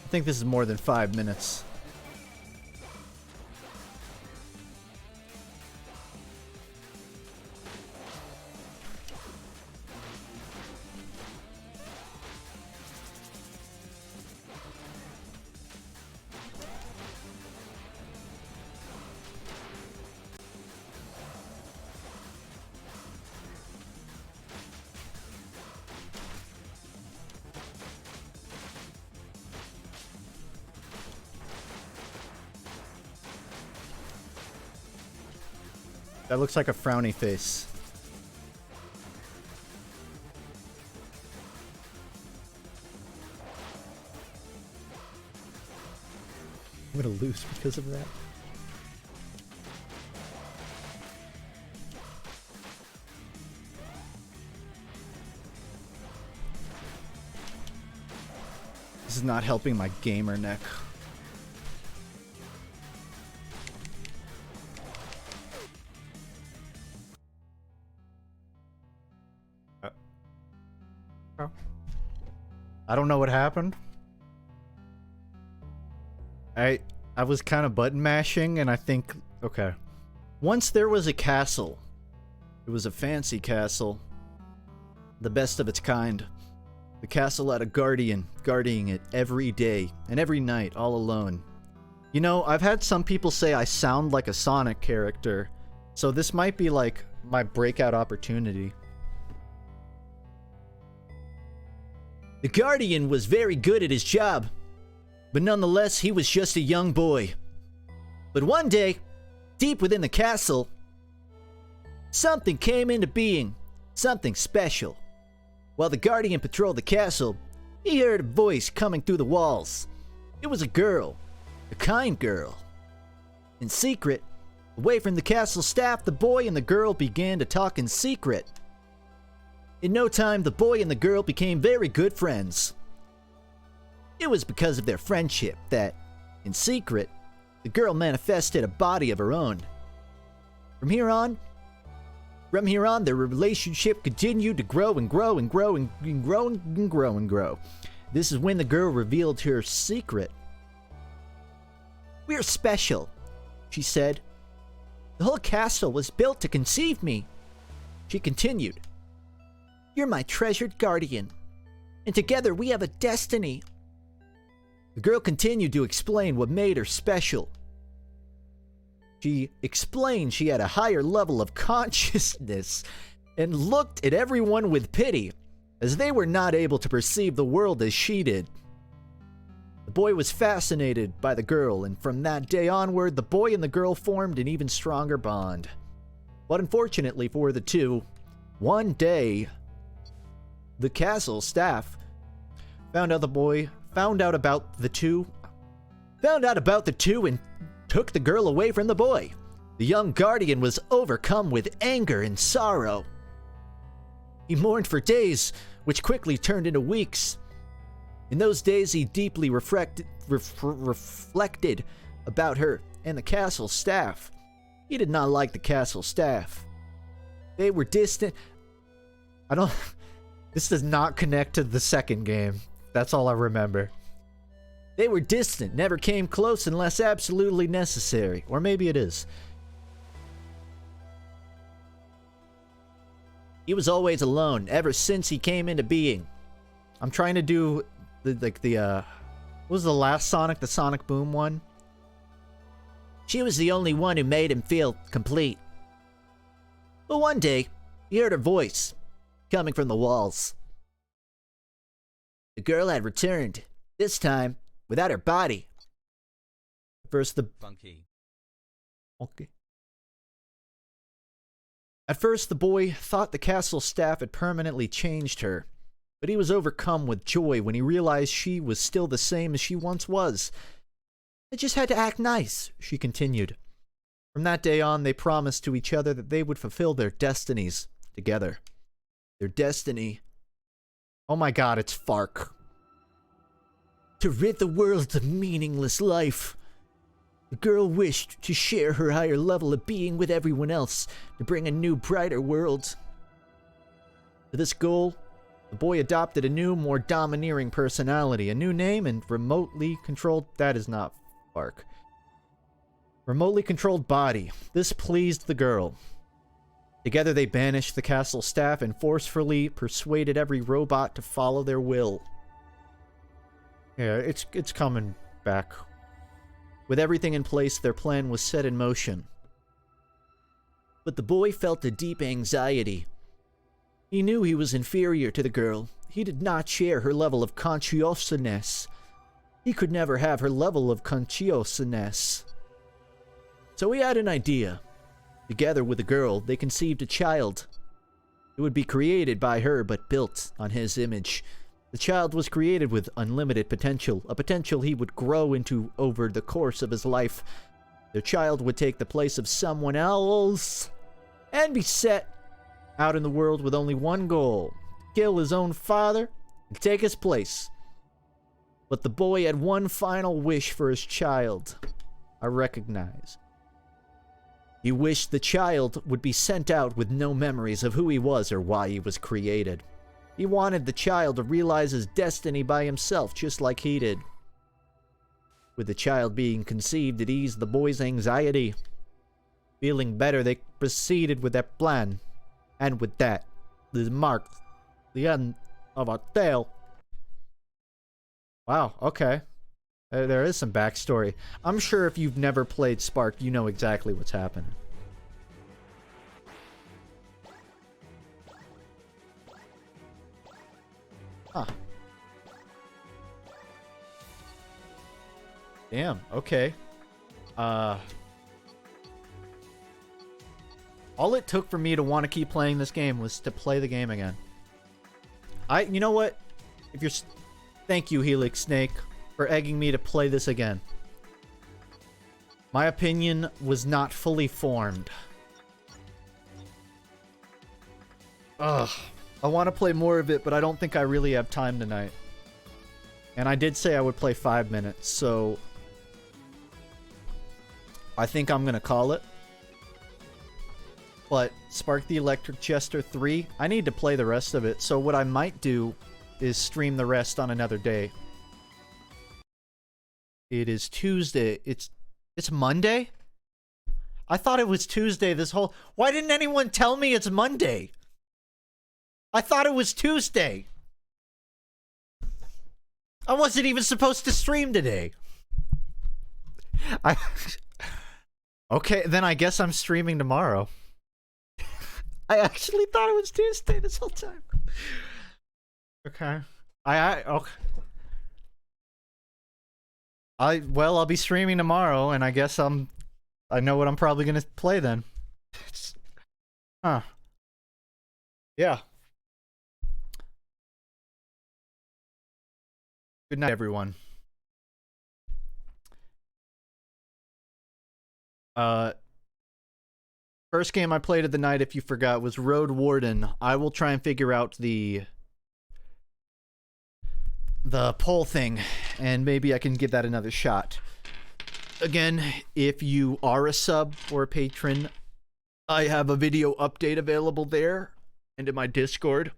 I think this is more than 5 minutes. That looks like a frowny face. I'm gonna lose because of that. This is not helping my gamer neck. I don't know what happened. I was kind of button mashing, and I think, okay. Once there was a castle. It was a fancy castle. the best of its kind. The castle had a guardian guarding it every day and every night, all alone. You know, I've had some people say I sound like a Sonic character, so this might be like my breakout opportunity. The guardian was very good at his job, but nonetheless, he was just a young boy. But one day, deep within the castle, something came into being, something special. While the guardian patrolled the castle, he heard a voice coming through the walls. It was a girl, a kind girl. In secret, away from the castle staff, the boy and the girl began to talk in secret. In no time, the boy and the girl became very good friends. It was because of their friendship that, in secret, the girl manifested a body of her own. From here on, their relationship continued to grow and grow and grow and grow and grow and grow. This is when the girl revealed her secret. "We're special," she said. "The whole castle was built to conceive me." She continued. "You're my treasured guardian, and together we have a destiny." The girl continued to explain what made her special. She explained she had a higher level of consciousness and looked at everyone with pity, as they were not able to perceive the world as she did. The boy was fascinated by the girl, and from that day onward, the boy and the girl formed an even stronger bond. But unfortunately for the two, one day, the castle staff found out about the two and took the girl away from the boy. The young guardian was overcome with anger and sorrow. He mourned for days, which quickly turned into weeks. In those days, he deeply reflected about her and the castle staff. He did not like the castle staff. They were distant. This does not connect to the second game. That's all I remember. They were distant, never came close unless absolutely necessary. Or maybe it is. He was always alone, ever since he came into being. I'm trying to do what was the last Sonic, the Sonic Boom one? She was the only one who made him feel complete. But one day, he heard her voice coming from the walls. The girl had returned, this time without her body. First, FUNKe. Okay. At first, the boy thought the castle staff had permanently changed her, but he was overcome with joy when he realized she was still the same as she once was. "I just had to act nice," she continued. From that day on, they promised to each other that they would fulfill their destinies together. Their destiny. Oh my god, it's FUNKe. To rid the world of meaningless life. The girl wished to share her higher level of being with everyone else, to bring a new, brighter world. For this goal, the boy adopted a new, more domineering personality, a new name, and remotely controlled... That is not FUNKe. Remotely controlled body. This pleased the girl. Together they banished the castle staff and forcefully persuaded every robot to follow their will. Yeah, it's coming back. With everything in place, their plan was set in motion. But the boy felt a deep anxiety. He knew he was inferior to the girl. He did not share her level of conscientiousness. He could never have her level of conscientiousness. So he had an idea. Together with the girl, they conceived a child. It would be created by her, but built on his image. The child was created with unlimited potential, a potential he would grow into over the course of his life. Their child would take the place of someone else and be set out in the world with only one goal: to kill his own father and take his place. But the boy had one final wish for his child. I recognize. He wished the child would be sent out with no memories of who he was or why he was created. He wanted the child to realize his destiny by himself, just like he did. With the child being conceived, it eased the boy's anxiety. Feeling better, they proceeded with their plan. And with that, the mark The end of a tale. Wow, okay. There is some backstory. I'm sure if you've never played Spark, you know exactly what's happening. Huh. Damn, okay. All it took for me to want to keep playing this game was to play the game again. You know what? If you're... Thank you, Helix Snake, for egging me to play this again. My opinion was not fully formed. Ugh. I want to play more of it, but I don't think I really have time tonight. And I did say I would play 5 minutes, so... I think I'm gonna call it. But Spark the Electric Jester 3, I need to play the rest of it, so what I might do is stream the rest on another day. It is Tuesday. It's Monday? I thought it was Tuesday this whole... Why didn't anyone tell me it's Monday? I thought it was Tuesday. I wasn't even supposed to stream today. Okay, then I guess I'm streaming tomorrow. I actually thought it was Tuesday this whole time. Okay. Okay. Well, I'll be streaming tomorrow, and I guess I know what I'm probably gonna play then. Huh. Yeah. Good night, everyone. First game I played of the night, if you forgot, was Roadwarden. I will try and figure out the poll thing, and maybe I can give that another shot. Again, if you are a sub or a patron, I have a video update available there and in my Discord.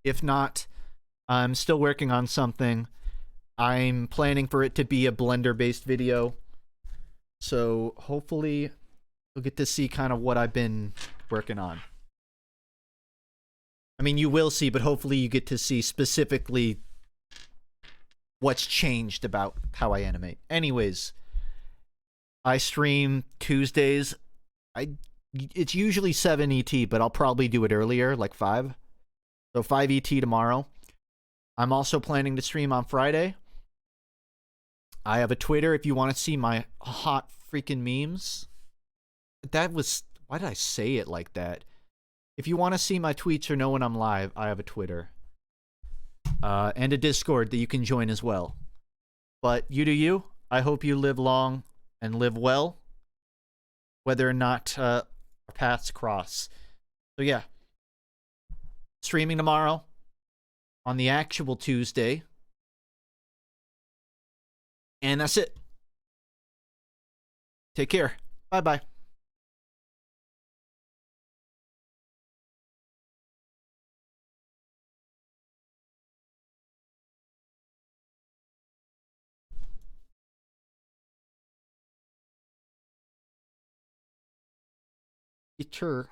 If not, I'm still working on something. I'm planning for it to be a Blender-based video. So hopefully you'll get to see kind of what I've been working on. I mean, you will see, but hopefully you get to see specifically what's changed about how I animate. Anyways, I stream Tuesdays. It's usually 7 ET, but I'll probably do it earlier, like 5. So 5 ET tomorrow. I'm also planning to stream on Friday. I have a Twitter if you want to see my hot freaking memes. That was... Why did I say it like that? If you want to see my tweets or know when I'm live, I have a Twitter. And a Discord that you can join as well. But you do you. I hope you live long and live well. Whether or not our paths cross. So yeah. Streaming tomorrow. On the actual Tuesday. And that's it. Take care. Bye-bye. Sure.